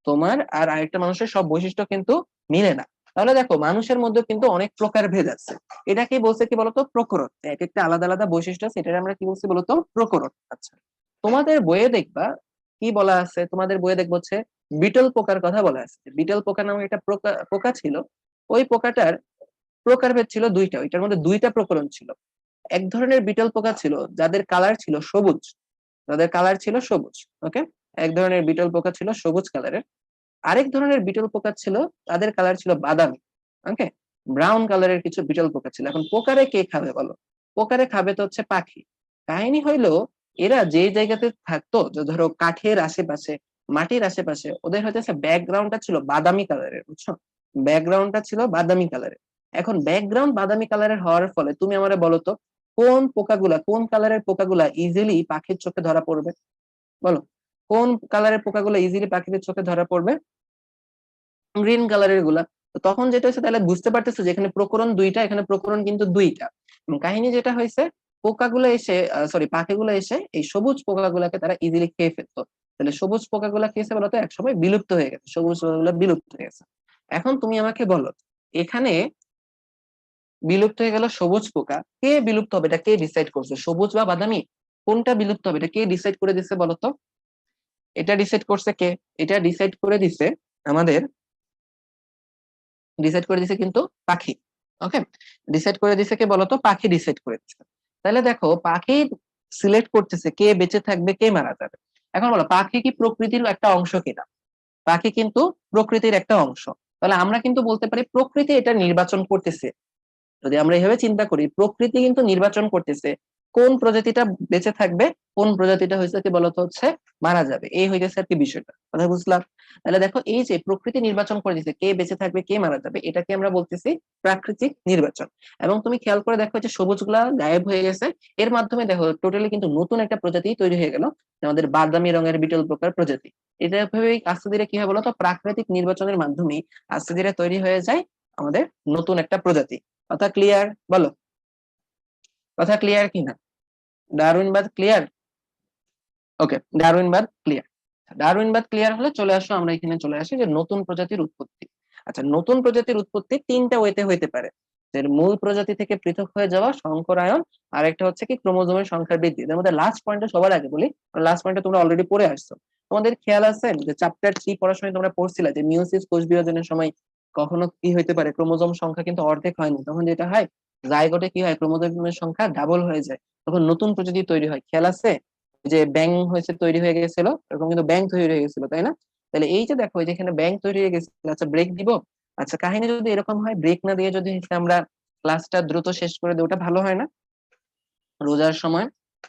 তোমার আর আরেকটা মানুষের সব বৈশিষ্ট্য কিন্তু মিলে না। তাহলে দেখো, মানুষের মধ্যে কিন্তু অনেক প্রকারভেদ আছে। এটাকে বলছে কি বলতো? প্রকরণ। এক একটা আলাদা আলাদা বৈশিষ্ট্য আছে, এটা আমরা কি বলছি বলতো? প্রকরণ। আচ্ছা, তোমাদের বইয়ে দেখবা কি বলা আছে, তোমাদের বইয়ে দেখবো হচ্ছে বিটল পোকার কথা বলা আছে। বিটল পোকা নামে একটা পোকা ছিল, ওই পোকাটার প্রকারভেদ ছিল দুইটা, ওইটার মধ্যে দুইটা প্রকরণ ছিল। এক ধরনের বিটল পোকা ছিল যাদের কালার ছিল সবুজ, যাদের কালার ছিল সবুজ। ওকে, এক ধরনের বিটল পোকা ছিল সবুজ কালারের। আরেক ধরনের বিটল পোকা ছিল তাদের কালার ছিল বাদামি। ওকে, ব্রাউন কালারের কিছু বিটল পোকা ছিল। এখন পোকারে কে খাবে বলো? পোকারে খাবে তো হচ্ছে পাখি। কাহিনী হইলো এরা যে জায়গাতে থাকতো, যে ধরো কাঠের আশেপাশে, মাটির আশেপাশে, ওদের হচ্ছে ব্যাকগ্রাউন্ডটা ছিল বাদামি কালারের, বুঝছো? ব্যাকগ্রাউন্ডটা ছিল বাদামি কালারের। এখন ব্যাকগ্রাউন্ড বাদামি কালারের হওয়ার ফলে তুমি আমারে বলো তো কোন পোকাগুলা, কোন কালারের পোকাগুলা ইজিলি পাখির চোখে ধরা পড়বে? বলো, কোন কালারের পোকাগুলো ইজিলি পাখিদের চোখে ধরা পড়বে? গ্রিন কালারের গুলা। তো তখন যেটা হচ্ছে, তাহলে বুঝতে পারতেছো যে এখানে প্রকরণ দুইটা, এখানে প্রকরণ কিন্তু দুইটা। এবং কাহিনী যেটা হয়েছে, পোকাগুলো এসে, সরি, পাখিগুলো এসে এই সবুজ পোকাগুলাকে তারা ইজিলি খেয়ে ফেলতো। তাহলে সবুজ পোকাগুলা খেয়েছে বলতো একসময় বিলুপ্ত হয়ে গেছে, সবুজ পোকাগুলো বিলুপ্ত হয়ে গেছে। এখন তুমি আমাকে বলো, এখানে বিলুপ্ত হয়ে গেল সবুজ পোকা, কে বিলুপ্ত হবে এটা কে ডিসাইড করছে? সবুজ বা বাদামি? কোনটা বিলুপ্ত হবে এটা কে ডিসাইড করে দিচ্ছে বলতো? এটা ডিসাইড করছে কে? এটা ডিসাইড করে দিছে আমাদের, ডিসাইড করে দিছে কিন্তু পাখি। ওকে, ডিসাইড করে দিছে কে বলতো? পাখি ডিসাইড করে দিছে। তাহলে দেখো, পাখি সিলেক্ট করতেছে কে বেঁচে থাকবে কে মারা যাবে। এখন বলো, পাখি কি প্রকৃতির একটা অংশ কিনা? পাখি কিন্তু প্রকৃতির একটা অংশ। তাহলে আমরা কিন্তু বলতে পারি প্রকৃতি এটা নির্বাচন করতেছে। যদি আমরা এইভাবে চিন্তা করি, প্রকৃতি কিন্তু নির্বাচন করতেছে কোন প্রজাতিটা বেঁচে থাকবে, কোন প্রজাতিটা হয়েছে কি বলতো হচ্ছে মারা যাবে। এই হইতেছে আর কি বিষয়টা, কথা বুঝলাম? তাহলে দেখো, এই যে প্রকৃতি নির্বাচন করে দিচ্ছে কে বেঁচে থাকবে কে মারা যাবে, এটাকে আমরা বলতেছি প্রাকৃতিক নির্বাচন। এবং তুমি খেয়াল করে দেখো যে সবুজ গুলা গায়েব হয়ে গেছে, এর মাধ্যমে দেখো টোটালি কিন্তু নতুন একটা প্রজাতি তৈরি হয়ে গেল, আমাদের বাদামি রঙের বিটল প্রকার প্রজাতি। এটা ভেবেই আস্তে ধীরে কি হয় বলতো, প্রাকৃতিক নির্বাচনের মাধ্যমে আস্তে ধীরে তৈরি হয়ে যায় আমাদের নতুন একটা প্রজাতি। কথা ক্লিয়ার? বলো, কথা ক্লিয়ার কিনা? ডারউইনবাদ ক্লিয়ার? ওকে, ডারউইনবাদ ক্লিয়ার। ডারউইনবাদ ক্লিয়ার হলে চলে আসো, আমরা এখানে চলে আসি যে নতুন প্রজাতির উৎপত্তি। আচ্ছা, নতুন প্রজাতির উৎপত্তি তিনটা ওয়েতে হইতে পারে। এর মূল প্রজাতি থেকে পৃথক হয়ে যাওয়া, সংকরায়ন, আর একটা হচ্ছে কি ক্রোমোজোমের সংখ্যা বৃদ্ধি। এর মধ্যে লাস্ট পয়েন্টটা সবার আগে বলি, লাস্ট পয়েন্টটা তোমরা অলরেডি পড়ে আসছো। তোমাদের খেয়াল আছে যে চ্যাপ্টার 3 পড়ার সময় তোমরা পড়ছিলা যে মিওসিস কোষ বিভাজনের সময় কখনো কি হইতে পারে, ক্রোমোজোম সংখ্যা কিন্তু অর্ধেক হয় না, তখন যেটা হয় জাইগোটে কি হয়, ক্রোমোজোমের সংখ্যা ডাবল হয়ে যায়, তখন নতুন প্রজাতি তৈরি হয়। খেয়াল আছে? যে ব্যাং হয়েছে, তৈরি হয়ে গেছিল, এরকম কিন্তু ব্যাং তৈরি হয়ে গেছিল, তাই না? তাহলে এই যে দেখো, যেখানে ব্যাং তৈরি হয়ে গেছিল, আচ্ছা ব্রেক দিব। আচ্ছা, কাহিনী যদি এরকম হয়, ব্রেক না দিয়ে যদি আমরা ক্লাসটা দ্রুত শেষ করে দিই, ওটা ভালো হয় না? রোজার সময়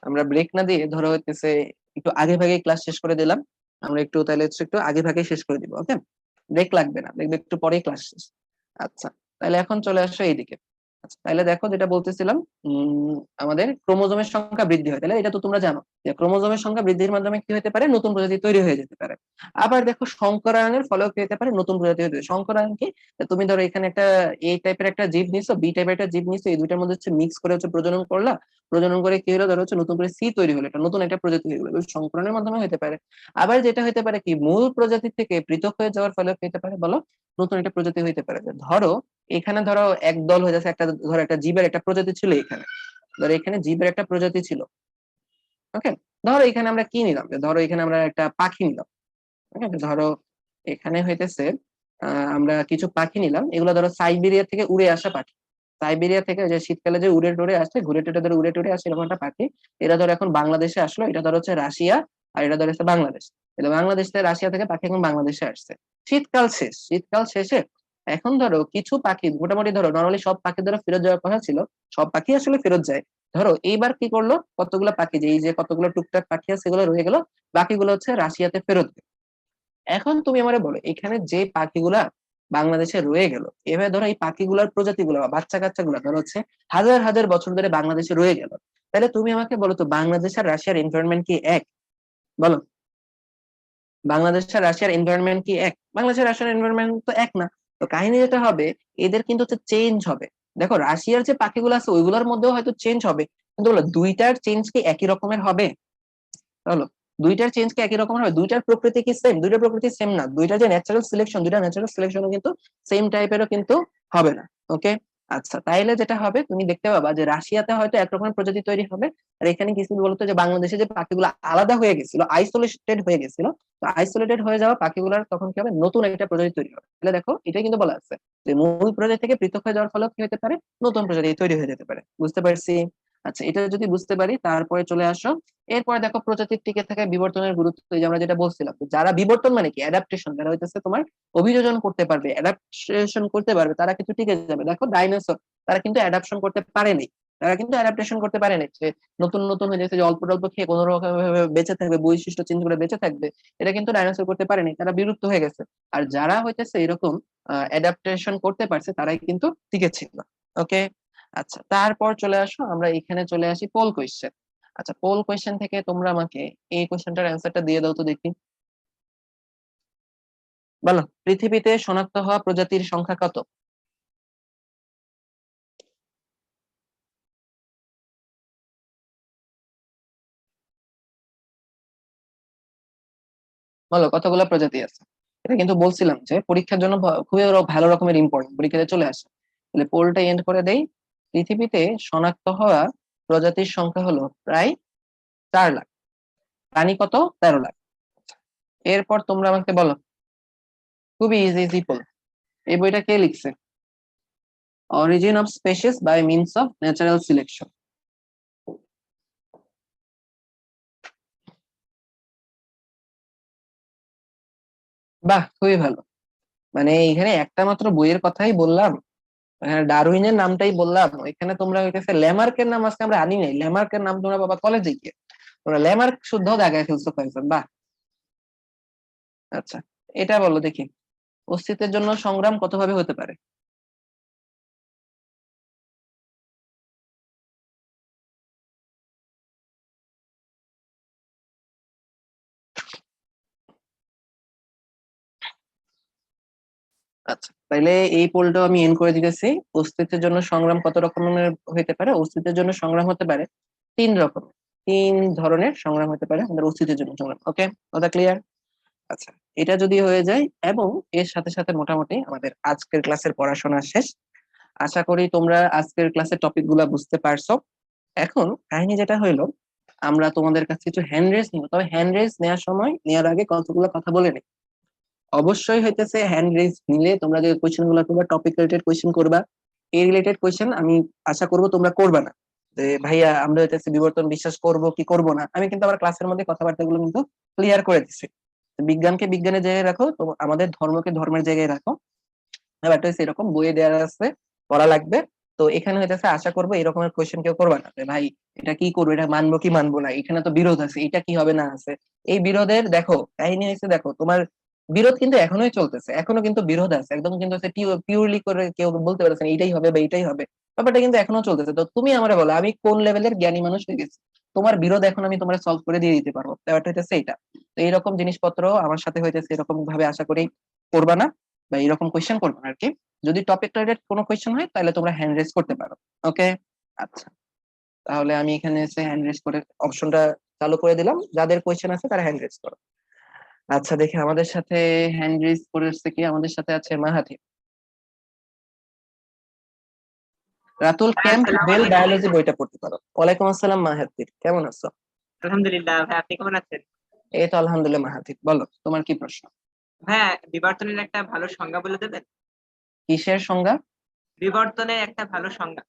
আমরা ব্রেক না দিয়ে ধরো হইতেছে একটু আগে ভাগে ক্লাস শেষ করে দিলাম, আমরা একটু তাহলে হচ্ছে একটু আগে ভাগে শেষ করে দিব। ওকে, ব্রেক লাগবে না, দেখবে একটু পরেই ক্লাস শেষ। আচ্ছা, তাহলে এখন চলে আসো এইদিকে। আচ্ছা, তাহলে দেখো যেটা বলতেছিলাম, উম আমাদের ক্রোমোজোমের সংখ্যা বৃদ্ধি হয়, তাহলে এটা তো তোমরা জানো যে ক্রোমোজোমের সংখ্যা বৃদ্ধির মাধ্যমে কি হতে পারে, নতুন প্রজাতি তৈরি হয়ে যেতে পারে। আবার দেখো, সংকরায়নের ফলেও কি হতে পারে, নতুন প্রজাতি হতে পারে। সংকরায়ন কি? তুমি ধরো এখানে একটা এ টাইপের একটা জীব নিছো, বি টাইপের একটা জীব নিছো, এই দুইটার মধ্যে হচ্ছে মিক্স করে হচ্ছে প্রজনন করলা, প্রজনন করে কি হলো, ধরো হচ্ছে নতুন করে সি তৈরি হলো, এটা নতুন একটা প্রজাতি হয়ে গেলো, সংকরণের মাধ্যমে হতে পারে। আবার যেটা হতে পারে কি, মূল প্রজাতি থেকে পৃথক হয়ে যাওয়ার ফলে কি হতে পারে বলো, নতুন একটা প্রজাতি হইতে পারে। যে ধরো এখানে ধরো এক দল হয়ে যাচ্ছে, একটা ধরো একটা জীবের একটা প্রজাতি ছিল এখানে, ধরো এখানে জীবের একটা প্রজাতি ছিল। ওকে, ধরো এখানে আমরা কি নিলাম, যে ধরো এখানে আমরা একটা পাখি নিলাম। ওকে, ধরো এখানে হইতেছে আমরা কিছু পাখি নিলাম, এগুলো ধরো সাইবেরিয়া থেকে উড়ে আসা পাখি। সাইবেরিয়া থেকে যে শীতকালে যে উড়ে টুড়ে আসে, ঘুরে টুরে ধরে উড়ে টুরে আসে, এরকম একটা পাখি। এরা ধরো এখন বাংলাদেশে আসলো, এটা ধরো হচ্ছে রাশিয়া, আর এটা ধরো হচ্ছে বাংলাদেশ। এটা বাংলাদেশ থেকে, রাশিয়া থেকে পাখি এখন বাংলাদেশে আসছে। শীতকাল শেষ, শীতকাল শেষে এখন ধরো কিছু পাখি, মোটামুটি ধরো নর্মালি সব পাখি ধরো ফেরত যাওয়ার কথা ছিল, সব পাখি আসলে ফেরত যায়। ধরো এইবার কি করলো, কতগুলো পাখি, যে এই যে কতগুলো টুকটাক পাখি আছে সেগুলো রয়ে গেল, বাকিগুলো হচ্ছে রাশিয়াতে ফেরত গেল। এখন তুমি আমারে বলো, এখানে যে পাখিগুলা বাংলাদেশে রয়ে গেল, এভাবে ধরো এই পাখিগুলার প্রজাতিগুলো বা বাচ্চা কাচ্চা গুলা ধরো হচ্ছে হাজার হাজার বছর ধরে বাংলাদেশে রয়ে গেল, তাহলে তুমি আমাকে বলো তো বাংলাদেশ আর রাশিয়ার এনভায়রনমেন্ট কি এক? বলো, বাংলাদেশ আর রাশিয়ার এনভায়রনমেন্ট কি এক? বাংলাদেশ আর রাশিয়ার এনভায়রনমেন্ট তো এক না। তো কাহিনী যেটা হবে, এদের কিন্তু হচ্ছে চেঞ্জ হবে। দেখো, রাশিয়ার যে পাখিগুলো আছে ওইগুলোর মধ্যেও হয়তো চেঞ্জ হবে, কিন্তু বলো দুইটার চেঞ্জ কি একই রকমের হবে? হলো, দুইটার চেঞ্জ কি একই রকম হবে? দুইটার প্রকৃতি কি সেম? দুইটার প্রকৃতি সেম না। দুইটা যে ন্যাচারাল সিলেকশন, দুইটা ন্যাচারাল সিলেকশনও কিন্তু সেম টাইপেরও কিন্তু হবে না। ওকে, আচ্ছা, তাইলে যেটা হবে তুমি দেখতে পাবা যে রাশিয়াতে হয়তো একরকমের প্রজাতি তৈরি হবে, আর এখানে কিছু বলতো যে বাংলাদেশে যে পাখিগুলো আলাদা হয়ে গেছিল, আইসোলেটেড হয়ে গেছিল, তো আইসোলেটেড হয়ে যাওয়া পাখিগুলোর তখন কি হবে, নতুন একটা প্রজাতি তৈরি হবে। তাহলে দেখো এটাই কিন্তু বলা আছে যে মূল প্রজাতি থেকে পৃথক হয়ে যাওয়ার ফলে কি হতে পারে, নতুন প্রজাতি তৈরি হয়ে যেতে পারে। বুঝতে পারছি? আচ্ছা, এটা যদি বুঝতে পারি তারপরে চলে আসো। এরপরে দেখো প্রজাতির টিকে থাকা বিবর্তনের গুরুত্ব, এই যে আমরা যেটা বলছিলাম, যে যারা বিবর্তন মানে কি অ্যাডাপ্টেশন, যারা হইতেছে তোমার অভিযোজন করতে পারবে, অ্যাডাপ্টেশন করতে পারবে, তারা কিন্তু টিকে যাবে। দেখো ডাইনোসর, তারা কিন্তু অ্যাডাপশন করতে পারেনি, তারা কিন্তু অ্যাডাপ্টেশন করতে পারেনি, যে নতুন নতুন হয়ে যাচ্ছে, যে অল্প অল্প খেয়ে কোনো রকম ভাবে বেঁচে থাকবে, বৈশিষ্ট্য চেঞ্জ করে বেঁচে থাকবে, এটা কিন্তু ডাইনোসর করতে পারেনি, তারা বিলুপ্ত হয়ে গেছে। আর যারা হইতেছে এরকম অ্যাডাপ্টেশন করতে পারছে তারাই কিন্তু টিকে ছিল। ওকে। আচ্ছা, তারপর চলে আসো, আমরা এখানে চলে আসি পোল কোয়েশ্চেন। আচ্ছা, পোল কোয়েশ্চেন থেকে তোমরা আমাকে এই কোয়েশ্চেনটার অ্যান্সারটা দিয়ে দাও তো দেখি। বলো, পৃথিবীতে শনাক্ত হওয়া প্রজাতির সংখ্যা কত? বলো কতগুলো প্রজাতি আছে। এটা কিন্তু বলছিলাম যে পরীক্ষার জন্য খুবই ভালো রকমের ইম্পর্টেন্ট, পরীক্ষাতে চলে আসে। তাহলে পোলটা এন্ড করে দেই। পৃথিবীতে শনাক্ত হওয়া প্রজাতির সংখ্যা হলো প্রায় 4 লাখ। প্রাণী কত? 13 লাখ। এরপর তোমরা আমাকে বলো, খুবই ইজি ইজি পোল। এই বইটা কে লিখছে? Origin of species by means of natural selection. বাহ, খুবই ভালো। মানে এখানে একটা মাত্র বইয়ের কথাই বললাম, হ্যাঁ ডারউইনের নামটাই বললাম, এখানে তোমরা হইতেছে ল্যামার্কের নাম আজকে আমরা আনি নাই, ল্যামার্কের নাম তোমরা বাবা কলেজে গিয়ে তোমরা ল্যামার্ক শুদ্ধ দাগায় ফেলছো কয়েকজন। বাহ। আচ্ছা, এটা বলো দেখি, অস্তিত্বের জন্য সংগ্রাম কতভাবে হতে পারে? আচ্ছা, তাইলে এই পোলটাও আমি এন্ড করে দিতেছি। অস্তিত্বের জন্য সংগ্রাম কত রকমের হইতে পারে? অস্তিত্বের জন্য সংগ্রাম হতে পারে 3 রকমের। 3 ধরনের সংগ্রাম হতে পারে আমাদের অস্তিত্বের জন্য সংগ্রাম। ওকে, কথা ক্লিয়ার? আচ্ছা, এটা যদি হয়ে যায় এবং এর সাথে সাথে মোটামুটি আমাদের আজকের ক্লাসের পড়াশোনা শেষ। আশা করি তোমরা আজকের ক্লাসের টপিক গুলা বুঝতে পারছো। এখন কাহিনী যেটা হইলো, আমরা তোমাদের কাছে কিছু হ্যান্ড রেজ নিব, তবে হ্যান্ড রেজ নেওয়ার সময় নেওয়ার আগে কতগুলো কথা বলে নিই। অবশ্যই হইতেছে হ্যান্ড রেজ নিলে তোমরা যে কোয়েশ্চেন গুলো করবা, টপিক রিলেটেড কোয়েশ্চেন করবা। এই রিলেটেড কোয়েশ্চেন আমি আশা করবো তোমরা করবা না, যে ভাইয়া আমরা হইতেছে বিবর্তন বিশ্বাস করব কি করব না। আমি কিন্তু আমার ক্লাসের মধ্যে কথাবার্তা গুলো কিন্তু ক্লিয়ার করে দিচ্ছি। বিজ্ঞানকে বিজ্ঞানের জায়গায় রাখো, তো আমাদের ধর্মকে ধর্মের জায়গায় রাখো। ব্যাপারটা হচ্ছে এরকম, বইয়ে দেওয়া আছে, পড়া লাগবে। তো এখানে হইতেছে আশা করবো এরকমের কোয়েশ্চেন কেউ করবা না, যে ভাই এটা কি করবো, এটা মানবো কি মানবো না, এখানে তো বিরোধ আছে, এটা কি হবে না আছে। এই বিরোধের দেখো কাহিনী হয়েছে, দেখো তোমার বিরোধ কিন্তু এখনোই চলতেছে, এখনো কিন্তু বিরোধ আছে, একদম কিন্তু হচ্ছে পিওরলি করে কেউ বলতে পারছে না এটাই হবে বা এটাই হবে। ব্যাপারটা কিন্তু এখনো চলতেছে। তো তুমি আমারে বলো আমি কোন লেভেলের জ্ঞানী মানুষ হয়ে গেছি, তোমার বিরোধ এখন আমি তোমার সলভ করে দিয়ে দিতে পারবো। ব্যাপারটা হইতেছে এইটা। তো এইরকম জিনিসপত্র আমার সাথে হইতেছে এরকম ভাবে আশা করি করবা না, বা এরকম কোয়েশ্চেন করবা না আর কি। যদি টপিক রিলেটেড কোনো কোয়েশ্চেন হয় তাহলে তোমরা হ্যান্ড রেজ করতে পারো। ওকে। আচ্ছা, তাহলে আমি এখানে এসে হ্যান্ড রেজ করে অপশনটা চালু করে দিলাম, যাদের কোয়েশ্চেন আছে তারা হ্যান্ড রেজ করো। আচ্ছা, দেখি আমাদের সাথে হ্যান্ড রেজ করেছে কি, আমাদের সাথে আছে মাহাথি। রাতুল ভাই ক্যাম্প আসসালামু বেল আলাইকুম। বায়োলজি বইটা পড়তে পারো। ওয়ালাইকুম আসসালাম মাহাথির, কেমন আছো? আলহামদুলিল্লাহ ভাই, আপনি কেমন আছেন? এই তো আলহামদুলিল্লাহ। মাহাথির বলো, তোমার কি প্রশ্ন? ভাইয়া, বিবর্তনের একটা ভালো সংজ্ঞা বলে দেবেন? কিসের সংজ্ঞা? বিবর্তনের একটা ভালো সংজ্ঞা।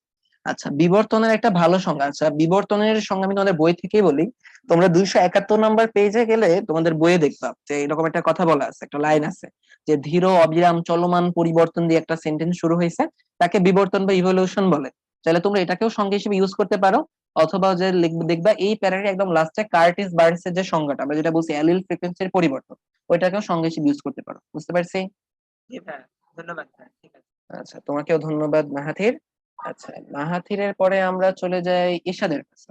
আচ্ছা, বিবর্তনের একটা ভালো সংজ্ঞা। আচ্ছা, বিবর্তনের সংজ্ঞা আমি তোমাদের বই থেকেই বলি। তোমরা 271 নম্বর পেজে গেলে তোমাদের বইয়ে দেখবা যে এরকম একটা কথা বলা আছে, একটা লাইন আছে, যে ধীর অবিরাম চলমান পরিবর্তন দিয়ে একটা সেন্টেন্স শুরু হয়েছে, তাকে বিবর্তন বা ইভলিউশন বলে। তাহলে তোমরা এটাকেও সংজ্ঞা হিসেবে ইউজ করতে পারো। অথবা যে দেখবা এই প্যারার একদম লাস্টে কার্টিস বার্নসের যে সংজ্ঞাটা আমরা যেটা বলছি অ্যালিল ফ্রিকোয়েন্সির পরিবর্তন, ওইটাকেও সংজ্ঞা হিসেবে ইউজ করতে পারো। বুঝতে পারছি? জি ভাইয়া, ধন্যবাদ ভাইয়া, ঠিক আছে। আচ্ছা, তোমাকেও ধন্যবাদ মাহাথির। আচ্ছা, মাহাথিরের পরে আমরা চলে যাই ইরশাদের কাছে।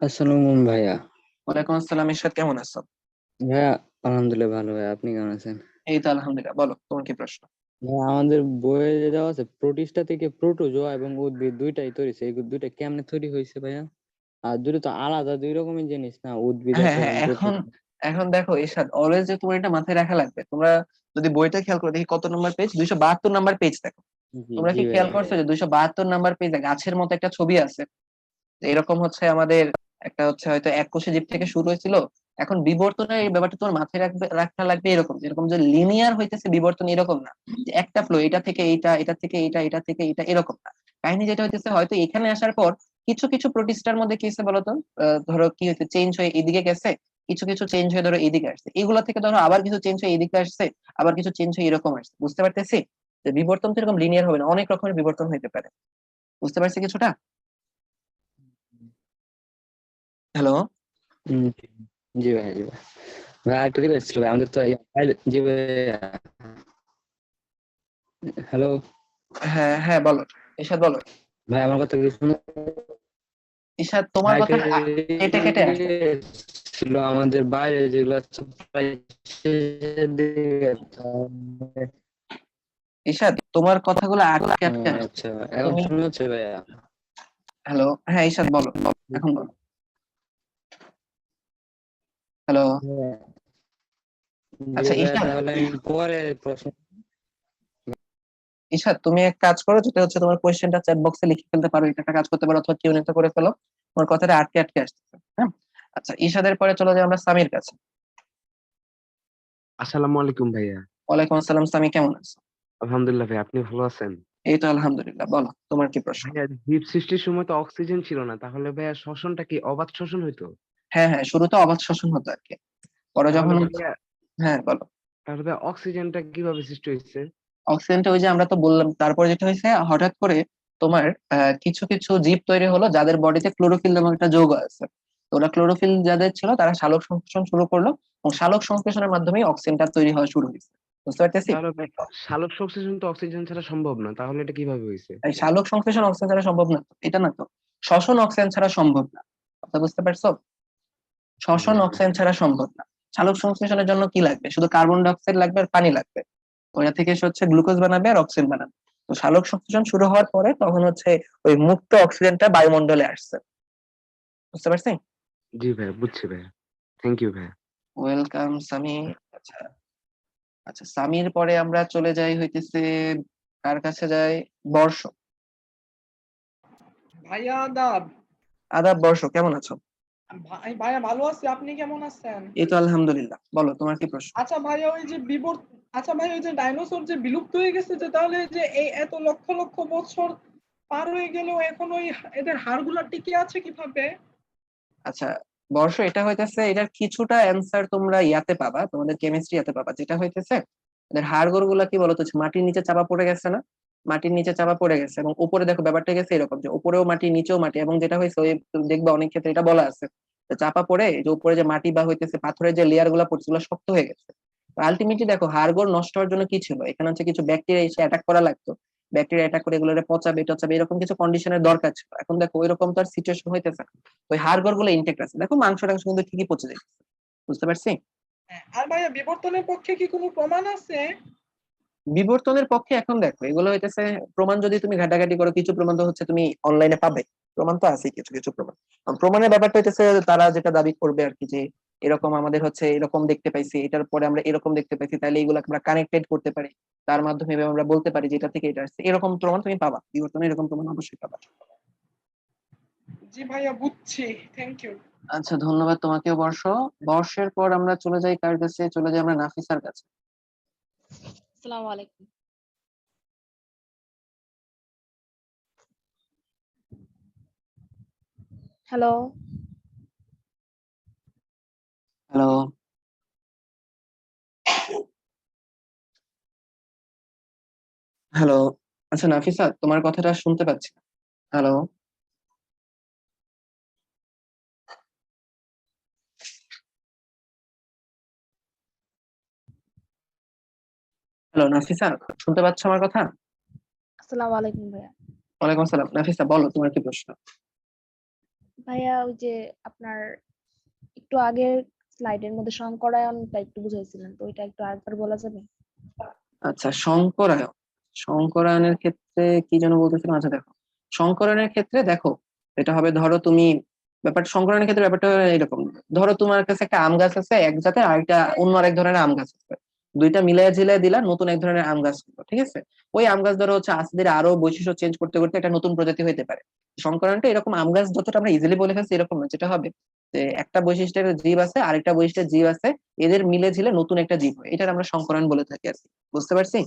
আসসালামু ভাইয়া। ওয়ালাইকুম আসসালাম। ইরশাদ, কেমন আছো? ভাইয়া আলহামদুলিল্লাহ ভালো। ভাইয়া আপনি কেমন আছেন? এই তো আলহামদুলিল্লাহ। বলো তোমার কি প্রশ্ন? ভাইয়া আমাদের বইয়ে যে দেওয়া আছে প্রোটিস্টা থেকে প্রোটোজোয়া এবং উদ্ভিদ দুইটাই তৈরি হয়েছে, এই দুইটা কেমনে তৈরি হয়েছে ভাইয়া? আর দুটো তো আলাদা দুই রকমের জিনিস না, উদ্ভিদ হ্যাঁ একটা হ্যাঁ, এবং এখন প্রোটোজোয়া। এখন দেখো ইরশাদ, অলওয়েজ যে তোমার এটা মাথায় রাখা লাগবে। তোমরা যদি বইটা খেয়াল করে দেখি কত নম্বর পেজ, 272 নম্বর পেজ দেখো। জি তোমরা জি কি খেয়াল ভাইয়া। করছো যে 272 নাম্বার পেজে গাছের মতো একটা ছবি আছে? এরকম হচ্ছে আমাদের একটা হচ্ছে হয়তো এককোষী জীব থেকে শুরু হয়েছিল। এখন বিবর্তনের এই ব্যাপারটা তোমার মাথায় রাখা লাগবে এরকম, যেরকম যে লিনিয়ার হইতেছে বিবর্তন এরকম না, যে একটা ফ্লো এটা থেকে এইটা, এটা থেকে এইটা, এটা থেকে এইটা, এরকম না। কাহিনী যেটা হইতেছে হয়তো এখানে আসার পর কিছু কিছু প্রোটিস্টার মধ্যে কি হয়েছে বলতো, ধরো কি হয়েছে, চেঞ্জ হয়ে এদিকে গেছে, কিছু কিছু চেঞ্জ হয়ে ধরো এইদিকে আসছে, এগুলা থেকে ধরো আবার কিছু চেঞ্জ হয়ে এদিকে আসছে, আবার কিছু চেঞ্জ হয়ে এরকম আসছে। বুঝতে পারতেছি যে বিবর্তন তো এরকম লিনিয়ার হবে না, অনেক রকমের বিবর্তন হইতে পারে। বুঝতে পারছি কিছুটা? হ্যালো? হুম, জি ভাইয়া জি ভাইয়া। ভাই আরেকটা রিকোয়েস্ট ছিল ভাই, আমাদের তো জি ভাইয়া। হ্যালো হ্যাঁ হ্যাঁ, বলো ইশাদ, বলো। ভাই, আমার কথা কি শুনে? ইশাদ, তোমার ভাই কথা কেটে কেটে আসছে। ছিল আমাদের বাইরে যেগুলো supply শেষের দিকে, তাহলে- ইশাদ, তোমার কথাগুলো আটকে আটকে আসছে। আচ্ছা, এখন তুমি, শোনা যাচ্ছে ভাইয়া? হ্যালো, হ্যাঁ ইশাদ বলো, এখন বলো। হ্যালো? হ্যাঁ, জি আচ্ছা ভাইয়া, ইশাদ, তাহলে আমি পরে প্রশ্ন। ইশাদ তুমি এক কাজ করো, যেটা হচ্ছে তোমার কোয়েশ্চেনটা চ্যাট বক্সে লিখে ফেলতে পারো, এটা একটা কাজ করতে পারো, অথবা কিউ করে ফেলো। তোমার কথাটা আটকে আটকে আসতেছে, হ্যাঁ। আচ্ছা, ইশাদের পরে চলে যাই আমরা সামির কাছে। আসসালামু আলাইকুম ভাইয়া। ওয়ালাইকুম আসসালাম, সামি কেমন আছো? আলহামদুলিল্লাহ ভাই, আপনি ভালো আছেন? এই তো আলহামদুলিল্লাহ, বলো তোমার কি প্রশ্ন? ভাইয়া, জীব সৃষ্টির সময় তো অক্সিজেন ছিল না, তাহলে ভাইয়া শ্বসনটা কি অবাধ শ্বসন হইতো? হ্যাঁ হ্যাঁ, শুরুতে অবাধ শ্বসন হতো আর কি, পরে তাহলে যখন ভাইয়া হ্যাঁ বলো। তাহলে ভাইয়া অক্সিজেনটা কিভাবে সৃষ্টি হয়েছে? অক্সিজেনটা ওই যে আমরা তো বললাম, তারপরে যেটা হয়েছে হঠাৎ করে তোমার কিছু কিছু জীব তৈরি হলো যাদের বডিতে ক্লোরোফিল নামক একটা যৌগ আছে। তো ওরা ক্লোরোফিল যাদের ছিল তারা সালোক সংশ্লেষণ শুরু করলো, এবং সালোক সংশ্লেষণের মাধ্যমে অক্সিজেনটা তৈরি হওয়া শুরু হয়েছে। বুঝতে পারতেছি? তাহলে ভাই, সালোক সংশ্লেষণ তো অক্সিজেন ছাড়া সম্ভব না, তাহলে এটা কিভাবে হয়েছে? এই সালোক সংশ্লেষণ অক্সিজেন ছাড়া সম্ভব না তো, এটা না তো। শ্বসন অক্সিজেন ছাড়া সম্ভব না, কথা বুঝতে পারছো? শ্বসন হুম। অক্সিজেন ছাড়া সম্ভব না। সালোক সংশ্লেষণের জন্য কি লাগবে? শুধু কার্বন ডাই অক্সাইড লাগবে আর পানি লাগবে। ওটা থেকে এসে হচ্ছে গ্লুকোজ বানাবে আর অক্সিজেন বানাবে। তো সালোক সংশ্লেষণ শুরু হওয়ার পরে তখন হচ্ছে ওই মুক্ত অক্সিজেনটা বায়ুমণ্ডলে আসছে। বুঝতে পারছি? জি ভাইয়া, বুঝছি ভাইয়া। থ্যাংক ইউ ভাইয়া। ওয়েলকাম সামি। আচ্ছা, আচ্ছা সামির পরে আমরা চলে যাই হইতেছে, কার কাছে যাই? বর্ষ। ভাইয়া আদাব। আদাব, বর্ষ কেমন আছো? ভাইয়া ভালো আছি, আপনি কেমন আছেন? এই তো আলহামদুলিল্লাহ, বলো তোমার কি প্রশ্ন? আচ্ছা ভাইয়া, ওই যে আচ্ছা ভাই, ওই যে ডাইনোসর যে বিলুপ্ত হয়ে গেছে, যে তাহলে যে এই এত লক্ষ লক্ষ বছর পার হয়ে গেলেও এখন ওই এদের হাড়গুলা টিকে আছে কিভাবে? আচ্ছা বর্ষ, এটা হইতেছে এটার কিছুটা অ্যান্সার তোমরা ইয়াতে পাবা, তোমাদের কেমিস্ট্রি ইয়াতে পাবা। যেটা হইতেছে এদের হাড়গোড় গুলা কি বলতো, মাটির নিচে চাপা পড়ে গেছে না? মাটির নিচে চাপা পড়ে গেছে, এবং উপরে দেখো ব্যাপারটা গেছে এরকম যে উপরেও মাটি নিচেও মাটি, এবং যেটা হয়েছে ওই তুমি দেখবা অনেক ক্ষেত্রে এটা বলা আছে যে চাপা পড়ে যে উপরে যে মাটি বা হইতেছে পাথরের যে লেয়ার গুলা পড়ছে ওগুলো শক্ত হয়ে গেছে। আলটিমেটলি দেখো হাড়গোড় নষ্ট হওয়ার জন্য কি ছিল, এখানে হচ্ছে কিছু ব্যাকটেরিয়া এসে অ্যাটাক করা লাগতো। ব্যাকটেরিয়া অ্যাটাক করে এগুলো পচাবে টচাবে, এরকম কিছু কন্ডিশনের দরকার ছিল। এখন দেখো ওইরকম তো আর সিচুয়েশন হইতেছে না, ওই হাড়গোড় গুলো ইনটেক্ট আছে, দেখো মাংস টাংস কিন্তু ঠিকই পচে যাচ্ছে। বুঝতে পারছি? হ্যাঁ, আর ভাইয়া বিবর্তনের পক্ষে কি কোনো প্রমাণ আছে? বিবর্তনের পক্ষে এখন দেখো এগুলো হইতেছে প্রমাণ, যদি তুমি ঘাটাঘাটি করো কিছু প্রমাণ তো হচ্ছে তুমি অনলাইনে পাবে। প্রমাণ তো আছে কিছু কিছু প্রমাণ। প্রমাণের ব্যাপারটা হইতেছে তারা যেটা দাবি করবে আর কি, যে এরকম আমাদের হচ্ছে এরকম দেখতে পাইছি, এটার পরে আমরা এরকম দেখতে পাইছি, তাহলে এগুলো আমরা কানেক্টেড করতে পারি, তার মাধ্যমে এভাবে আমরা বলতে পারি যে এটা থেকে এটা আসছে, এরকম প্রমাণ তুমি পাবা, বিবর্তনের এরকম প্রমাণ অবশ্যই পাবা। জি ভাইয়া, বুঝছি, থ্যাংক ইউ। আচ্ছা ধন্যবাদ তোমাকেও, বর্ষ। বর্ষের পর আমরা চলে যাই কার কাছে? চলে যাই আমরা নাফিসার কাছে। আসসালামু আলাইকুম। হ্যালো। হ্যালো? হ্যালো? আচ্ছা নাফিসা, তোমার কথাটা শুনতে পাচ্ছি না। হ্যালো? হ্যালো নাফিসা, শুনতে পাচ্ছ আমার কথা? আসসালামু আলাইকুম ভাইয়া। ওয়ালাইকুম আসসালাম। নাফিসা বলো তোমার কি প্রশ্ন? ভাইয়া, ওই যে আপনার একটু আগের স্লাইডের মধ্যে সংকরায়নটা একটু বুঝাইছিলেন, তো ওইটা একটু আরেকবার বলা যাবে? আচ্ছা সংকরায়ন, সংকরায়নের ক্ষেত্রে কি যেন বলতেছিলাম। আচ্ছা দেখো, সংকরায়নের ক্ষেত্রে দেখো এটা হবে, ধরো তুমি ব্যাপারটা সংকরায়নের ক্ষেত্রে ব্যাপারটা এরকম, ধরো তোমার কাছে একটা আম গাছ আছে এক জাতের, আর একটা অন্য আরেক ধরনের আম গাছ আছে। দুইটা মিলাই ঝিলাই দিলা নতুন এক ধরনের আম গাছ হলো, ঠিক আছে? ওই আম গাছ ধরো হচ্ছে আস্তে ধীরে আরো বৈশিষ্ট্য চেঞ্জ করতে করতে একটা নতুন প্রজাতি হইতে পারে। সংকরণটা এরকম আম গাছ যতটা আমরা ইজিলি বলে ফেলছি এরকম না, যেটা হবে যে একটা বৈশিষ্ট্যের জীব আছে আরেকটা বৈশিষ্ট্যের জীব আছে, এদের মিলে ঝিলে নতুন একটা জীব হয়, এটার আমরা সংকরণ বলে থাকি আর কি। বুঝতে পারছি?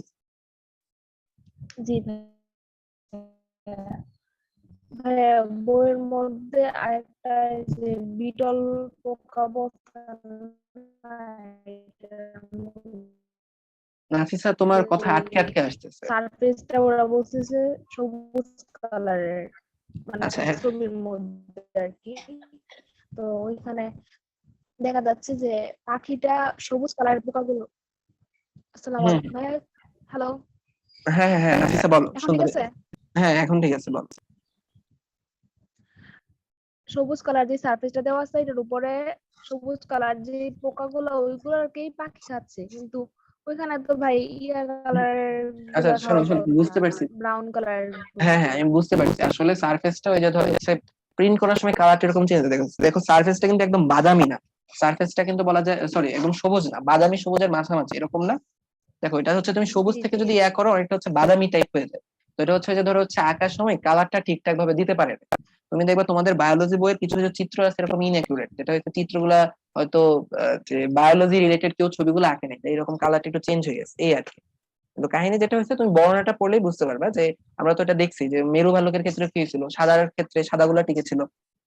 জি ভাইয়া। ভাইয়া বইয়ের মধ্যে আরেকটা যে বিটল পোকা বলছে না, এটার নাফিসা, তোমার কথা মধ্যে আটকে আটকে আসতেছে। সারফেসটা ওরা বলতেছে সবুজ কালারের, মানে আচ্ছা, হ্যাঁ। ছবির মধ্যে আর কি। তো ওইখানে দেখা যাচ্ছে যে পাখিটা সবুজ কালারের পোকাগুলো। আসসালামু হুম, আলাইকুম ভাইয়া। হ্যালো, হ্যাঁ হ্যাঁ হ্যাঁ, নাফিসা বলো, এখন ঠিক সুন্দর। আছে? হ্যাঁ, এখন ঠিক আছে, বলো। সবুজ কালার যে সারফেসটা দেওয়া আছে এটার উপরে সবুজ কালার যে পোকাগুলো ওইগুলোকে পাখি খাচ্ছে, কিন্তু ওইখানে তো ভাই ইয়া কালারের আচ্ছা, গুলা শোনো খাওয়ার শোনো, কথা, বুঝতে পারছি। ব্রাউন কালার হ্যাঁ গুলা। হ্যাঁ, আমি বুঝতে পারছি। আসলে সারফেসটা ওই যে ধরো হচ্ছে প্রিন্ট করার সময় কালারটা এরকম চেঞ্জ, দেখো দেখো সারফেসটা কিন্তু একদম বাদামি না, সারফেসটা কিন্তু বলা যায়, সরি, একদম সবুজ না, বাদামি সবুজের মাঝামাঝি এরকম না। দেখো এটা হচ্ছে তুমি সবুজ জি থেকে জি যদি ইয়া করো অনেকটা হচ্ছে বাদামি টাইপ হয়ে যায়। তো এটা হচ্ছে যে ধরো হচ্ছে আঁকার সময় কালারটা ঠিকঠাক ভাবে দিতে পারে না। তুমি দেখবে তোমাদের বায়োলজি বইয়ের কিছু কিছু চিত্র আছে এরকম ইনএকুরেট, যেটা হচ্ছে চিত্রগুলা হয়তো যে বায়োলজি রিলেটেড কেউ ছবিগুলো আঁকে নাই, তাই এরকম কালারটা একটু চেঞ্জ হয়ে গেছে এই আর কি। কিন্তু কাহিনী যেটা হচ্ছে তুমি বর্ণনাটা পড়লেই বুঝতে পারবা যে আমরা তো এটা দেখছি যে মেরু ভালুকের ক্ষেত্রে কি হয়েছিল, সাদার ক্ষেত্রে সাদাগুলা টিকে ছিল,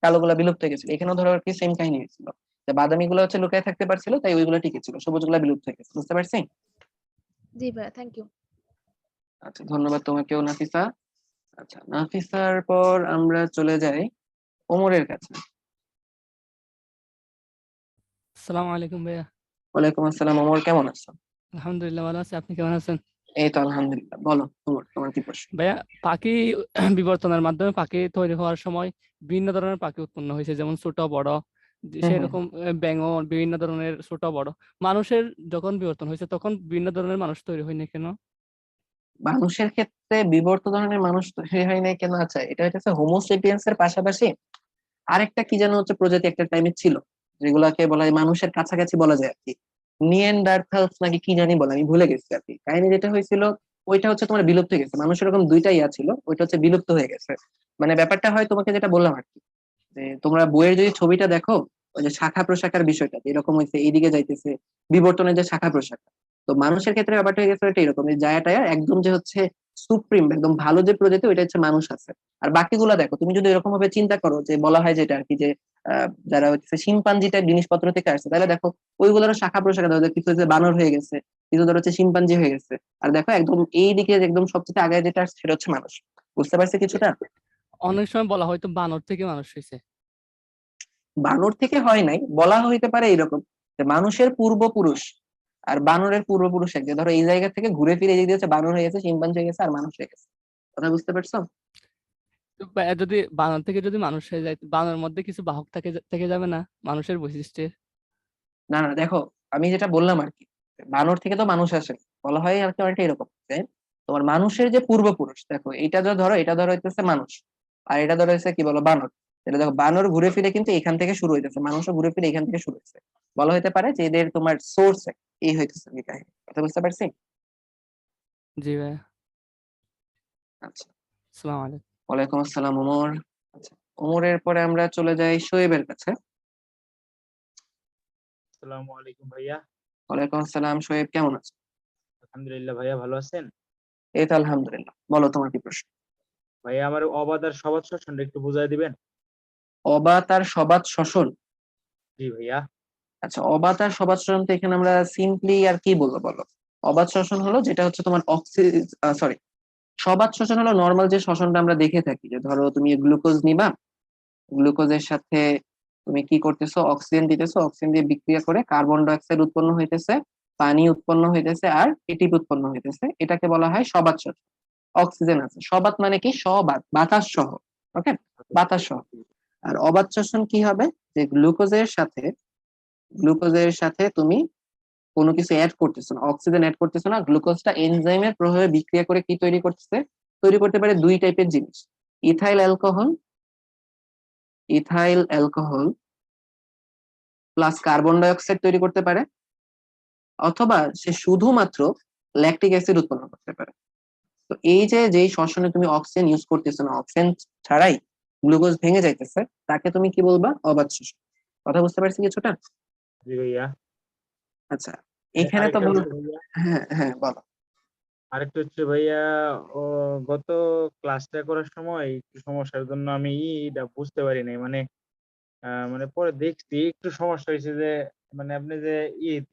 কালোগুলা বিলুপ্ত হয়ে গেছিল। এখানেও ধরো আর কি সেম কাহিনী হয়েছিল, যে বাদামি গুলো হচ্ছে লুকায় থাকতে পারছিল তাই ওইগুলো টিকে ছিল, সবুজ গুলা বিলুপ্ত হয়ে গেছে। বুঝতে পারছি? জি ভাইয়া, থ্যাংক ইউ। আচ্ছা, ধন্যবাদ তোমাকেও নাফিসা। আচ্ছা, নাফিসার পর আমরা চলে যাই ওমরের কাছে। আসসালামু আলাইকুম ভাইয়া। ওয়ালাইকুম আসসালাম। ওমর, কেমন আছো? আলহামদুলিল্লাহ ভালো আছি, আপনি কেমন আছেন? এই তো আলহামদুলিল্লাহ। বলো ওমর, তোমার কি প্রশ্ন? ভাইয়া, পাখি বিবর্তনের মাধ্যমে পাখি তৈরি হওয়ার সময় বিভিন্ন ধরনের পাখি উৎপন্ন হয়েছে, যেমন ছোট বড়, হম হম। সেরকম ব্যাঙও বিভিন্ন ধরনের ছোট বড়। মানুষের যখন বিবর্তন হয়েছে তখন বিভিন্ন ধরনের মানুষ তৈরি হয়নি কেন? মানুষের ক্ষেত্রে বিবর্ত ধরনের মানুষ তৈরি হয় নাই কেন? আচ্ছা, এটা হচ্ছে হোমোসেপিয়েন্স এর পাশাপাশি আরেকটা কি যেন হচ্ছে প্রজাতি একটা টাইমে ছিল, যেগুলাকে বলা হয় মানুষের কাছাকাছি বলা যায় আর কি, নিয়েন্ডারথালস নাকি কি জানি বলে, আমি ভুলে গেছি আর কি। কাহিনী যেটা হয়েছিল ওইটা হচ্ছে তোমার বিলুপ্ত হয়ে গেছে। মানুষের এরকম দুইটা ইয়া ছিল, ওইটা হচ্ছে বিলুপ্ত হয়ে গেছে। মানে ব্যাপারটা হয় তোমাকে যেটা বললাম আর কি, যে তোমরা বইয়ের যদি ছবিটা দেখো, ওই যে শাখা প্রশাখার বিষয়টা এরকম হয়েছে, এইদিকে যাইতেছে বিবর্তনের যে শাখা প্রশাখা। তো মানুষের ক্ষেত্রে ব্যাপারটা হয়ে গেছে এটা এরকম, যে জায়গাটায় একদম যে হচ্ছে সুপ্রিম একদম ভালো যে প্রজাতি ওইটা হচ্ছে মানুষ আছে। আর বাকিগুলা দেখো, তুমি যদি এরকম ভাবে চিন্তা করো যে বলা হয় যেটা আর কি, যে যারা হচ্ছে শিম্পাঞ্জি টাইপ জিনিসপত্র থেকে আসছে, তাহলে দেখো ওইগুলোর শাখা প্রশাখা ধরো, কিছু হচ্ছে বানর হয়ে গেছে, কিছু ধর হচ্ছে শিম্পাঞ্জি হয়ে গেছে। আর দেখো একদম এই দিকে একদম সবচেয়ে আগে যেটা আসছে সেটা হচ্ছে মানুষ। বুঝতে পারছি কিছুটা? অনেক সময় বলা হয়তো বানর থেকে মানুষ হয়েছে। বানর থেকে হয় নাই, বলা হইতে পারে এরকম, যে মানুষের পূর্বপুরুষ আর বানরের পূর্বপুরুষ এক, যে ধরো এই জায়গা থেকে ঘুরে ফিরে এই দিকে হচ্ছে বানর হয়ে গেছে, শিম্পাঞ্জি হয়ে গেছে আর মানুষ হয়ে গেছে। কথা বুঝতে পারছো? তো ভাইয়া, যদি বানর থেকে যদি মানুষ হয়ে যায়, বানরের মধ্যে কিছু বাহক থেকে যাবে না মানুষের বৈশিষ্ট্যের? না না, দেখো আমি যেটা বললাম আর কি, বানর থেকে তো মানুষ আসে, বলা হয় আর কি অনেকটা এরকম যে তোমার মানুষের যে পূর্বপুরুষ, দেখো এটা ধরো, এটা ধরো হইতেছে মানুষ, আর এটা ধরো হচ্ছে কি বলো বানর। এটা দেখো বানর ঘুরে ফিরে কিন্তু এখান থেকে শুরু হইতেছে, মানুষও ঘুরে ফিরে এখান থেকে শুরু হয়েছে। বলা হইতে পারে যে এদের তোমার সোর্স এই হইতেছে এই কাহিনী। কথা বুঝতে পারছি? জি ভাইয়া। আচ্ছা। আসসালামু আলাইকুম। ওয়ালাইকুম আসসালাম ওমর। আচ্ছা, ওমরের পরে আমরা চলে যাই শোয়েবের কাছে। আসসালামু আলাইকুম ভাইয়া। ওয়ালাইকুম আসসালাম, শোয়েব কেমন আছো? আলহামদুলিল্লাহ ভাইয়া, ভালো আছেন? এই তো আলহামদুলিল্লাহ। বলো তোমার কি প্রশ্ন? ভাইয়া, আমার অবাধ আর সবাদ শ্বসনটা একটু বুঝাই দিবেন? অবাত আর সবাত শ্বসন? জি ভাইয়া। আচ্ছা, অবাত আর সবাত শ্বসন তো এখানে আমরা সিম্পলি আর কি বলবো বলো। অবাত শ্বসন হলো যেটা হচ্ছে তোমার সরি, সবাত শ্বসন হলো নর্মাল যে শ্বসনটা আমরা দেখে থাকি, যে ধরো তুমি গ্লুকোজ নিবা, গ্লুকোজের সাথে তুমি কি করতেছো, অক্সিজেন দিতেছো, অক্সিজেন দিয়ে বিক্রিয়া করে কার্বন ডাই অক্সাইড উৎপন্ন হইতেছে, পানি উৎপন্ন হইতেছে আর এটিপি উৎপন্ন হইতেছে, এটাকে বলা হয় সবাত শ্বসন। অক্সিজেন আছে, সবাত মানে কি সবাত, বাতাস সহ। ওকে, বাতাস সহ। আর অবাত শ্বসন কি হবে, যে গ্লুকোজের সাথে তুমি কোনো কিছু অ্যাড করতেছো না, অক্সিজেন অ্যাড করতেছো না, গ্লুকোজটা এনজাইমের প্রভাবে বিক্রিয়া করে কি তৈরি করতেছে, তৈরি করতে পারে দুই টাইপের জিনিস, ethyl alcohol, ethyl alcohol plus carbon dioxide তৈরি করতে পারে। অথবা সে শুধুমাত্র ল্যাকটিক অ্যাসিড উৎপন্ন করতে পারে। তো এই যে যেই শ্বসনে তুমি অক্সিজেন ইউজ করতেছো না, অক্সিজেন ছাড়াই গ্লুকোজ ভেঙে যাইতেছে, তাকে তুমি কি বলবা? অবাত শ্বসন। কথা বুঝতে পারছি কিছুটা? জি ভাইয়া। আচ্ছা, এখানে তো আরেকটা বল। হচ্ছে ভাইয়া, হ্যাঁ হ্যাঁ, বলো। আরেকটা হচ্ছে ভাইয়া, ও গত ক্লাসটা করার সময় একটু সমস্যার জন্য আমি এটা বুঝতে পারি নাই, মানে মানে পরে দেখছি একটু সমস্যা হয়েছে যে, মানে আপনি যে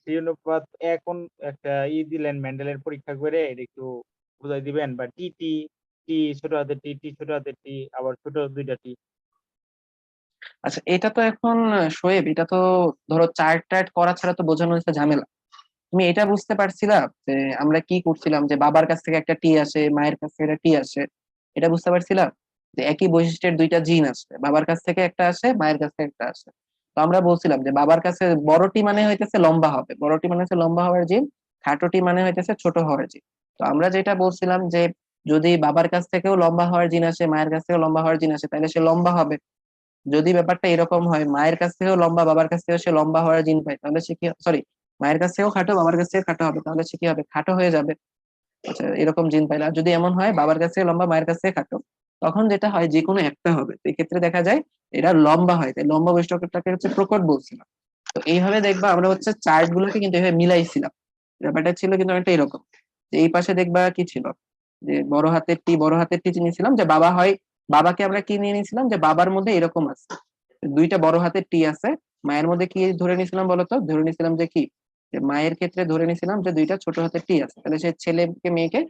3:1 একটা দিলেন মেন্ডেলের পরীক্ষা করে, এটা একটু বুঝাই দিবেন? বা টি টি ছোট হাতের টি ছোট হাতের টি, আবার ছোট দুইটা টি। আচ্ছা, এটা তো এখন শোয়েব, এটা তো ধরো চার্ট টার্ট করা ছাড়া তো বোঝানো হচ্ছে ঝামেলা। তুমি এটা বুঝতে পারছিলা যে আমরা কি করছিলাম, যে বাবার কাছ থেকে একটা টি আসে, মায়ের কাছ থেকে একটা টি আসে? এটা বুঝতে পারছিলা যে একই বৈশিষ্ট্যের দুইটা জিন আসে, বাবার কাছ থেকে একটা আসে, মায়ের কাছ থেকে একটা আসে। তো আমরা বলছিলাম যে বাবার কাছে বড় টি মানে হইতেছে লম্বা হবে, বড় টি মানে হচ্ছে লম্বা হওয়ার জিন, খাটো টি মানে হইতেছে ছোট হওয়ার জিন। তো আমরা যেটা বলছিলাম যে যদি বাবার কাছ থেকেও লম্বা হওয়ার জিন আসে, মায়ের কাছ থেকেও লম্বা হওয়ার জিন আসে, তাহলে সে লম্বা হবে। যদি ব্যাপারটা এরকম হয়, মায়ের কাছ থেকেও লম্বা, বাবার কাছ থেকেও সে লম্বা হওয়ার জিন পায়, তাহলে সে কি, সরি, মায়ের কাছ থেকেও খাটো, বাবার কাছ থেকে খাটো হবে, তাহলে সে কি হবে? খাটো হয়ে যাবে। আচ্ছা, এরকম জিন পাইলে, আর যদি এমন হয় বাবার কাছ থেকে লম্বা, মায়ের কাছ থেকে খাটো, তখন যেটা হয় যে কোনো একটা হবে। তো এক্ষেত্রে দেখা যায় এরা লম্বা হয়, তাই লম্বা বৈশিষ্ট্যটাকে হচ্ছে প্রকট বলছিলাম। তো এইভাবে দেখবা আমরা হচ্ছে চার্ট গুলোকে কিন্তু এভাবে মিলাইছিলাম। ব্যাপারটা ছিল কিন্তু একটা এরকম, যে এই পাশে দেখবা কি ছিল, যে বড় হাতের টি, বড় হাতের টি নিয়েছিলাম যে বাবা হয়, বাবাকে আমরা কি নিয়ে নিয়েছিলাম, যে বাবার মধ্যে এরকম আছে, দুইটা বড় হাতের টি আছে। মায়ের মধ্যে কি ধরে নিয়েছিলাম বলতো? ধরে নিয়েছিলাম যে কি, যে মায়ের ক্ষেত্রে ধরে নিয়েছিলাম যে দুইটা ছোট হাতের টি আছে, তাহলে সে ছেলেকে মেয়েকে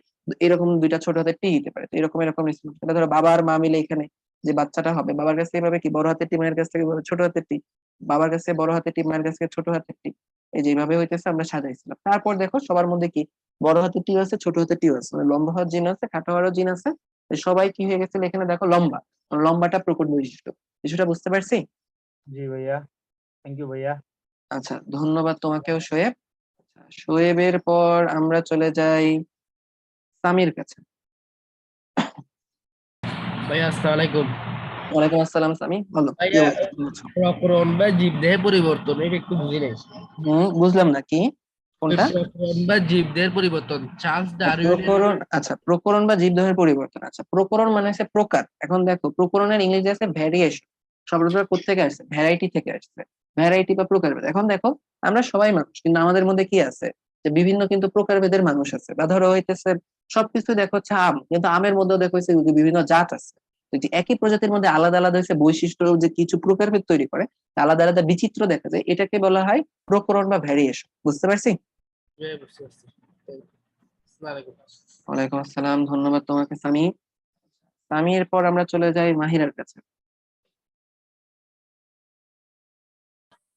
এরকম দুইটা ছোট হাতের টি দিতে পারে। তো এরকম এরকম নিয়েছিলাম। তাহলে ধরো বাবা আর মা মিলে এখানে যে বাচ্চাটা হবে, বাবার কাছ থেকে পাবে কি বড় হাতের টি, মায়ের কাছ থেকে ছোট হাতের টি, বাবার কাছে বড় হাতের টি, মায়ের কাছ থেকে ছোট হাতের টি। এই যেভাবে হইতেছে আমরা সাজাইছিলাম। তারপর দেখো সবার মধ্যে কি বড় হাতের টিও আছে, ছোট হাতের টিও আছে, মানে লম্বা হওয়ার জিন আছে, খাটো হওয়ারও জিন আছে। তো সবাই কি হয়ে গেছিল এখানে দেখো লম্বা, লম্বাটা প্রকট বৈশিষ্ট্য। কিছুটা বুঝতে পারছি? জি ভাইয়া, থ্যাংক ইউ ভাইয়া। আচ্ছা, ধন্যবাদ তোমাকেও শোয়েব। আচ্ছা, শোয়েবের পর আমরা চলে যাই সামির কাছে। ভাইয়া আসসালামু আলাইকুম। ওয়ালাইকুম আসসালাম। সামি, বলো কি ভাইয়া অবস্থা, কেমন আছো? প্রকরণ বা জীবদেহে পরিবর্তন এটা একটু বুঝি নাই। বুঝলাম না কি, কোনটা? প্রকরণ বা জীবদেহের পরিবর্তন চার্লস ডারউইনের। প্রকরণ, আচ্ছা, প্রকরণ বা জীবদেহের পরিবর্তন। আচ্ছা, প্রকরণ মানে হচ্ছে প্রকার। এখন দেখো প্রকরণের ইংরেজি আছে ভ্যারিয়েশন। শব্দটা কোথেকে আসছে? ভ্যারাইটি থেকে আসছে। ভ্যারাইটি বা প্রকারভেদ। এখন দেখো আমরা সবাই মানুষ, কিন্তু আমাদের মধ্যে কি আছে, যে বিভিন্ন কিন্তু প্রকারভেদের মানুষ আছে। বা ধরো হইতেছে সবকিছু দেখো হচ্ছে আম, কিন্তু আমের মধ্যেও দেখো হচ্ছে যে বিভিন্ন জাত আছে। তো যে একই প্রজাতির মধ্যে আলাদা আলাদা হচ্ছে বৈশিষ্ট্য, যে কিছু প্রকারভেদ তৈরি করে, আলাদা আলাদা বিচিত্র দেখা যায়, এটাকে বলা হয় প্রকরণ বা ভ্যারিয়েশন। বুঝতে পারছি? বুঝতে পারছি। আসসালামু আলাইকুম। ওয়ালাইকুম আসসালাম, ধন্যবাদ তোমাকে সামি। সামির পর আমরা চলে যাই মাহিরার কাছে।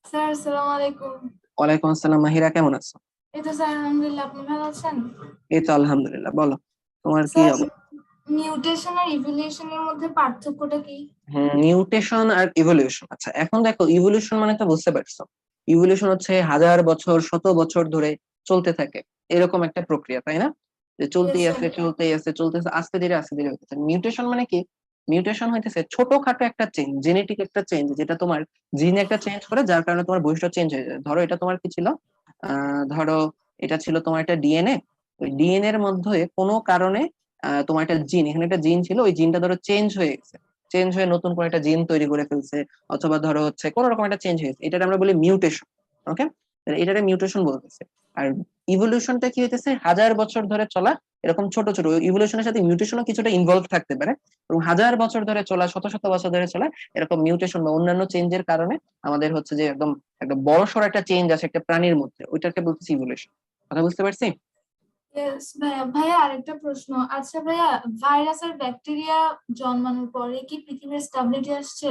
স্যার আসসালামু আলাইকুম। ওয়ালাইকুম আসসালাম, মাহিরা কেমন আছো? এই তো স্যার আলহামদুলিল্লাহ, আপনি ভালো আছেন? এই তো আলহামদুলিল্লাহ, বলো তোমার কি স্যার অবস্থা? মিউটেশন আর ইভলিউশনের মধ্যে পার্থক্যটা কি? মিউটেশন আর ইভলিউশন। আচ্ছা, এখন দেখো ইভলিউশন মানে তো বুঝতে পারছো, ইভলিউশন হচ্ছে হাজার বছর, শত বছর ধরে চলতে থাকে এরকম একটা প্রক্রিয়া, তাই না? যে ইয়েস চলতেই স্যার। আছে, চলতেই আছে, চলতেছে, আস্তে ধীরে আস্তে ধীরে হইতেছে। মিউটেশন মানে কি? মিউটেশন হইতেছে ছোটখাটো একটা চেঞ্জ, জেনেটিক একটা চেঞ্জ, যেটা তোমার জিনে একটা চেঞ্জ করে, যার কারণে তোমার বৈশিষ্ট্য চেঞ্জ হয়ে যায়। ধরো এটা তোমার কি ছিল, ধরো এটা ছিল তোমার একটা ডিএনএ। ওই ডিএনএ এর মধ্যে কোনো কারণে তোমার একটা জিন, এখানে একটা জিন ছিল, ওই জিনটা ধরো চেঞ্জ হয়ে গেছে, চেঞ্জ হয়ে নতুন করে একটা জিন তৈরি করে ফেলছে, অথবা ধরো হচ্ছে কোন রকম একটা চেঞ্জ হয়েছে, এটা আমরা বলি মিউটেশন। ওকে, এটাকে মিউটেশন বলতেছে। আর ইভলিউশনটা কি হইতেছে, হাজার বছর ধরে চলা এরকম ছোট ছোট, ইভলিউশনের সাথে মিউটেশনও কিছুটা ইনভলভ থাকতে পারে, এবং হাজার বছর ধরে চলা, শত শত বছর ধরে চলা এরকম মিউটেশন বা অন্যান্য চেঞ্জের কারণে আমাদের হচ্ছে যে একদম একটা বড়সড় একটা চেঞ্জ আসে একটা প্রাণীর মধ্যে, ওইটাকে বলতেছি ইভলিউশন। কথা বুঝতে পারছি? ইয়েস ভাইয়া। ভাইয়া আরেকটা প্রশ্ন, আচ্ছা ভাইয়া, ভাইরাস আর ব্যাকটেরিয়া জন্মানোর পরে কি পৃথিবীর স্টেবিলিটি আসছে?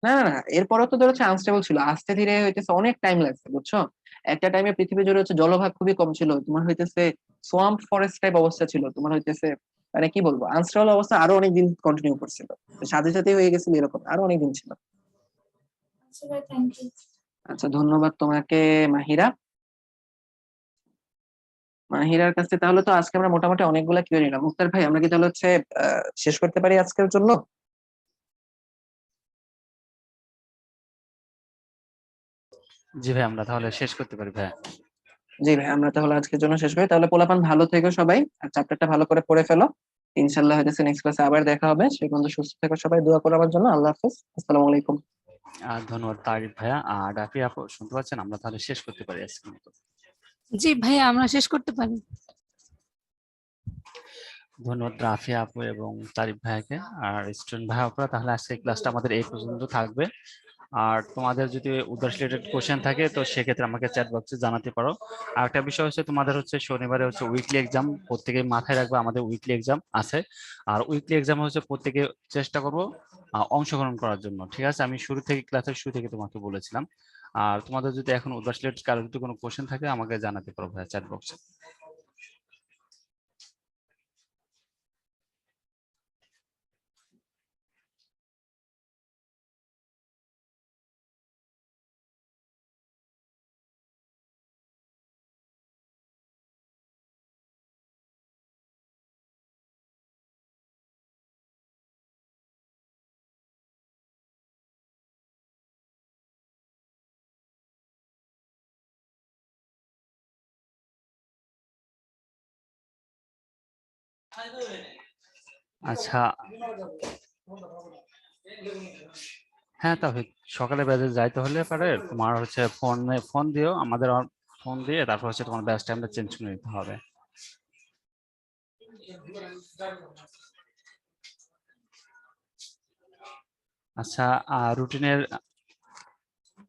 না না না, এরপরও তো ধরো আনস্টেবল ছিল, আস্তে ধীরে হইতেছে, অনেক টাইম লাগছে, বুঝছো? একটা টাইমে পৃথিবী জুড়ে হচ্ছে জলভাগ খুবই কম ছিল, তোমার হইতেছে সোয়াম্প ফরেস্ট টাইপ অবস্থা ছিল, তোমার হইতেছে মানে কি বলবো, আনস্টেবল অবস্থা আরো অনেকদিন কন্টিনিউ করছিল, সাথে সাথে হয়ে গেছিল এরকম, আরো অনেকদিন ছিল। আচ্ছা ভাই, থ্যাংক ইউ। আচ্ছা, ধন্যবাদ তোমাকে মাহিরা। মাহিরার কাছে তাহলে তো আজকে আমরা মোটামুটি অনেকগুলা কিউএ নিলাম। মুক্তার ভাই, আমরা কি তাহলে হচ্ছে শেষ করতে পারি আজকের জন্য? জি ভাই, আমরা তাহলে শেষ করতে পারি ভাই। জি ভাই, আমরা তাহলে আজকের জন্য শেষ করি। তাহলে পোলাপান ভালো থেকো সবাই, আর চ্যাপ্টারটা ভালো করে পড়ে ফেলো। ইনশাল্লাহ হয়তো নেক্সট ক্লাসে আবার দেখা হবে। সে পর্যন্ত সুস্থ থেকো সবাই, দোয়া করো আমার জন্য। আল্লাহ হাফেজ, আসসালামু আলাইকুম। ধন্যবাদ তারিফ ভাইয়া। আর রাফি আপু শুনতে পাচ্ছেন? আমরা তাহলে শেষ করতে পারি আজকের মতো। জি ভাইয়া, আমরা শেষ করতে পারি। ধন্যবাদ রাফি আপু এবং তারিফ ভাইয়াকে। আর স্টুডেন্ট ভাই আপনারা, তাহলে আজকে ক্লাসটা আমাদের এই পর্যন্ত থাকবে। আর তোমাদের যদি উদাস রিলেটেড কোশ্চেন থাকে তো সেক্ষেত্রে আমাকে চ্যাট বক্সে জানাতে পারো। আর একটা বিষয় হচ্ছে, তোমাদের হচ্ছে শনিবারে হচ্ছে উইকলি এক্সাম, প্রত্যেকে মাথায় রাখবে আমাদের উইকলি এক্সাম আছে। আর উইকলি এক্সাম হচ্ছে প্রত্যেকে চেষ্টা করবো অংশগ্রহণ করার জন্য, ঠিক আছে? আমি শুরু থেকে, ক্লাসের শুরু থেকে তোমাকে বলেছিলাম। আর তোমাদের যদি এখন উদাস রিলেটেড কারো যদি কোনো কোশ্চেন থাকে আমাকে জানাতে পারো ভাইয়া চ্যাট বক্সে। আচ্ছা, হ্যাঁ তাহলে সকালে ব্যাচে যাইতে হলে পারে তোমার হচ্ছে ফোন দিও আমাদের, ফোন দিয়ে তারপর হচ্ছে তোমার ব্যাচ টাইমটা চেঞ্জ করে নিতে হবে। আচ্ছা, রুটিনের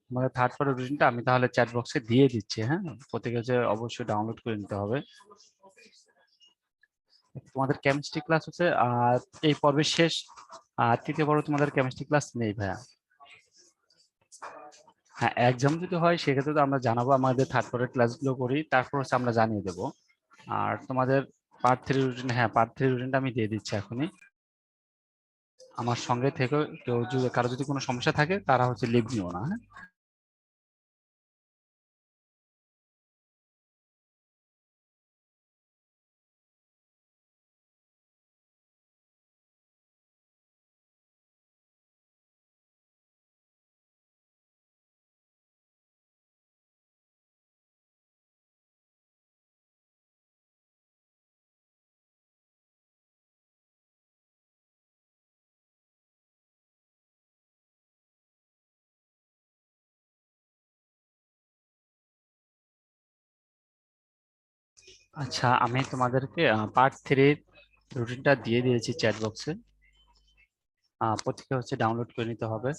আমাদের থার্ড পার্টের রুটিনটা আমি তাহলে চ্যাট বক্সে দিয়ে দিচ্ছি। হ্যাঁ, প্রত্যেকে হচ্ছে অবশ্যই ডাউনলোড করে নিতে হবে। তোমাদের কেমিস্ট্রি ক্লাস হচ্ছে এই পর্বের শেষ, তৃতীয় পর্বে তোমাদের কেমিস্ট্রি ক্লাস নেই ভাইয়া। হ্যাঁ, এক্সাম যদি হয় সেক্ষেত্রে তো আমরা জানাবো, আমাদের থার্ড পার্টের ক্লাসগুলো করি, তারপর হচ্ছে আমরা জানিয়ে দেবো। আর তোমাদের পার্ট থ্রি রুটিন, হ্যাঁ পার্ট থ্রি রুটিনটা আমি দিয়ে দিচ্ছি এখনই। আমার সঙ্গে থেকে কেউ যদি, কারো যদি কোনো সমস্যা থাকে তারা হচ্ছে লিভ নিও না। হ্যাঁ, আচ্ছা, আমি তোমাদেরকে পার্ট থ্রির রুটিনটা দিয়ে দিয়েছি চ্যাট বক্সে, প্রত্যেকে হচ্ছে ডাউনলোড করে নিতে হবে।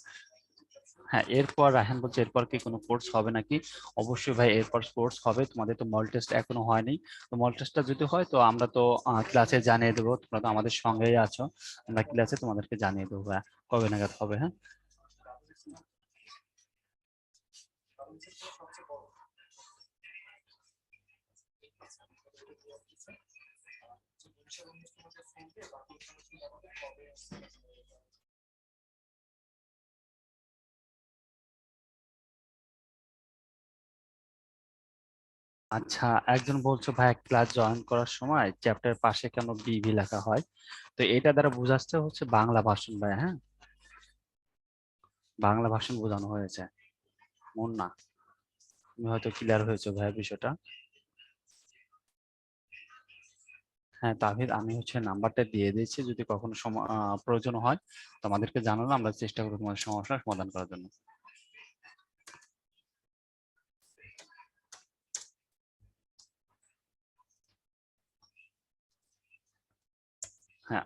হ্যাঁ, এরপর রায়হান বলছে এরপর কি কোনো কোর্স হবে নাকি? অবশ্যই ভাই, এরপর কোর্স হবে। তোমাদের তো মল টেস্ট এখনো হয়নি, তো মল টেস্টটা যদি হয় তো আমরা তো ক্লাসে জানিয়ে দেবো। তোমরা তো আমাদের সঙ্গেই আছো, আমরা ক্লাসে তোমাদেরকে জানিয়ে দেবো ভাইয়া কবে নাগাদ হবে। হ্যাঁ, আচ্ছা, একজন বলছো ভাই ক্লাস জয়েন করার সময় চ্যাপ্টার পাশে কেন বিভি লেখা হয়? তো এটা দ্বারা বোঝাচ্ছে হচ্ছে বাংলা ভাষণ ভাই। হ্যাঁ, বাংলা ভাষণ বোঝানো হয়েছে, মন না। তুমি হয়তো ক্লিয়ার হয়েছো ভাই বিষয়টা। হ্যাঁ তাহিদ, আমি হচ্ছে নাম্বারটা দিয়ে দিয়েছি, যদি কখনো প্রয়োজন হয় তো আমাদেরকে জানানো, আমরা চেষ্টা করবো তোমাদের সমস্যার সমাধান করার জন্য। হ্যাঁ,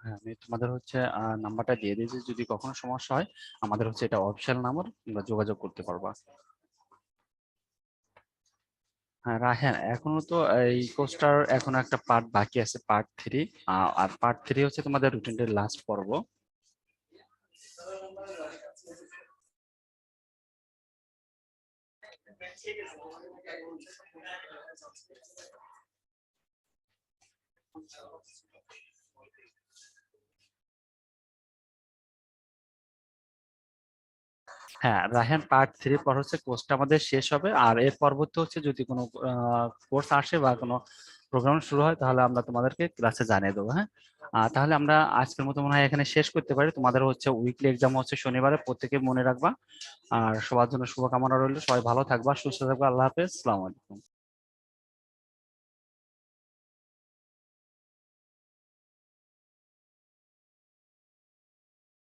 হ্যাঁ আমি তোমাদের হচ্ছে নাম্বারটা দিয়ে দিয়েছি, যদি কখনো সমস্যা হয় আমাদের হচ্ছে এটা অফিসিয়াল নাম্বার, তোমরা যোগাযোগ করতে পারবা। হ্যাঁ রাহেন, এখনো তো এই কোর্সটার এখনো একটা পার্ট বাকি আছে, পার্ট থ্রি। আর পার্ট থ্রি হচ্ছে তোমাদের রুটিনের লাস্ট পর্ব। হ্যাঁ রায়হান, পার্ট 3 পর হচ্ছে কোর্সটা আমাদের শেষ হবে, আর এর পরবর্তী হচ্ছে যদি কোনো কোর্স আসে বা কোনো প্রোগ্রাম শুরু হয় তাহলে আমরা তোমাদেরকে ক্লাসে জানিয়ে দেবো। হ্যাঁ, তাহলে আমরা আজকের মতো মনে হয় এখানে শেষ করতে পারি। তোমাদের হচ্ছে উইকলি এক্সাম হচ্ছে শনিবারে, প্রত্যেকে মনে রাখবা। আর সবার জন্য শুভকামনা রইল, সবাই ভালো থাকবা, সুস্থ থাকবা। আল্লাহ হাফেজ, আসসালামু আলাইকুম।